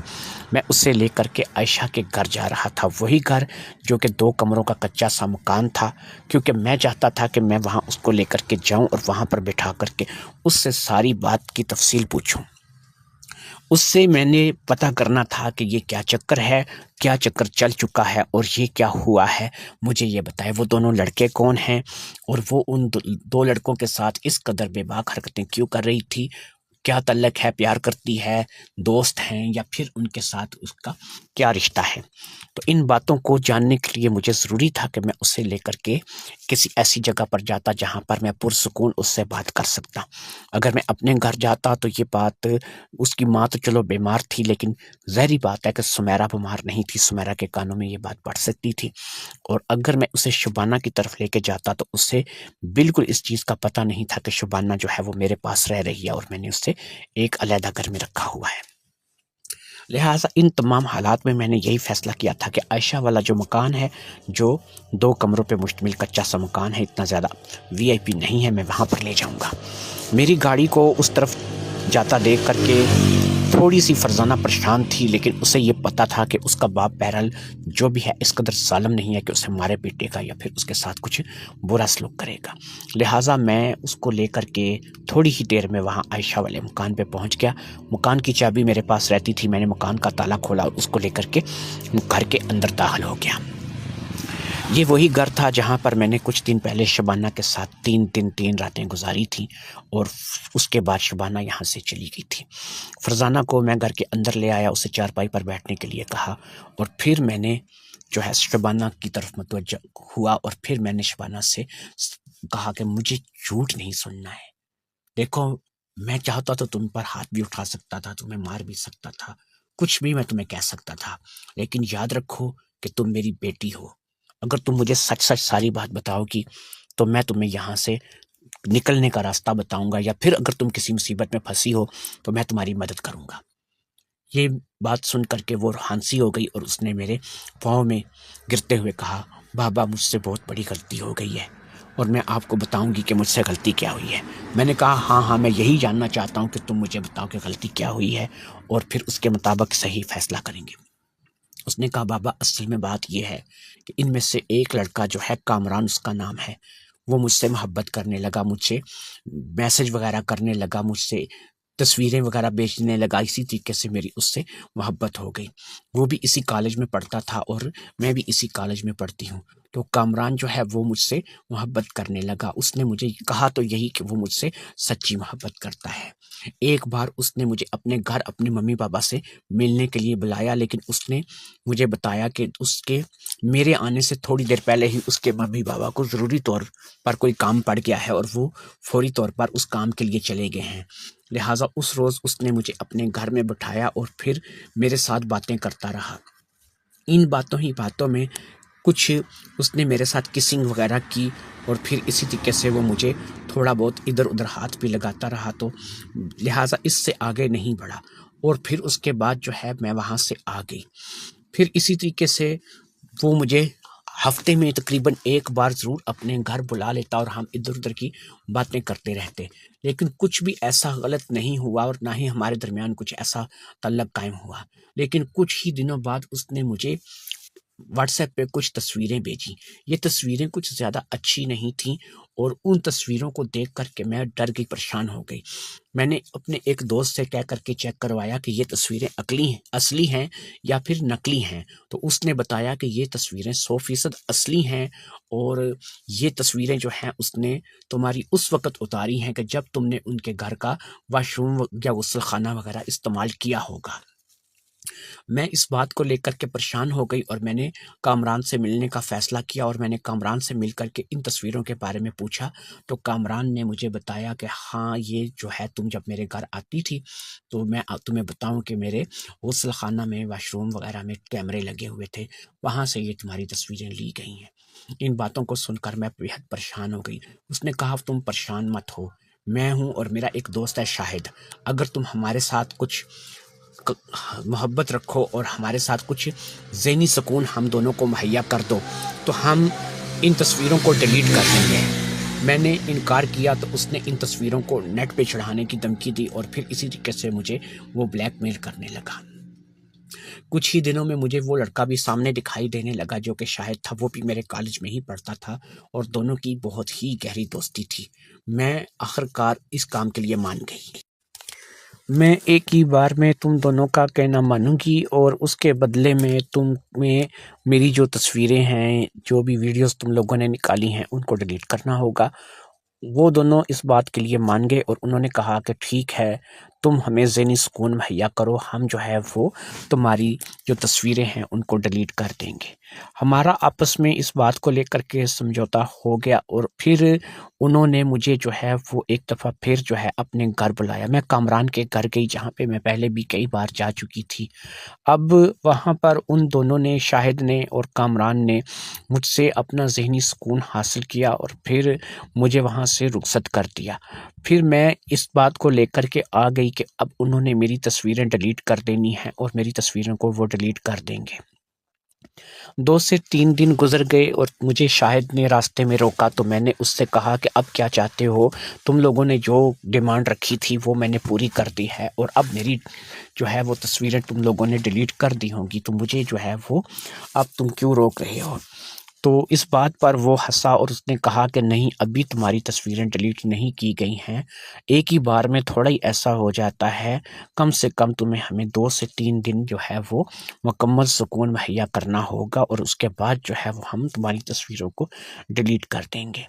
میں اسے لے کر کے عائشہ کے گھر جا رہا تھا، وہی گھر جو کہ 2 کمروں کا کچا سا مکان تھا، کیونکہ میں چاہتا تھا کہ میں وہاں اس کو لے کر کے جاؤں اور وہاں پر بٹھا کر کے اس سے ساری بات کی تفصیل پوچھوں۔ اس سے میں نے پتہ کرنا تھا کہ یہ کیا چکر ہے، کیا چکر چل چکا ہے اور یہ کیا ہوا ہے، مجھے یہ بتائے وہ دونوں لڑکے کون ہیں اور وہ ان 2 لڑکوں کے ساتھ اس قدر بے باک حرکتیں کیوں کر رہی تھی، کیا تعلق ہے، پیار کرتی ہے، دوست ہیں، یا پھر ان کے ساتھ اس کا کیا رشتہ ہے۔ تو ان باتوں کو جاننے کے لیے مجھے ضروری تھا کہ میں اسے لے کر کے کسی ایسی جگہ پر جاتا جہاں پر میں پرسکون اس سے بات کر سکتا۔ اگر میں اپنے گھر جاتا تو یہ بات، اس کی ماں تو چلو بیمار تھی، لیکن ظاہری بات ہے کہ سمیرہ بیمار نہیں تھی، سمیرہ کے کانوں میں یہ بات پڑ سکتی تھی، اور اگر میں اسے شبانہ کی طرف لے کے جاتا تو اسے بالکل اس چیز کا پتہ نہیں تھا کہ شبانہ جو ہے وہ میرے پاس رہ رہی ہے اور میں نے اسے ایک علیحدہ گھر میں رکھا ہوا ہے۔ لہٰذا ان تمام حالات میں نے یہی فیصلہ کیا تھا کہ عائشہ والا جو مکان ہے، جو 2 کمروں پہ مشتمل کچا سا مکان ہے، اتنا زیادہ VIP نہیں ہے، میں وہاں پر لے جاؤں گا۔ میری گاڑی کو اس طرف جاتا دیکھ کر کے تھوڑی سی فرزانہ پریشان تھی، لیکن اسے یہ پتہ تھا کہ اس کا باپ بہرحال جو بھی ہے اس قدر ظالم نہیں ہے کہ اسے مارے پیٹے گا یا پھر اس کے ساتھ کچھ برا سلوک کرے گا۔ لہٰذا میں اس کو لے کر کے تھوڑی ہی دیر میں وہاں عائشہ والے مکان پہ پہنچ گیا۔ مکان کی چابی میرے پاس رہتی تھی، میں نے مکان کا تالا کھولا اور اس کو لے کر کے گھر کے اندر داخل ہو گیا۔ یہ وہی گھر تھا جہاں پر میں نے کچھ دن پہلے شبانہ کے ساتھ 3 دن 3 راتیں گزاری تھیں، اور اس کے بعد شبانہ یہاں سے چلی گئی تھی۔ فرزانہ کو میں گھر کے اندر لے آیا، اسے چارپائی پر بیٹھنے کے لیے کہا، اور پھر میں نے جو ہے شبانہ کی طرف متوجہ ہوا، اور پھر میں نے شبانہ سے کہا کہ مجھے جھوٹ نہیں سننا ہے۔ دیکھو، میں چاہتا تو تم پر ہاتھ بھی اٹھا سکتا تھا، تمہیں مار بھی سکتا تھا، کچھ بھی میں تمہیں کہہ سکتا تھا، لیکن یاد رکھو کہ تم میری بیٹی ہو۔ اگر تم مجھے سچ سچ ساری بات بتاؤ گی تو میں تمہیں یہاں سے نکلنے کا راستہ بتاؤں گا، یا پھر اگر تم کسی مصیبت میں پھنسی ہو تو میں تمہاری مدد کروں گا۔ یہ بات سن کر کے وہ ہنسی ہو گئی اور اس نے میرے پاؤں میں گرتے ہوئے کہا، بابا مجھ سے بہت بڑی غلطی ہو گئی ہے اور میں آپ کو بتاؤں گی کہ مجھ سے غلطی کیا ہوئی ہے۔ میں نے کہا ہاں میں یہی جاننا چاہتا ہوں کہ تم مجھے بتاؤ کہ غلطی کیا ہوئی ہے، اور پھر اس کے مطابق صحیح فیصلہ کریں گے۔ اس نے کہا بابا اصل میں بات یہ ہے کہ ان میں سے ایک لڑکا جو ہے، کامران اس کا نام ہے، وہ مجھ سے محبت کرنے لگا، مجھ سے میسج وغیرہ کرنے لگا، مجھ سے تصویریں وغیرہ بیچنے لگا، اسی طریقے سے میری اس سے محبت ہو گئی۔ وہ بھی اسی کالج میں پڑھتا تھا اور میں بھی اسی کالج میں پڑھتی ہوں، تو کامران جو ہے وہ مجھ سے محبت کرنے لگا۔ اس نے مجھے کہا تو یہی کہ وہ مجھ سے سچی محبت کرتا ہے۔ ایک بار اس نے مجھے اپنے گھر اپنے ممی پاپا سے ملنے کے لیے بلایا، لیکن اس نے مجھے بتایا کہ اس کے میرے آنے سے تھوڑی دیر پہلے ہی اس کے ممی بابا کو ضروری طور پر کوئی کام پڑ گیا ہے اور وہ فوری طور پر اس کام کے لیے چلے گئے ہیں۔ لہٰذا اس روز اس نے مجھے اپنے گھر میں بٹھایا اور پھر میرے ساتھ باتیں کرتا رہا۔ ان باتوں میں کچھ اس نے میرے ساتھ کسنگ وغیرہ کی، اور پھر اسی طریقے سے وہ مجھے تھوڑا بہت ادھر ادھر ہاتھ بھی لگاتا رہا، تو لہٰذا اس سے آگے نہیں بڑھا، اور پھر اس کے بعد جو ہے میں وہاں سے آ گئی۔ پھر اسی طریقے سے وہ مجھے ہفتے میں تقریباً ایک بار ضرور اپنے گھر بلا لیتا اور ہم ادھر ادھر کی باتیں کرتے رہتے، لیکن کچھ بھی ایسا غلط نہیں ہوا اور نہ ہی ہمارے درمیان کچھ ایسا تعلق قائم ہوا۔ لیکن کچھ ہی دنوں بعد اس نے مجھے واٹس ایپ پہ کچھ تصویریں بھیجی۔ یہ تصویریں کچھ زیادہ اچھی نہیں تھیں، اور ان تصویروں کو دیکھ کر کے میں ڈر گئی، پریشان ہو گئی۔ میں نے اپنے ایک دوست سے کہہ کر کے چیک کروایا کہ یہ تصویریں اصلی ہیں یا پھر نقلی ہیں، تو اس نے بتایا کہ یہ تصویریں 100% اصلی ہیں، اور یہ تصویریں جو ہیں اس نے تمہاری اس وقت اتاری ہیں کہ جب تم نے ان کے گھر کا واش روم یا غسل خانہ وغیرہ استعمال کیا ہوگا۔ میں اس بات کو لے کر کے پریشان ہو گئی اور میں نے کامران سے ملنے کا فیصلہ کیا اور میں نے کامران سے مل کر کے ان تصویروں کے بارے میں پوچھا تو کامران نے مجھے بتایا کہ ہاں یہ جو ہے تم جب میرے گھر آتی تھی تو میں تمہیں بتاؤں کہ میرے غسل خانہ میں واش روم وغیرہ میں کیمرے لگے ہوئے تھے، وہاں سے یہ تمہاری تصویریں لی گئی ہیں۔ ان باتوں کو سن کر میں بےحد پریشان ہو گئی۔ اس نے کہا تم پریشان مت ہو، میں ہوں اور میرا ایک دوست ہے شاہد، اگر تم ہمارے ساتھ کچھ محبت رکھو اور ہمارے ساتھ کچھ ذہنی سکون ہم دونوں کو مہیا کر دو تو ہم ان تصویروں کو ڈیلیٹ کر دیں گے۔ میں نے انکار کیا تو اس نے ان تصویروں کو نیٹ پہ چڑھانے کی دھمکی دی اور پھر اسی طریقے سے مجھے وہ بلیک میل کرنے لگا۔ کچھ ہی دنوں میں مجھے وہ لڑکا بھی سامنے دکھائی دینے لگا جو کہ شاہد تھا، وہ بھی میرے کالج میں ہی پڑھتا تھا اور دونوں کی بہت ہی گہری دوستی تھی۔ میں آخرکار اس کام کے لیے مان گئی۔ میں ایک ہی بار میں تم دونوں کا کہنا مانوں گی اور اس کے بدلے میں تمہیں میری جو تصویریں ہیں، جو بھی ویڈیوز تم لوگوں نے نکالی ہیں ان کو ڈیلیٹ کرنا ہوگا۔ وہ دونوں اس بات کے لیے مان گئے اور انہوں نے کہا کہ ٹھیک ہے، تم ہمیں ذہنی سکون مہیا کرو، ہم جو ہے وہ تمہاری جو تصویریں ہیں ان کو ڈیلیٹ کر دیں گے۔ ہمارا آپس میں اس بات کو لے کر کے سمجھوتا ہو گیا اور پھر انہوں نے مجھے جو ہے وہ ایک دفعہ پھر جو ہے اپنے گھر بلایا۔ میں کامران کے گھر گئی جہاں پہ میں پہلے بھی کئی بار جا چکی تھی۔ اب وہاں پر ان دونوں نے، شاہد نے اور کامران نے، مجھ سے اپنا ذہنی سکون حاصل کیا اور پھر مجھے وہاں سے رخصت کر دیا۔ پھر میں اس بات کو لے کر کے آ گئی کہ اب انہوں نے میری تصویریں ڈیلیٹ کر دینی ہیں اور میری تصویروں کو وہ ڈیلیٹ کر دیں گے۔ 2 سے 3 دن گزر گئے اور مجھے شاہد نے راستے میں روکا تو میں نے اس سے کہا کہ اب کیا چاہتے ہو؟ تم لوگوں نے جو ڈیمانڈ رکھی تھی وہ میں نے پوری کر دی ہے اور اب میری جو ہے وہ تصویریں تم لوگوں نے ڈیلیٹ کر دی ہوں گی، تو مجھے جو ہے وہ اب تم کیوں روک رہے ہو؟ تو اس بات پر وہ ہنسا اور اس نے کہا کہ نہیں، ابھی تمہاری تصویریں ڈیلیٹ نہیں کی گئی ہیں، ایک ہی بار میں تھوڑا ہی ایسا ہو جاتا ہے، کم سے کم تمہیں ہمیں 2 سے 3 دن جو ہے وہ مکمل سکون مہیا کرنا ہوگا اور اس کے بعد جو ہے وہ ہم تمہاری تصویروں کو ڈیلیٹ کر دیں گے۔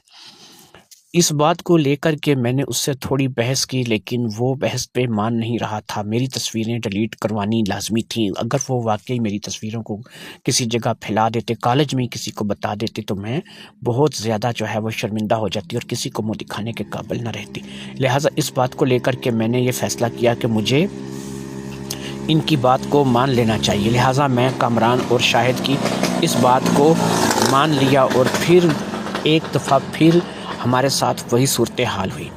اس بات کو لے کر کے میں نے اس سے تھوڑی بحث کی لیکن وہ بحث پہ مان نہیں رہا تھا۔ میری تصویریں ڈیلیٹ کروانی لازمی تھیں۔ اگر وہ واقعی میری تصویروں کو کسی جگہ پھیلا دیتے، کالج میں کسی کو بتا دیتے، تو میں بہت زیادہ جو ہے وہ شرمندہ ہو جاتی اور کسی کو منہ دکھانے کے قابل نہ رہتی۔ لہٰذا اس بات کو لے کر کے میں نے یہ فیصلہ کیا کہ مجھے ان کی بات کو مان لینا چاہیے۔ لہٰذا میں کامران اور شاہد کی اس بات کو مان لیا اور پھر ایک دفعہ پھر ہمارے ساتھ وہی صورتحال ہوئی۔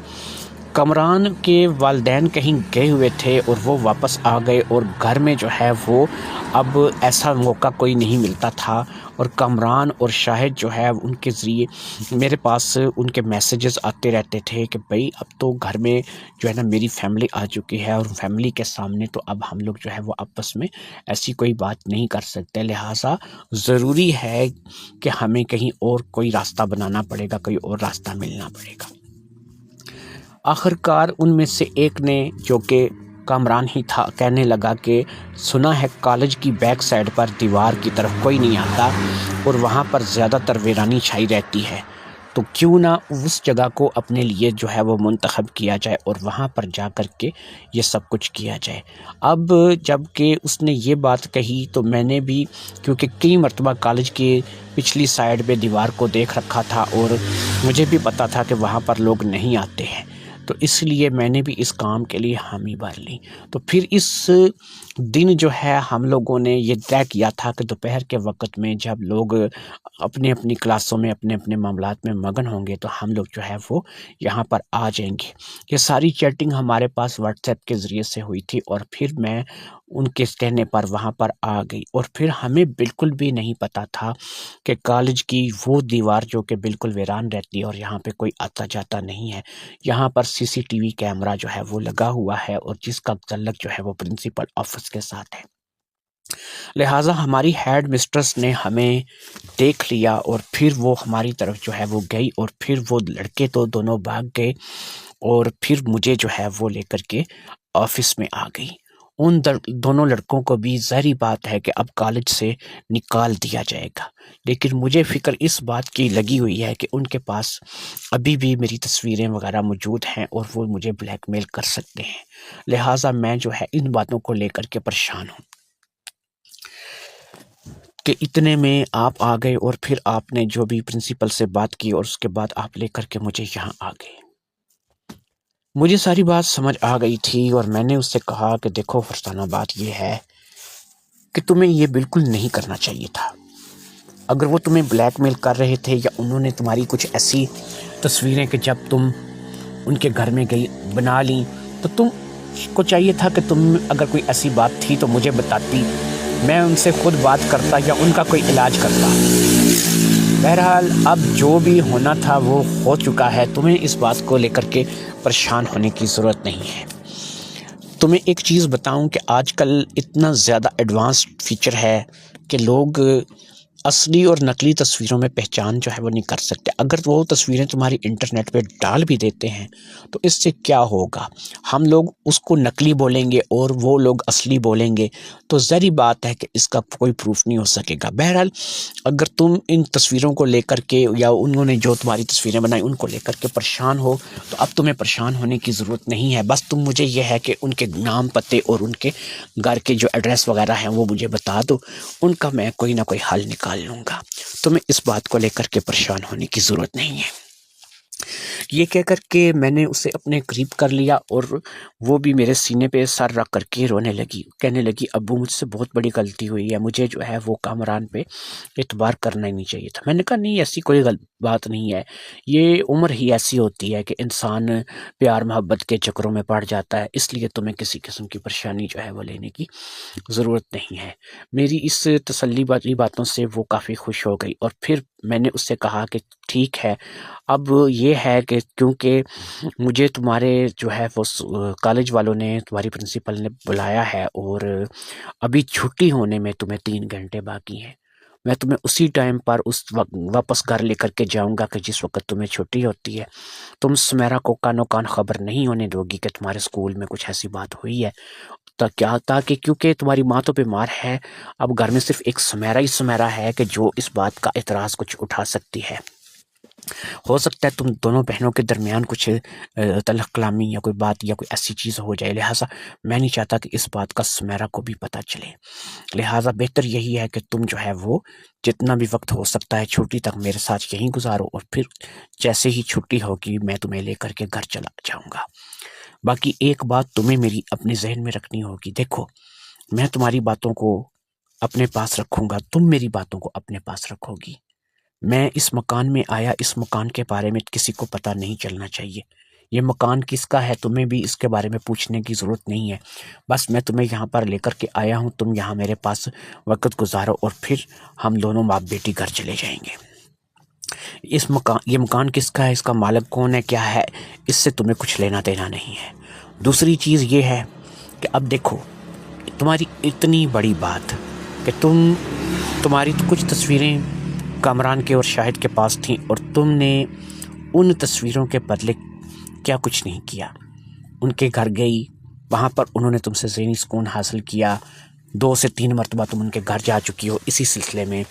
کامران کے والدین کہیں گئے ہوئے تھے اور وہ واپس آ گئے اور گھر میں جو ہے وہ اب ایسا موقع کوئی نہیں ملتا تھا اور کامران اور شاہد جو ہے ان کے ذریعے میرے پاس ان کے میسیجز آتے رہتے تھے کہ بھئی اب تو گھر میں جو ہے نا میری فیملی آ چکی ہے اور فیملی کے سامنے تو اب ہم لوگ جو ہے وہ آپس میں ایسی کوئی بات نہیں کر سکتے، لہٰذا ضروری ہے کہ ہمیں کہیں اور کوئی راستہ بنانا پڑے گا، کوئی اور راستہ ملنا پڑے گا۔ آخرکار ان میں سے ایک نے، جو کہ کامران ہی تھا، کہنے لگا کہ سنا ہے کالج کی بیک سائڈ پر دیوار کی طرف کوئی نہیں آتا اور وہاں پر زیادہ تر ویرانی چھائی رہتی ہے، تو کیوں نہ اس جگہ کو اپنے لیے جو ہے وہ منتخب کیا جائے اور وہاں پر جا کر کے یہ سب کچھ کیا جائے۔ اب جب کہ اس نے یہ بات کہی تو میں نے بھی، کیونکہ کئی مرتبہ کالج کے پچھلی سائڈ پہ دیوار کو دیکھ رکھا تھا اور مجھے بھی پتا تھا کہ وہاں پر لوگ نہیں آتے ہیں، تو اس لیے میں نے بھی اس کام کے لیے حامی بھر لی۔ تو پھر اس دن جو ہے ہم لوگوں نے یہ طے کیا تھا کہ دوپہر کے وقت میں جب لوگ اپنے اپنی کلاسوں میں اپنے اپنے معاملات میں مگن ہوں گے تو ہم لوگ جو ہے وہ یہاں پر آ جائیں گے۔ یہ ساری چیٹنگ ہمارے پاس واٹس ایپ کے ذریعے سے ہوئی تھی اور پھر میں ان کے کہنے پر وہاں پر آ گئی اور پھر ہمیں بالکل بھی نہیں پتا تھا کہ کالج کی وہ دیوار جو کہ بالکل ویران رہتی ہے اور یہاں پہ کوئی آتا جاتا نہیں ہے، یہاں پر CCTV کیمرہ جو ہے وہ لگا ہوا ہے اور جس کا تعلق جو ہے وہ پرنسپل آفس کے ساتھ ہے۔ لہٰذا ہماری ہیڈ مسٹرس نے ہمیں دیکھ لیا اور پھر وہ ہماری طرف جو ہے وہ گئی اور پھر وہ لڑکے تو دونوں بھاگ گئے اور پھر مجھے جو ہے وہ لے کر کے آفس میں آ گئی۔ ان دونوں لڑکوں کو بھی ظاہری بات ہے کہ اب کالج سے نکال دیا جائے گا، لیکن مجھے فکر اس بات کی لگی ہوئی ہے کہ ان کے پاس ابھی بھی میری تصویریں وغیرہ موجود ہیں اور وہ مجھے بلیک میل کر سکتے ہیں، لہٰذا میں جو ہے ان باتوں کو لے کر کے پریشان ہوں۔ کہ اتنے میں آپ آ گئے اور پھر آپ نے جو بھی پرنسپل سے بات کی اور اس کے بعد آپ لے کر کے مجھے یہاں آ گئے۔ مجھے ساری بات سمجھ آ گئی تھی اور میں نے اس سے کہا کہ دیکھو فرزانہ، بات یہ ہے کہ تمہیں یہ بالکل نہیں کرنا چاہیے تھا۔ اگر وہ تمہیں بلیک میل کر رہے تھے یا انہوں نے تمہاری کچھ ایسی تصویریں کہ جب تم ان کے گھر میں گئی بنا لیں، تو تم کو چاہیے تھا کہ تم اگر کوئی ایسی بات تھی تو مجھے بتاتی، میں ان سے خود بات کرتا یا ان کا کوئی علاج کرتا۔ بہرحال اب جو بھی ہونا تھا وہ ہو چکا ہے، تمہیں اس بات کو لے کر کے پریشان ہونے کی ضرورت نہیں ہے۔ تمہیں ایک چیز بتاؤں کہ آج کل اتنا زیادہ ایڈوانس فیچر ہے کہ لوگ اصلی اور نقلی تصویروں میں پہچان جو ہے وہ نہیں کر سکتے۔ اگر وہ تصویریں تمہاری انٹرنیٹ پہ ڈال بھی دیتے ہیں تو اس سے کیا ہوگا؟ ہم لوگ اس کو نقلی بولیں گے اور وہ لوگ اصلی بولیں گے، تو ظاہری بات ہے کہ اس کا کوئی پروف نہیں ہو سکے گا۔ بہرحال اگر تم ان تصویروں کو لے کر کے یا انہوں نے جو تمہاری تصویریں بنائی ان کو لے کر کے پریشان ہو، تو اب تمہیں پریشان ہونے کی ضرورت نہیں ہے۔ بس تم مجھے یہ ہے کہ ان کے نام، پتے اور ان کے گھر کے جو ایڈریس وغیرہ ہیں وہ مجھے بتا دو، ان کا میں کوئی نہ کوئی حل نکال لوں گا۔ تمہیں اس بات کو لے کر کے پریشان ہونے کی ضرورت نہیں ہے۔ یہ کہہ کر کے میں نے اسے اپنے قریب کر لیا اور وہ بھی میرے سینے پہ سر رکھ کر کے رونے لگی، کہنے لگی ابو مجھ سے بہت بڑی غلطی ہوئی ہے، مجھے جو ہے وہ کامران پہ اعتبار کرنا ہی نہیں چاہیے تھا۔ میں نے کہا نہیں، ایسی کوئی بات نہیں ہے، یہ عمر ہی ایسی ہوتی ہے کہ انسان پیار محبت کے چکروں میں پڑ جاتا ہے، اس لیے تمہیں کسی قسم کی پریشانی جو ہے وہ لینے کی ضرورت نہیں ہے۔ میری اس تسلی والی باتوں سے وہ کافی خوش ہو گئی اور پھر میں نے اس سے کہا کہ ٹھیک ہے، اب یہ ہے کہ کیونکہ مجھے تمہارے جو ہے وہ کالج والوں نے، تمہاری پرنسپل نے بلایا ہے اور ابھی چھٹی ہونے میں تمہیں 3 گھنٹے باقی ہیں، میں تمہیں اسی ٹائم پر اس وقت واپس گھر لے کر کے جاؤں گا کہ جس وقت تمہیں چھٹی ہوتی ہے۔ تم سمیرا کو کانوں کان خبر نہیں ہونے دو گی کہ تمہارے اسکول میں کچھ ایسی بات ہوئی ہے، تاکہ کیونکہ تمہاری ماں تو بیمار ہے، اب گھر میں صرف ایک سمیرا ہی سمیرا ہے کہ جو اس بات کا اعتراض کچھ اٹھا سکتی ہے۔ ہو سکتا ہے تم دونوں بہنوں کے درمیان کچھ تلخ کلامی یا کوئی بات یا کوئی ایسی چیز ہو جائے، لہٰذا میں نہیں چاہتا کہ اس بات کا سمیرا کو بھی پتہ چلے، لہٰذا بہتر یہی ہے کہ تم جو ہے وہ جتنا بھی وقت ہو سکتا ہے چھٹی تک میرے ساتھ یہیں گزارو، اور پھر جیسے ہی چھٹی ہوگی میں تمہیں لے کر کے گھر چلا جاؤں گا۔ باقی ایک بات تمہیں میری اپنے ذہن میں رکھنی ہوگی، دیکھو میں تمہاری باتوں کو اپنے پاس رکھوں گا، تم میری باتوں کو اپنے پاس رکھو گی۔ میں اس مکان میں آیا، اس مکان کے بارے میں کسی کو پتہ نہیں چلنا چاہیے، یہ مکان کس کا ہے تمہیں بھی اس کے بارے میں پوچھنے کی ضرورت نہیں ہے، بس میں تمہیں یہاں پر لے کر کے آیا ہوں، تم یہاں میرے پاس وقت گزارو اور پھر ہم دونوں باپ بیٹی گھر چلے جائیں گے۔ یہ مکان کس کا ہے، اس کا مالک کون ہے، کیا ہے، اس سے تمہیں کچھ لینا دینا نہیں ہے۔ دوسری چیز یہ ہے کہ اب دیکھو تمہاری اتنی بڑی بات کہ تمہاری تو کچھ تصویریں کامران کے اور شاہد کے پاس تھیں اور تم نے ان تصویروں کے بدلے کیا کچھ نہیں کیا، ان کے گھر گئی، وہاں پر انہوں نے تم سے ذہنی سکون حاصل کیا، 2 سے 3 مرتبہ تم ان کے گھر جا چکی ہو اسی سلسلے میں،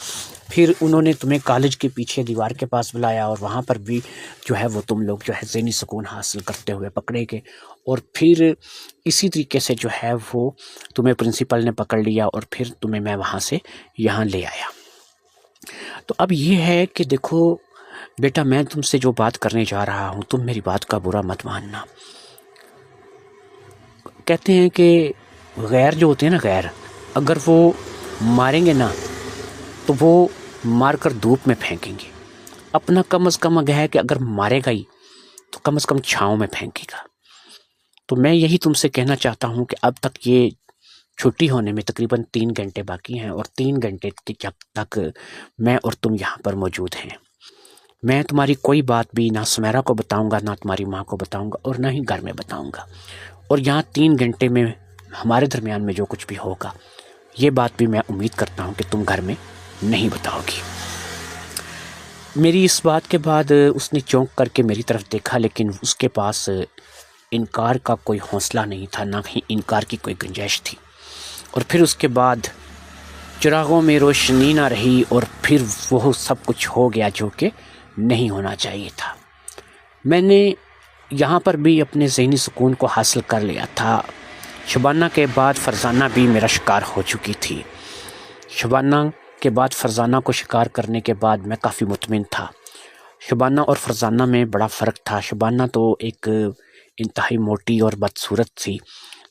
پھر انہوں نے تمہیں کالج کے پیچھے دیوار کے پاس بلایا اور وہاں پر بھی جو ہے وہ تم لوگ جو ہے ذہنی سکون حاصل کرتے ہوئے پکڑے گئے، اور پھر اسی طریقے سے جو ہے وہ تمہیں پرنسپل نے پکڑ لیا اور پھر تمہیں میں وہاں سے یہاں لے آیا۔ تو اب یہ ہے کہ دیکھو بیٹا، میں تم سے جو بات کرنے جا رہا ہوں تم میری بات کا برا مت ماننا۔ کہتے ہیں کہ غیر جو ہوتے ہیں نا، غیر اگر وہ ماریں گے نا تو وہ مار کر دھوپ میں پھینکیں گے، اپنا کم از کم ہے کہ اگر مارے گا ہی تو کم از کم چھاؤں میں پھینکے گا۔ تو میں یہی تم سے کہنا چاہتا ہوں کہ اب تک یہ چھٹی ہونے میں تقریباً 3 گھنٹے باقی ہیں اور 3 گھنٹے تک میں اور تم یہاں پر موجود ہیں۔ میں تمہاری کوئی بات بھی نہ سمیرا کو بتاؤں گا، نہ تمہاری ماں کو بتاؤں گا اور نہ ہی گھر میں بتاؤں گا، اور یہاں 3 گھنٹے میں ہمارے درمیان میں جو کچھ بھی ہوگا یہ بات بھی میں امید کرتا ہوں کہ تم گھر میں نہیں بتاؤ گی۔ میری اس بات کے بعد اس نے چونک کر کے میری طرف دیکھا، لیکن اس کے پاس انکار کا کوئی حوصلہ نہیں تھا، نہ ہی انکار کی کوئی گنجائش تھی، اور پھر اس کے بعد چراغوں میں روشنی نہ رہی اور پھر وہ سب کچھ ہو گیا جو کہ نہیں ہونا چاہیے تھا۔ میں نے یہاں پر بھی اپنے ذہنی سکون کو حاصل کر لیا تھا۔ شبانہ کے بعد فرزانہ بھی میرا شکار ہو چکی تھی۔ شبانہ کے بعد فرزانہ کو شکار کرنے کے بعد میں کافی مطمئن تھا۔ شبانہ اور فرزانہ میں بڑا فرق تھا۔ شبانہ تو ایک انتہائی موٹی اور بدصورت سی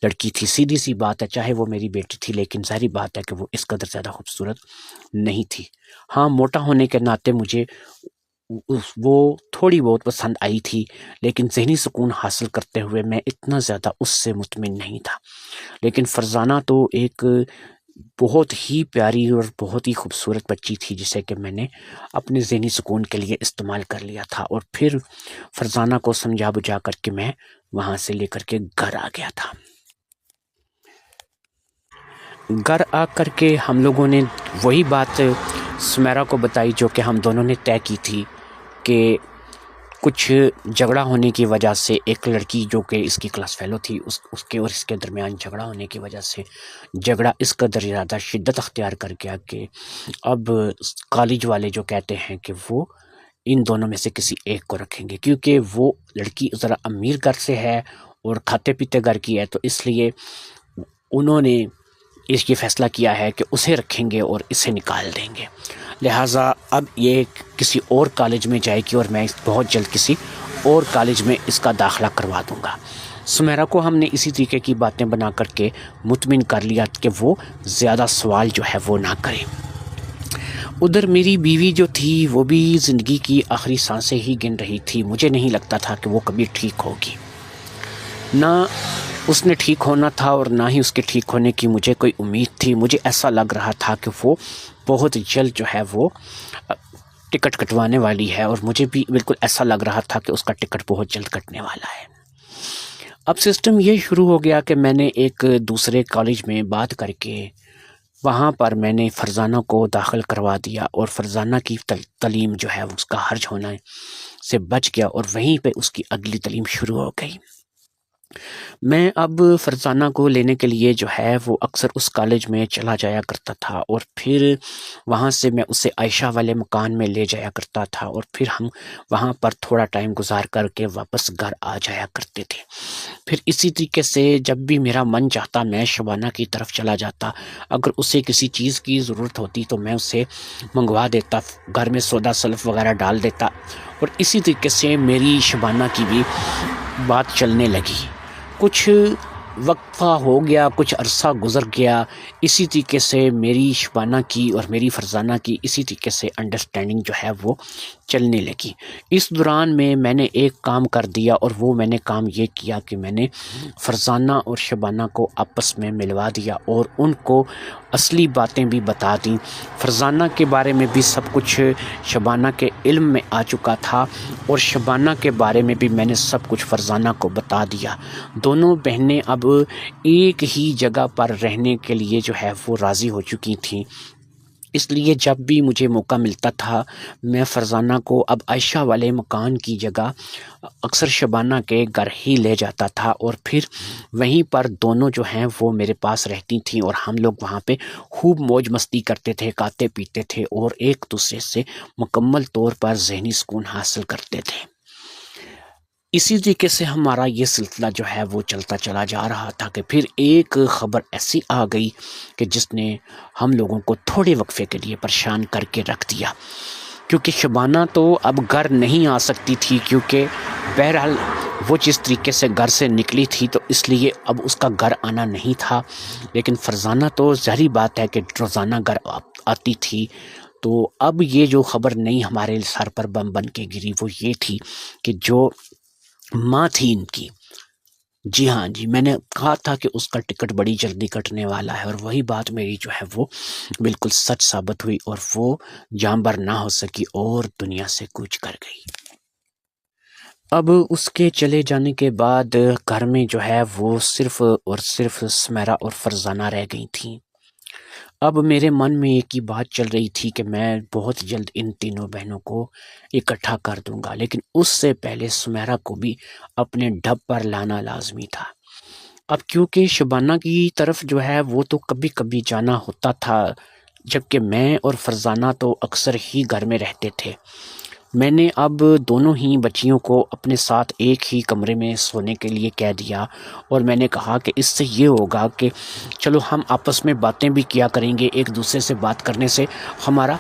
لڑکی تھی، سیدھی سی بات ہے، چاہے وہ میری بیٹی تھی لیکن ظاہری بات ہے کہ وہ اس قدر زیادہ خوبصورت نہیں تھی۔ ہاں، موٹا ہونے کے ناطے مجھے وہ تھوڑی بہت پسند آئی تھی، لیکن ذہنی سکون حاصل کرتے ہوئے میں اتنا زیادہ اس سے مطمئن نہیں تھا۔ لیکن فرزانہ تو ایک بہت ہی پیاری اور بہت ہی خوبصورت بچی تھی، جسے کہ میں نے اپنے ذہنی سکون کے لیے استعمال کر لیا تھا، اور پھر فرزانہ کو سمجھا بجھا کر کے میں وہاں سے لے کر کے گھر آ گیا تھا۔ گھر آ کر کے ہم لوگوں نے وہی بات سمیرہ کو بتائی جو کہ ہم دونوں نے طے کی تھی، کہ کچھ جھگڑا ہونے کی وجہ سے ایک لڑکی جو کہ اس کی کلاس فیلو تھی، اس کے اور اس کے درمیان جھگڑا ہونے کی وجہ سے جھگڑا اس قدر زیادہ شدت اختیار کر گیا کہ اب کالج والے جو کہتے ہیں کہ وہ ان دونوں میں سے کسی ایک کو رکھیں گے، کیونکہ وہ لڑکی ذرا امیر گھر سے ہے اور کھاتے پیتے گھر کی ہے، تو اس لیے انہوں نے یہ فیصلہ کیا ہے کہ اسے رکھیں گے اور اسے نکال دیں گے، لہٰذا اب یہ کسی اور کالج میں جائے گی اور میں بہت جلد کسی اور کالج میں اس کا داخلہ کروا دوں گا۔ سمیرہ کو ہم نے اسی طریقے کی باتیں بنا کر کے مطمئن کر لیا کہ وہ زیادہ سوال جو ہے وہ نہ کرے۔ ادھر میری بیوی جو تھی وہ بھی زندگی کی آخری سانسیں ہی گن رہی تھی۔ مجھے نہیں لگتا تھا کہ وہ کبھی ٹھیک ہوگی، نہ اس نے ٹھیک ہونا تھا اور نہ ہی اس کے ٹھیک ہونے کی مجھے کوئی امید تھی۔ مجھے ایسا لگ رہا تھا کہ وہ بہت جلد جو ہے وہ ٹکٹ کٹوانے والی ہے، اور مجھے بھی بالکل ایسا لگ رہا تھا کہ اس کا ٹکٹ بہت جلد کٹنے والا ہے۔ اب سسٹم یہ شروع ہو گیا کہ میں نے ایک دوسرے کالج میں بات کر کے وہاں پر میں نے فرزانہ کو داخل کروا دیا، اور فرزانہ کی تعلیم جو ہے اس کا حرج ہونا سے بچ گیا، اور وہیں پہ اس کی اگلی تعلیم شروع ہو گئی۔ میں اب فرزانہ کو لینے کے لیے جو ہے وہ اکثر اس کالج میں چلا جایا کرتا تھا، اور پھر وہاں سے میں اسے عائشہ والے مکان میں لے جایا کرتا تھا، اور پھر ہم وہاں پر تھوڑا ٹائم گزار کر کے واپس گھر آ جایا کرتے تھے۔ پھر اسی طریقے سے جب بھی میرا من چاہتا میں شبانہ کی طرف چلا جاتا، اگر اسے کسی چیز کی ضرورت ہوتی تو میں اسے منگوا دیتا، گھر میں سودا سلف وغیرہ ڈال دیتا، اور اسی طریقے سے میری شبانہ کی بھی بات چلنے لگی۔ کچھ وقفہ ہو گیا، کچھ عرصہ گزر گیا، اسی طریقے سے میری شبانہ کی اور میری فرزانہ کی اسی طریقے سے انڈرسٹینڈنگ جو ہے وہ چلنے لگی۔ اس دوران میں نے ایک کام کر دیا، اور وہ میں نے کام یہ کیا کہ میں نے فرزانہ اور شبانہ کو آپس میں ملوا دیا اور ان کو اصلی باتیں بھی بتا دیں۔ فرزانہ کے بارے میں بھی سب کچھ شبانہ کے علم میں آ چکا تھا، اور شبانہ کے بارے میں بھی میں نے سب کچھ فرزانہ کو بتا دیا۔ دونوں بہنیں اب ایک ہی جگہ پر رہنے کے لیے جو ہے وہ راضی ہو چکی تھیں، اس لیے جب بھی مجھے موقع ملتا تھا میں فرزانہ کو اب عائشہ والے مکان کی جگہ اکثر شبانہ کے گھر ہی لے جاتا تھا، اور پھر وہیں پر دونوں جو ہیں وہ میرے پاس رہتی تھیں، اور ہم لوگ وہاں پہ خوب موج مستی کرتے تھے، کھاتے پیتے تھے، اور ایک دوسرے سے مکمل طور پر ذہنی سکون حاصل کرتے تھے۔ اسی طریقے سے ہمارا یہ سلسلہ جو ہے وہ چلتا چلا جا رہا تھا کہ پھر ایک خبر ایسی آ گئی کہ جس نے ہم لوگوں کو تھوڑے وقفے کے لیے پریشان کر کے رکھ دیا، کیونکہ شبانہ تو اب گھر نہیں آ سکتی تھی، کیونکہ بہرحال وہ جس طریقے سے گھر سے نکلی تھی تو اس لیے اب اس کا گھر آنا نہیں تھا، لیکن فرزانہ تو ظاہری بات ہے کہ روزانہ گھر آتی تھی۔ تو اب یہ جو خبر نہیں ہمارے سر پر بم بن کے گری وہ یہ تھی کہ جو ماں تھی ان کی، جی ہاں جی، میں نے کہا تھا کہ اس کا ٹکٹ بڑی جلدی کٹنے والا ہے، اور وہی بات میری جو ہے وہ بالکل سچ ثابت ہوئی، اور وہ جانبر نہ ہو سکی اور دنیا سے کوچ کر گئی۔ اب اس کے چلے جانے کے بعد گھر میں جو ہے وہ صرف اور صرف سمیرہ اور فرزانہ رہ گئی تھیں۔ اب میرے من میں ایک ہی بات چل رہی تھی کہ میں بہت جلد ان تینوں بہنوں کو اکٹھا کر دوں گا، لیکن اس سے پہلے سمیرہ کو بھی اپنے ڈھب پر لانا لازمی تھا۔ اب کیونکہ شبانہ کی طرف جو ہے وہ تو کبھی کبھی جانا ہوتا تھا، جبکہ میں اور فرزانہ تو اکثر ہی گھر میں رہتے تھے، میں نے اب دونوں ہی بچیوں کو اپنے ساتھ ایک ہی کمرے میں سونے کے لیے کہہ دیا، اور میں نے کہا کہ اس سے یہ ہوگا کہ چلو ہم آپس میں باتیں بھی کیا کریں گے، ایک دوسرے سے بات کرنے سے ہمارا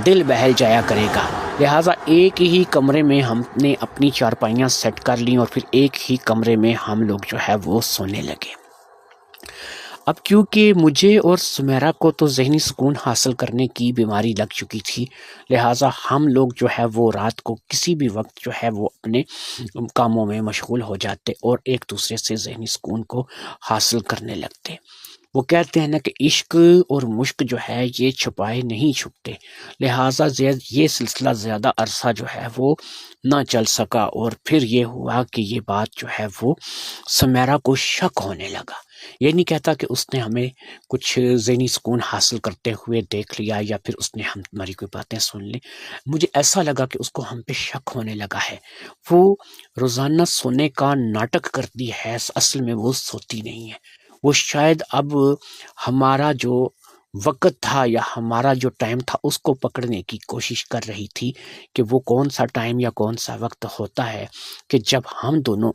دل بہل جایا کرے گا۔ لہٰذا ایک ہی کمرے میں ہم نے اپنی چارپائیاں سیٹ کر لیں اور پھر ایک ہی کمرے میں ہم لوگ جو ہے وہ سونے لگے۔ اب کیونکہ مجھے اور سمیرا کو تو ذہنی سکون حاصل کرنے کی بیماری لگ چکی تھی، لہٰذا ہم لوگ جو ہے وہ رات کو کسی بھی وقت جو ہے وہ اپنے کاموں میں مشغول ہو جاتے اور ایک دوسرے سے ذہنی سکون کو حاصل کرنے لگتے۔ وہ کہتے ہیں نا کہ عشق اور مشق جو ہے یہ چھپائے نہیں چھپتے، لہٰذا یہ سلسلہ زیادہ عرصہ جو ہے وہ نہ چل سکا، اور پھر یہ ہوا کہ یہ بات جو ہے وہ سمیرا کو شک ہونے لگا۔ یہ نہیں کہتا کہ اس نے ہمیں کچھ ذہنی سکون حاصل کرتے ہوئے دیکھ لیا یا پھر اس نے ہماری کوئی باتیں سن لی، مجھے ایسا لگا کہ اس کو ہم پہ شک ہونے لگا ہے۔ وہ روزانہ سونے کا ناٹک کرتی ہے، اصل میں وہ سوتی نہیں ہے۔ وہ شاید اب ہمارا جو وقت تھا یا ہمارا جو ٹائم تھا اس کو پکڑنے کی کوشش کر رہی تھی کہ وہ کون سا ٹائم یا کون سا وقت ہوتا ہے کہ جب ہم دونوں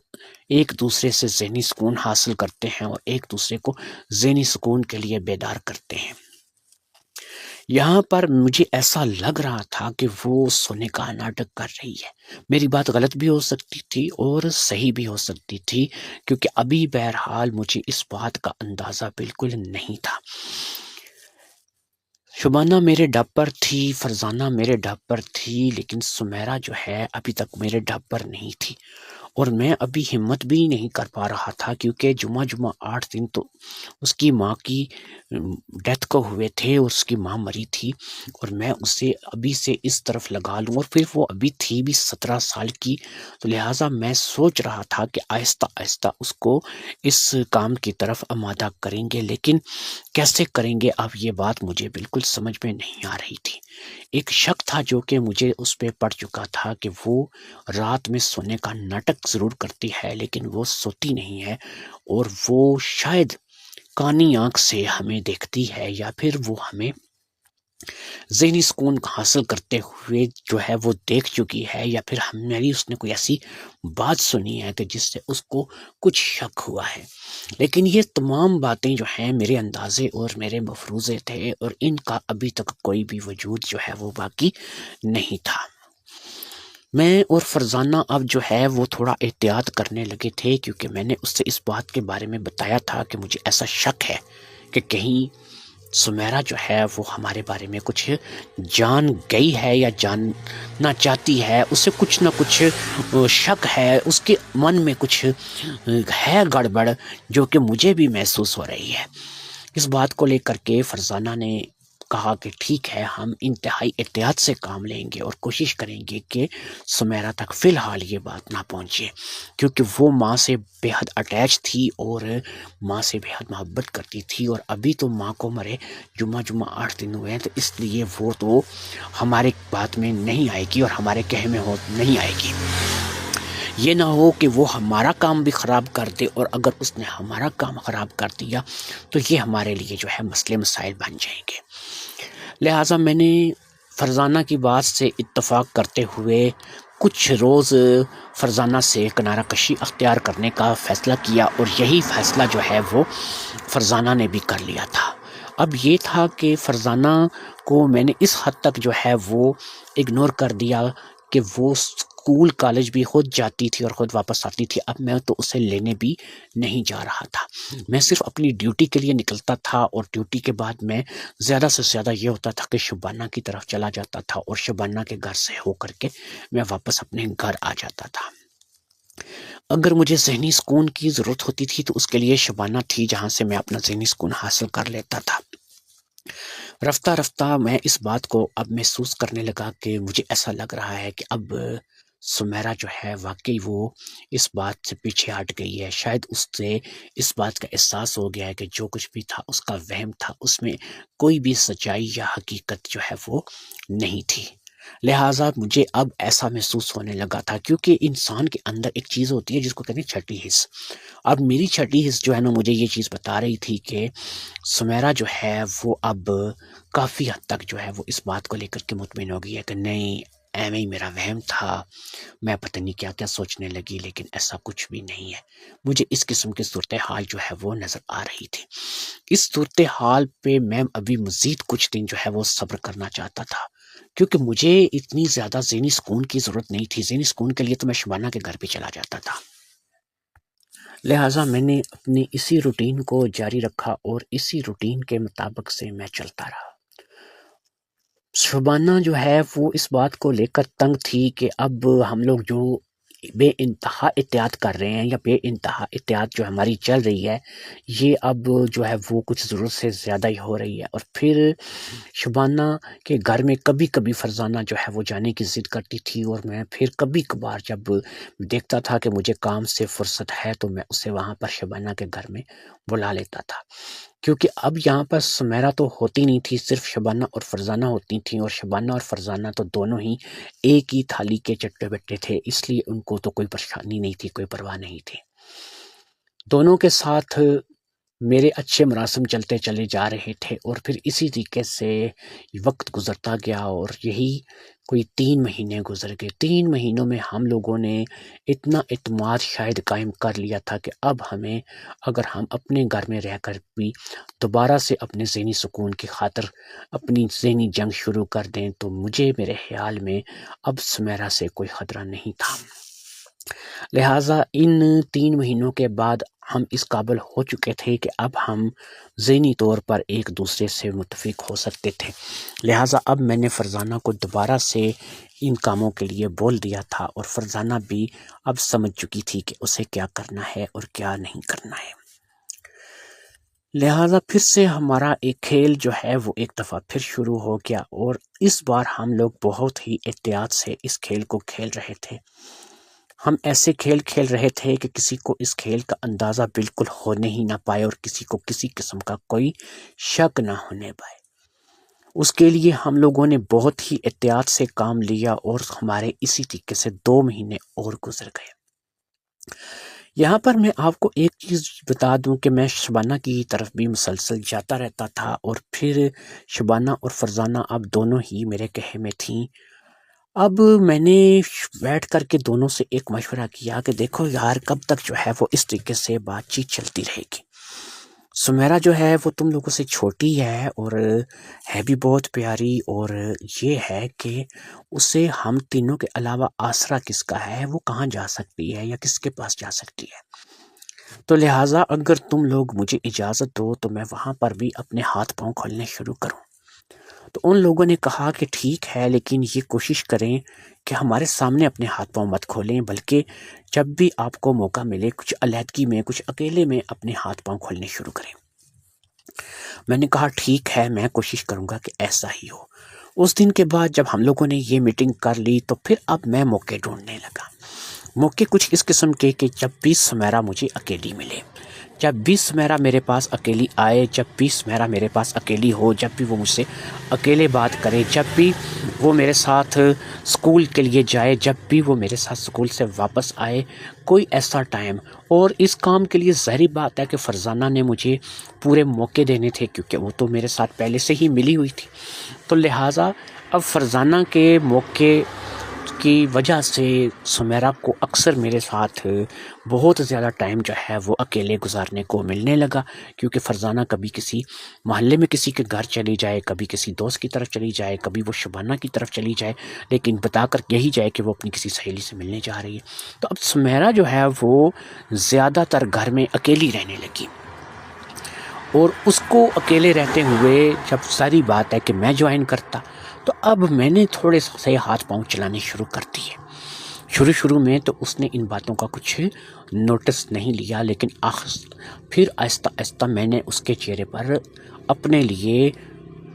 ایک دوسرے سے ذہنی سکون حاصل کرتے ہیں اور ایک دوسرے کو ذہنی سکون کے لیے بیدار کرتے ہیں۔ یہاں پر مجھے ایسا لگ رہا تھا کہ وہ سونے کا ناٹک کر رہی ہے۔ میری بات غلط بھی ہو سکتی تھی اور صحیح بھی ہو سکتی تھی، کیونکہ ابھی بہرحال مجھے اس بات کا اندازہ بالکل نہیں تھا۔ شبانہ میرے ڈب پر تھی، فرزانہ میرے ڈب پر تھی، لیکن سمیرا جو ہے ابھی تک میرے ڈب پر نہیں تھی، اور میں ابھی ہمت بھی نہیں کر پا رہا تھا، کیونکہ جمعہ 8 دن تو اس کی ماں کی ڈیتھ کو ہوئے تھے اور اس کی ماں مری تھی، اور میں اسے ابھی سے اس طرف لگا لوں، اور پھر وہ ابھی تھی بھی 17 سال کی، تو لہٰذا میں سوچ رہا تھا کہ آہستہ آہستہ اس کو اس کام کی طرف آمادہ کریں گے، لیکن کیسے کریں گے اب یہ بات مجھے بالکل سمجھ میں نہیں آ رہی تھی۔ ایک شک تھا جو کہ مجھے اس پہ پڑ چکا تھا کہ وہ رات میں سونے کا ناٹک ضرور کرتی ہے لیکن وہ سوتی نہیں ہے، اور وہ شاید کانی آنکھ سے ہمیں دیکھتی ہے، یا پھر وہ ہمیں ذہنی سکون حاصل کرتے ہوئے جو ہے وہ دیکھ چکی ہے، یا پھر ہماری اس نے کوئی ایسی بات سنی ہے کہ جس سے اس کو کچھ شک ہوا ہے۔ لیکن یہ تمام باتیں جو ہیں میرے اندازے اور میرے مفروضے تھے، اور ان کا ابھی تک کوئی بھی وجود جو ہے وہ باقی نہیں تھا۔ میں اور فرزانہ اب جو ہے وہ تھوڑا احتیاط کرنے لگے تھے، کیونکہ میں نے اس سے اس بات کے بارے میں بتایا تھا کہ مجھے ایسا شک ہے کہ کہیں سمیرا جو ہے وہ ہمارے بارے میں کچھ جان گئی ہے یا جاننا چاہتی ہے، اسے کچھ نہ کچھ شک ہے، اس کے من میں کچھ ہے گڑبڑ جو کہ مجھے بھی محسوس ہو رہی ہے۔ اس بات کو لے کر کے فرزانہ نے کہا کہ ٹھیک ہے، ہم انتہائی احتیاط سے کام لیں گے اور کوشش کریں گے کہ سمیرا تک فی الحال یہ بات نہ پہنچے، کیونکہ وہ ماں سے بے حد اٹیچ تھی اور ماں سے بے حد محبت کرتی تھی، اور ابھی تو ماں کو مرے جمعہ 8 دن ہوئے ہیں، تو اس لیے وہ تو ہمارے بات میں نہیں آئے گی اور ہمارے کہے میں نہیں آئے گی۔ یہ نہ ہو کہ وہ ہمارا کام بھی خراب کر دے، اور اگر اس نے ہمارا کام خراب کر دیا تو یہ ہمارے لیے جو ہے مسئلے مسائل بن جائیں گے۔ لہٰذا میں نے فرزانہ کی بات سے اتفاق کرتے ہوئے کچھ روز فرزانہ سے کنارہ کشی اختیار کرنے کا فیصلہ کیا، اور یہی فیصلہ جو ہے وہ فرزانہ نے بھی کر لیا تھا۔ اب یہ تھا کہ فرزانہ کو میں نے اس حد تک جو ہے وہ اگنور کر دیا کہ وہ اسکول کالج بھی خود جاتی تھی اور خود واپس آتی تھی۔ اب میں تو اسے لینے بھی نہیں جا رہا تھا، میں صرف اپنی ڈیوٹی کے لیے نکلتا تھا، اور ڈیوٹی کے بعد میں زیادہ سے زیادہ یہ ہوتا تھا کہ شبانہ کی طرف چلا جاتا تھا، اور شبانہ کے گھر سے ہو کر کے میں واپس اپنے گھر آ جاتا تھا۔ اگر مجھے ذہنی سکون کی ضرورت ہوتی تھی تو اس کے لیے شبانہ تھی جہاں سے میں اپنا ذہنی سکون حاصل کر لیتا تھا۔ رفتہ رفتہ میں اس بات کو اب محسوس کرنے لگا کہ مجھے ایسا لگ رہا ہے کہ اب سمیرا جو ہے واقعی وہ اس بات سے پیچھے ہٹ گئی ہے، شاید اس سے اس بات کا احساس ہو گیا ہے کہ جو کچھ بھی تھا اس کا وہم تھا، اس میں کوئی بھی سچائی یا حقیقت جو ہے وہ نہیں تھی۔ لہٰذا مجھے اب ایسا محسوس ہونے لگا تھا، کیونکہ انسان کے اندر ایک چیز ہوتی ہے جس کو کہتے ہیں چھٹی حس۔ اب میری چھٹی حس جو ہے نا مجھے یہ چیز بتا رہی تھی کہ سمیرا جو ہے وہ اب کافی حد تک جو ہے وہ اس بات کو لے کر کے مطمئن ہو گئی ہے کہ نہیں، ایویں ہی میرا وہم تھا، میں پتہ نہیں کیا کیا سوچنے لگی، لیکن ایسا کچھ بھی نہیں ہے۔ مجھے اس قسم کی صورتحال جو ہے وہ نظر آ رہی تھی۔ اس صورتحال پہ میں ابھی مزید کچھ دن جو ہے وہ صبر کرنا چاہتا تھا، کیونکہ مجھے اتنی زیادہ ذہنی سکون کی ضرورت نہیں تھی۔ ذہنی سکون کے لیے تو میں شبانہ کے گھر پہ چلا جاتا تھا۔ لہٰذا میں نے اپنی اسی روٹین کو جاری رکھا اور اسی روٹین کے مطابق سے میں چلتا رہا۔ شبانہ جو ہے وہ اس بات کو لے کر تنگ تھی کہ اب ہم لوگ جو بے انتہا احتیاط کر رہے ہیں، یا بے انتہا احتیاط جو ہماری چل رہی ہے، یہ اب جو ہے وہ کچھ ضرورت سے زیادہ ہی ہو رہی ہے۔ اور پھر شبانہ کے گھر میں کبھی کبھی فرزانہ جو ہے وہ جانے کی ضد کرتی تھی، اور میں پھر کبھی کبھار جب دیکھتا تھا کہ مجھے کام سے فرصت ہے تو میں اسے وہاں پر شبانہ کے گھر میں بلا لیتا تھا، کیونکہ اب یہاں پر سمیرہ تو ہوتی نہیں تھی، صرف شبانہ اور فرزانہ ہوتی تھیں، اور شبانہ اور فرزانہ تو دونوں ہی ایک ہی تھالی کے چٹے بٹے تھے، اس لیے ان کو تو کوئی پریشانی نہیں تھی، کوئی پرواہ نہیں تھی۔ دونوں کے ساتھ میرے اچھے مراسم چلتے چلے جا رہے تھے، اور پھر اسی طریقے سے وقت گزرتا گیا، اور یہی کوئی 3 مہینے گزر گئے۔ 3 مہینوں میں ہم لوگوں نے اتنا اعتماد شاید قائم کر لیا تھا کہ اب ہمیں، اگر ہم اپنے گھر میں رہ کر بھی دوبارہ سے اپنے ذہنی سکون کی خاطر اپنی ذہنی جنگ شروع کر دیں تو مجھے میرے خیال میں اب سمیرہ سے کوئی خطرہ نہیں تھا۔ لہٰذا ان 3 مہینوں کے بعد ہم اس قابل ہو چکے تھے کہ اب ہم ذہنی طور پر ایک دوسرے سے متفق ہو سکتے تھے۔ لہٰذا اب میں نے فرزانہ کو دوبارہ سے ان کاموں کے لیے بول دیا تھا، اور فرزانہ بھی اب سمجھ چکی تھی کہ اسے کیا کرنا ہے اور کیا نہیں کرنا ہے۔ لہٰذا پھر سے ہمارا ایک کھیل جو ہے وہ ایک دفعہ پھر شروع ہو گیا، اور اس بار ہم لوگ بہت ہی احتیاط سے اس کھیل کو کھیل رہے تھے۔ ہم ایسے کھیل کھیل رہے تھے کہ کسی کو اس کھیل کا اندازہ بالکل ہونے ہی نہ پائے، اور کسی کو کسی قسم کا کوئی شک نہ ہونے پائے۔ اس کے لیے ہم لوگوں نے بہت ہی احتیاط سے کام لیا، اور ہمارے اسی طریقے سے 2 مہینے اور گزر گئے۔ یہاں پر میں آپ کو ایک چیز بتا دوں کہ میں شبانہ کی طرف بھی مسلسل جاتا رہتا تھا، اور پھر شبانہ اور فرزانہ اب دونوں ہی میرے کہے میں تھیں۔ اب میں نے بیٹھ کر کے دونوں سے ایک مشورہ کیا کہ دیکھو یار، کب تک جو ہے وہ اس طریقے سے بات چیت چلتی رہے گی؟ سمیرہ جو ہے وہ تم لوگوں سے چھوٹی ہے، اور ہے بھی بہت پیاری، اور یہ ہے کہ اسے ہم تینوں کے علاوہ آسرا کس کا ہے، وہ کہاں جا سکتی ہے یا کس کے پاس جا سکتی ہے؟ تو لہٰذا اگر تم لوگ مجھے اجازت دو تو میں وہاں پر بھی اپنے ہاتھ پاؤں کھولنے شروع کروں۔ تو ان لوگوں نے کہا کہ ٹھیک ہے، لیکن یہ کوشش کریں کہ ہمارے سامنے اپنے ہاتھ پاؤں مت کھولیں، بلکہ جب بھی آپ کو موقع ملے کچھ علیحدگی میں، کچھ اکیلے میں اپنے ہاتھ پاؤں کھولنے شروع کریں۔ میں نے کہا ٹھیک ہے، میں کوشش کروں گا کہ ایسا ہی ہو۔ اس دن کے بعد جب ہم لوگوں نے یہ میٹنگ کر لی تو پھر اب میں موقع ڈھونڈنے لگا۔ موقع کچھ اس قسم کے کہ جب بھی سمیرہ مجھے اکیلی ملے، جب بھی سمیرہ میرے پاس اکیلی آئے، جب بھی سمیرہ میرے پاس اکیلی ہو، جب بھی وہ مجھ سے اکیلے بات کرے، جب بھی وہ میرے ساتھ اسکول کے لیے جائے، جب بھی وہ میرے ساتھ اسکول سے واپس آئے، کوئی ایسا ٹائم۔ اور اس کام کے لیے ظاہری بات ہے کہ فرزانہ نے مجھے پورے موقع دینے تھے، کیونکہ وہ تو میرے ساتھ پہلے سے ہی ملی ہوئی تھی۔ تو لہٰذا اب فرزانہ کے موقع کی وجہ سے سمیرہ کو اکثر میرے ساتھ بہت زیادہ ٹائم جو ہے وہ اکیلے گزارنے کو ملنے لگا، کیونکہ فرزانہ کبھی کسی محلے میں کسی کے گھر چلی جائے، کبھی کسی دوست کی طرف چلی جائے، کبھی وہ شبانہ کی طرف چلی جائے، لیکن بتا کر یہی جائے کہ وہ اپنی کسی سہیلی سے ملنے جا رہی ہے۔ تو اب سمیرہ جو ہے وہ زیادہ تر گھر میں اکیلی رہنے لگی، اور اس کو اکیلے رہتے ہوئے جب ساری بات ہے کہ میں جوائن کرتا تو اب میں نے تھوڑے سے ہاتھ پاؤں چلانے شروع کر دیے۔ شروع میں تو اس نے ان باتوں کا کچھ نوٹس نہیں لیا، لیکن پھر آہستہ آہستہ میں نے اس کے چہرے پر اپنے لیے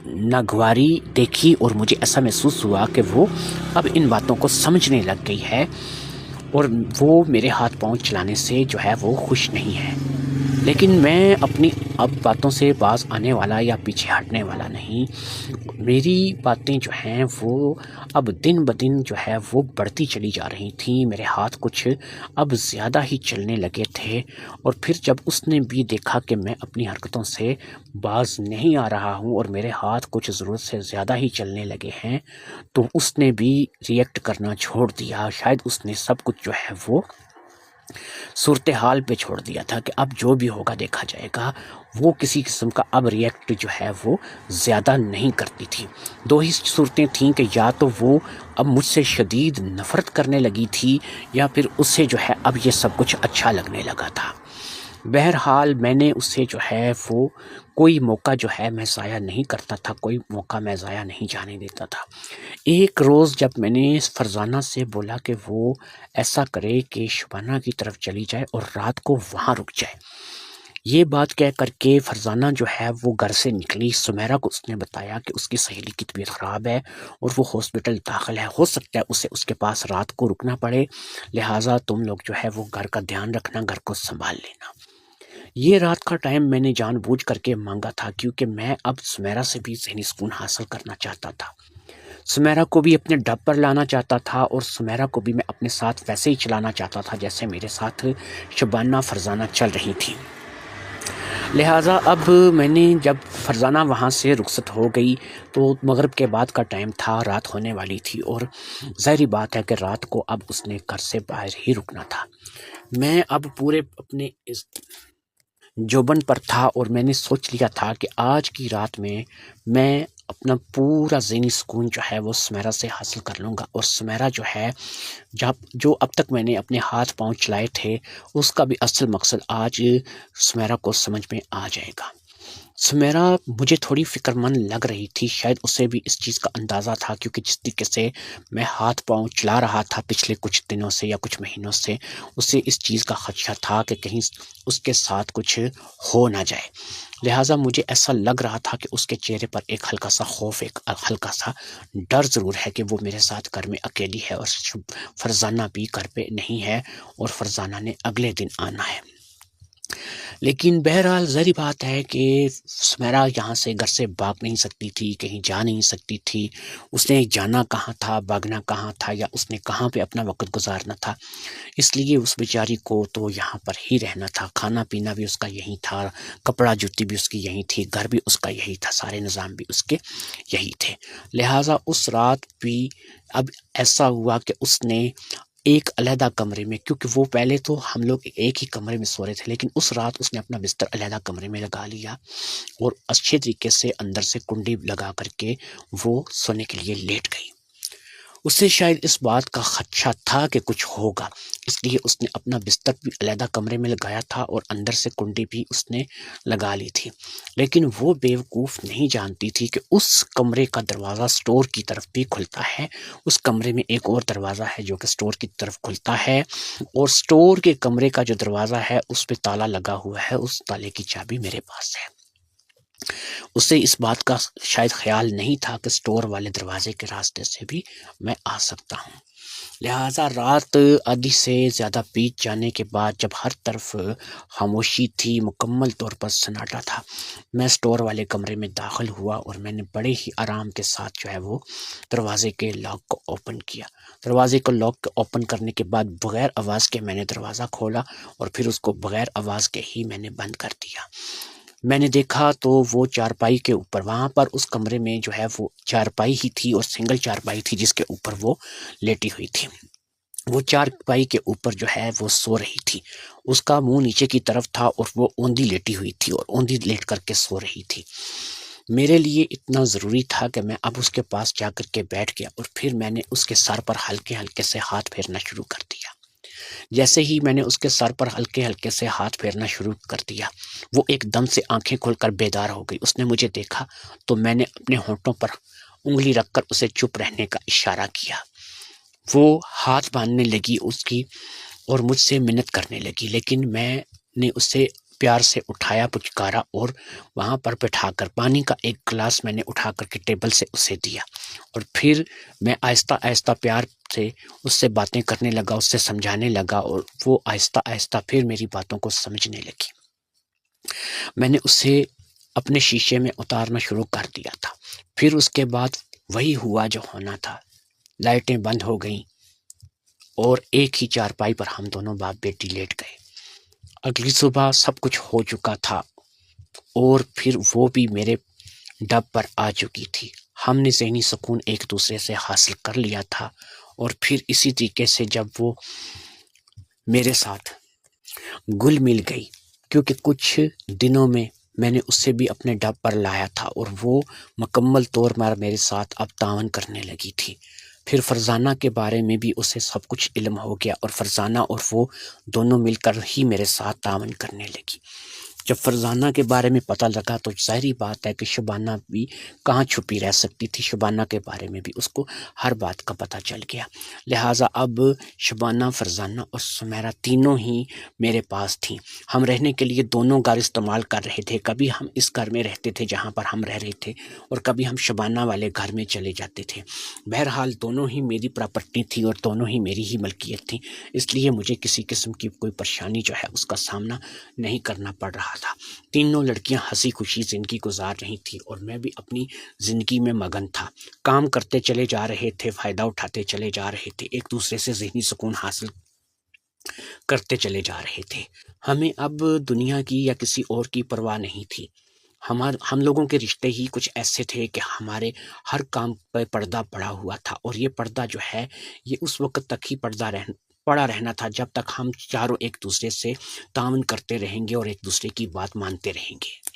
ناگواری دیکھی، اور مجھے ایسا محسوس ہوا کہ وہ اب ان باتوں کو سمجھنے لگ گئی ہے، اور وہ میرے ہاتھ پاؤں چلانے سے جو ہے وہ خوش نہیں ہے۔ لیکن میں اپنی اب باتوں سے باز آنے والا یا پیچھے ہٹنے والا نہیں۔ میری باتیں جو ہیں وہ اب دن بدن جو ہے وہ بڑھتی چلی جا رہی تھیں، میرے ہاتھ کچھ اب زیادہ ہی چلنے لگے تھے، اور پھر جب اس نے بھی دیکھا کہ میں اپنی حرکتوں سے باز نہیں آ رہا ہوں اور میرے ہاتھ کچھ ضرورت سے زیادہ ہی چلنے لگے ہیں، تو اس نے بھی ریئیکٹ کرنا چھوڑ دیا۔ شاید اس نے سب کچھ جو ہے وہ صورتحال پہ چھوڑ دیا تھا کہ اب جو بھی ہوگا دیکھا جائے گا۔ وہ کسی قسم کا اب ریئیکٹ جو ہے وہ زیادہ نہیں کرتی تھی۔ دو ہی صورتیں تھیں کہ یا تو وہ اب مجھ سے شدید نفرت کرنے لگی تھی، یا پھر اسے جو ہے اب یہ سب کچھ اچھا لگنے لگا تھا۔ بہرحال میں نے اسے جو ہے وہ کوئی موقع جو ہے میں ضائع نہیں کرتا تھا، کوئی موقع میں ضائع نہیں جانے دیتا تھا۔ ایک روز جب میں نے فرزانہ سے بولا کہ وہ ایسا کرے کہ شبانہ کی طرف چلی جائے اور رات کو وہاں رک جائے، یہ بات کہہ کر کے فرزانہ جو ہے وہ گھر سے نکلی۔ سمیرہ کو اس نے بتایا کہ اس کی سہیلی کی طبیعت خراب ہے اور وہ ہاسپٹل داخل ہے، ہو سکتا ہے اسے اس کے پاس رات کو رکنا پڑے، لہٰذا تم لوگ جو ہے وہ گھر کا دھیان رکھنا، گھر کو سنبھال لینا۔ یہ رات کا ٹائم میں نے جان بوجھ کر کے مانگا تھا، کیونکہ میں اب سمیرہ سے بھی ذہنی سکون حاصل کرنا چاہتا تھا، سمیرہ کو بھی اپنے ڈب پر لانا چاہتا تھا، اور سمیرہ کو بھی میں اپنے ساتھ ویسے ہی چلانا چاہتا تھا جیسے میرے ساتھ شبانہ فرزانہ چل رہی تھی۔ لہٰذا اب میں نے جب فرزانہ وہاں سے رخصت ہو گئی تو مغرب کے بعد کا ٹائم تھا، رات ہونے والی تھی، اور ظاہری بات ہے کہ رات کو اب اس نے گھر سے باہر ہی رکنا تھا۔ میں اب پورے اپنے اس جوبن پر تھا، اور میں نے سوچ لیا تھا کہ آج کی رات میں اپنا پورا ذہنی سکون جو ہے وہ سمیرہ سے حاصل کر لوں گا، اور سمیرہ جو ہے جو اب تک میں نے اپنے ہاتھ پاؤں چلائے تھے، اس کا بھی اصل مقصد آج سمیرہ کو سمجھ میں آ جائے گا۔ سمیرہ مجھے تھوڑی فکر مند لگ رہی تھی، شاید اسے بھی اس چیز کا اندازہ تھا، کیونکہ جس طریقے سے میں ہاتھ پاؤں چلا رہا تھا پچھلے کچھ دنوں سے یا کچھ مہینوں سے، اسے اس چیز کا خدشہ تھا کہ کہیں اس کے ساتھ کچھ ہو نہ جائے۔ لہٰذا مجھے ایسا لگ رہا تھا کہ اس کے چہرے پر ایک ہلکا سا خوف، ایک ہلکا سا ڈر ضرور ہے کہ وہ میرے ساتھ گھر میں اکیلی ہے، اور فرزانہ بھی گھر پہ نہیں ہے، اور فرزانہ نے اگلے دن آنا ہے۔ لیکن بہرحال ظاہری بات ہے کہ سمیرہ یہاں سے گھر سے بھاگ نہیں سکتی تھی، کہیں جا نہیں سکتی تھی۔ اس نے جانا کہاں تھا، بھاگنا کہاں تھا، یا اس نے کہاں پہ اپنا وقت گزارنا تھا، اس لیے اس بیچاری کو تو یہاں پر ہی رہنا تھا۔ کھانا پینا بھی اس کا یہی تھا، کپڑا جوتی بھی اس کی یہی تھی، گھر بھی اس کا یہی تھا، سارے نظام بھی اس کے یہی تھے۔ لہٰذا اس رات بھی اب ایسا ہوا کہ اس نے ایک علیحدہ کمرے میں، کیونکہ وہ پہلے تو ہم لوگ ایک ہی کمرے میں سو رہے تھے، لیکن اس رات اس نے اپنا بستر علیحدہ کمرے میں لگا لیا، اور اچھے طریقے سے اندر سے کنڈی لگا کر کے وہ سونے کے لیے لیٹ گئی۔ اسے شاید اس بات کا خدشہ تھا کہ کچھ ہوگا، اس لیے اس نے اپنا بستر بھی علیحدہ کمرے میں لگایا تھا، اور اندر سے کنڈی بھی اس نے لگا لی تھی۔ لیکن وہ بیوقوف نہیں جانتی تھی کہ اس کمرے کا دروازہ سٹور کی طرف بھی کھلتا ہے۔ اس کمرے میں ایک اور دروازہ ہے جو کہ سٹور کی طرف کھلتا ہے، اور سٹور کے کمرے کا جو دروازہ ہے اس پہ تالا لگا ہوا ہے، اس تالے کی چابی میرے پاس ہے۔ اسے اس بات کا شاید خیال نہیں تھا کہ سٹور والے دروازے کے راستے سے بھی میں آ سکتا ہوں۔ لہٰذا رات آدھی سے زیادہ بیت جانے کے بعد جب ہر طرف خاموشی تھی، مکمل طور پر سناٹا تھا، میں سٹور والے کمرے میں داخل ہوا، اور میں نے بڑے ہی آرام کے ساتھ جو ہے وہ دروازے کے لاک کو اوپن کیا۔ دروازے کو لاک اوپن کرنے کے بعد بغیر آواز کے میں نے دروازہ کھولا، اور پھر اس کو بغیر آواز کے ہی میں نے بند کر دیا۔ میں نے دیکھا تو وہ چارپائی کے اوپر، وہاں پر اس کمرے میں جو ہے وہ چارپائی ہی تھی، اور سنگل چارپائی تھی جس کے اوپر وہ لیٹی ہوئی تھی۔ وہ چارپائی کے اوپر جو ہے وہ سو رہی تھی، اس کا منہ نیچے کی طرف تھا، اور وہ اوندھی لیٹی ہوئی تھی، اور اوندھی لیٹ کر کے سو رہی تھی۔ میرے لیے اتنا ضروری تھا کہ میں اب اس کے پاس جا کر کے بیٹھ گیا، اور پھر میں نے اس کے سر پر ہلکے ہلکے سے ہاتھ پھیرنا شروع کر دیا۔ جیسے ہی میں نے اس کے سر پر ہلکے ہلکے سے ہاتھ پھیرنا شروع کر دیا، وہ ایک دم سے آنکھیں کھول کر بیدار ہو گئی۔ اس نے مجھے دیکھا تو میں نے اپنے ہونٹوں پر انگلی رکھ کر اسے چپ رہنے کا اشارہ کیا۔ وہ ہاتھ باندھنے لگی اس کی، اور مجھ سے منت کرنے لگی، لیکن میں نے اسے پیار سے اٹھایا، پچکارا، اور وہاں پر بٹھا کر پانی کا ایک گلاس میں نے اٹھا کر کے ٹیبل سے اسے دیا، اور پھر میں آہستہ آہستہ پیار سے اس سے باتیں کرنے لگا، اس سے سمجھانے لگا، اور وہ آہستہ آہستہ پھر میری باتوں کو سمجھنے لگی۔ میں نے اسے اپنے شیشے میں اتارنا شروع کر دیا تھا۔ پھر اس کے بعد وہی ہوا جو ہونا تھا، لائٹیں بند ہو گئیں اور ایک ہی چارپائی پر ہم دونوں باپ بیٹی لیٹ گئے۔ اگلی صبح سب کچھ ہو چکا تھا اور پھر وہ بھی میرے ڈب پر آ چکی تھی۔ ہم نے ذہنی سکون ایک دوسرے سے حاصل کر لیا تھا، اور پھر اسی طریقے سے جب وہ میرے ساتھ گل مل گئی، کیونکہ کچھ دنوں میں نے اسے بھی اپنے ڈب پر لایا تھا اور وہ مکمل طور پر میرے ساتھ اب تعاون کرنے لگی تھی۔ پھر فرزانہ کے بارے میں بھی اسے سب کچھ علم ہو گیا اور فرزانہ اور وہ دونوں مل کر ہی میرے ساتھ تعاون کرنے لگی۔ جب فرزانہ کے بارے میں پتہ لگا تو ظاہری بات ہے کہ شبانہ بھی کہاں چھپی رہ سکتی تھی، شبانہ کے بارے میں بھی اس کو ہر بات کا پتہ چل گیا۔ لہٰذا اب شبانہ، فرزانہ اور سمیرہ تینوں ہی میرے پاس تھیں۔ ہم رہنے کے لیے دونوں گھر استعمال کر رہے تھے، کبھی ہم اس گھر میں رہتے تھے جہاں پر ہم رہ رہے تھے اور کبھی ہم شبانہ والے گھر میں چلے جاتے تھے۔ بہرحال دونوں ہی میری پراپرٹی تھی اور دونوں ہی میری ہی ملکیت تھی، اس لیے مجھے کسی قسم کی کوئی پریشانی جو ہے اس کا سامنا نہیں کرنا پڑ رہا تھا۔ تینوں لڑکیاں ہنسی خوشی زندگی گزار رہی تھیں اور میں بھی اپنی زندگی میں مگن تھا۔ کام کرتے چلے جا رہے تھے، فائدہ اٹھاتے چلے جا رہے تھے، ایک دوسرے سے ذہنی سکون حاصل کرتے چلے جا رہے تھے۔ ہمیں اب دنیا کی یا کسی اور کی پرواہ نہیں تھی۔ ہم لوگوں کے رشتے ہی کچھ ایسے تھے کہ ہمارے ہر کام پہ پردہ پڑا ہوا تھا، اور یہ پردہ جو ہے یہ اس وقت تک ہی پڑا رہنا تھا جب تک ہم چاروں ایک دوسرے سے تعاون کرتے رہیں گے اور ایک دوسرے کی بات مانتے رہیں گے۔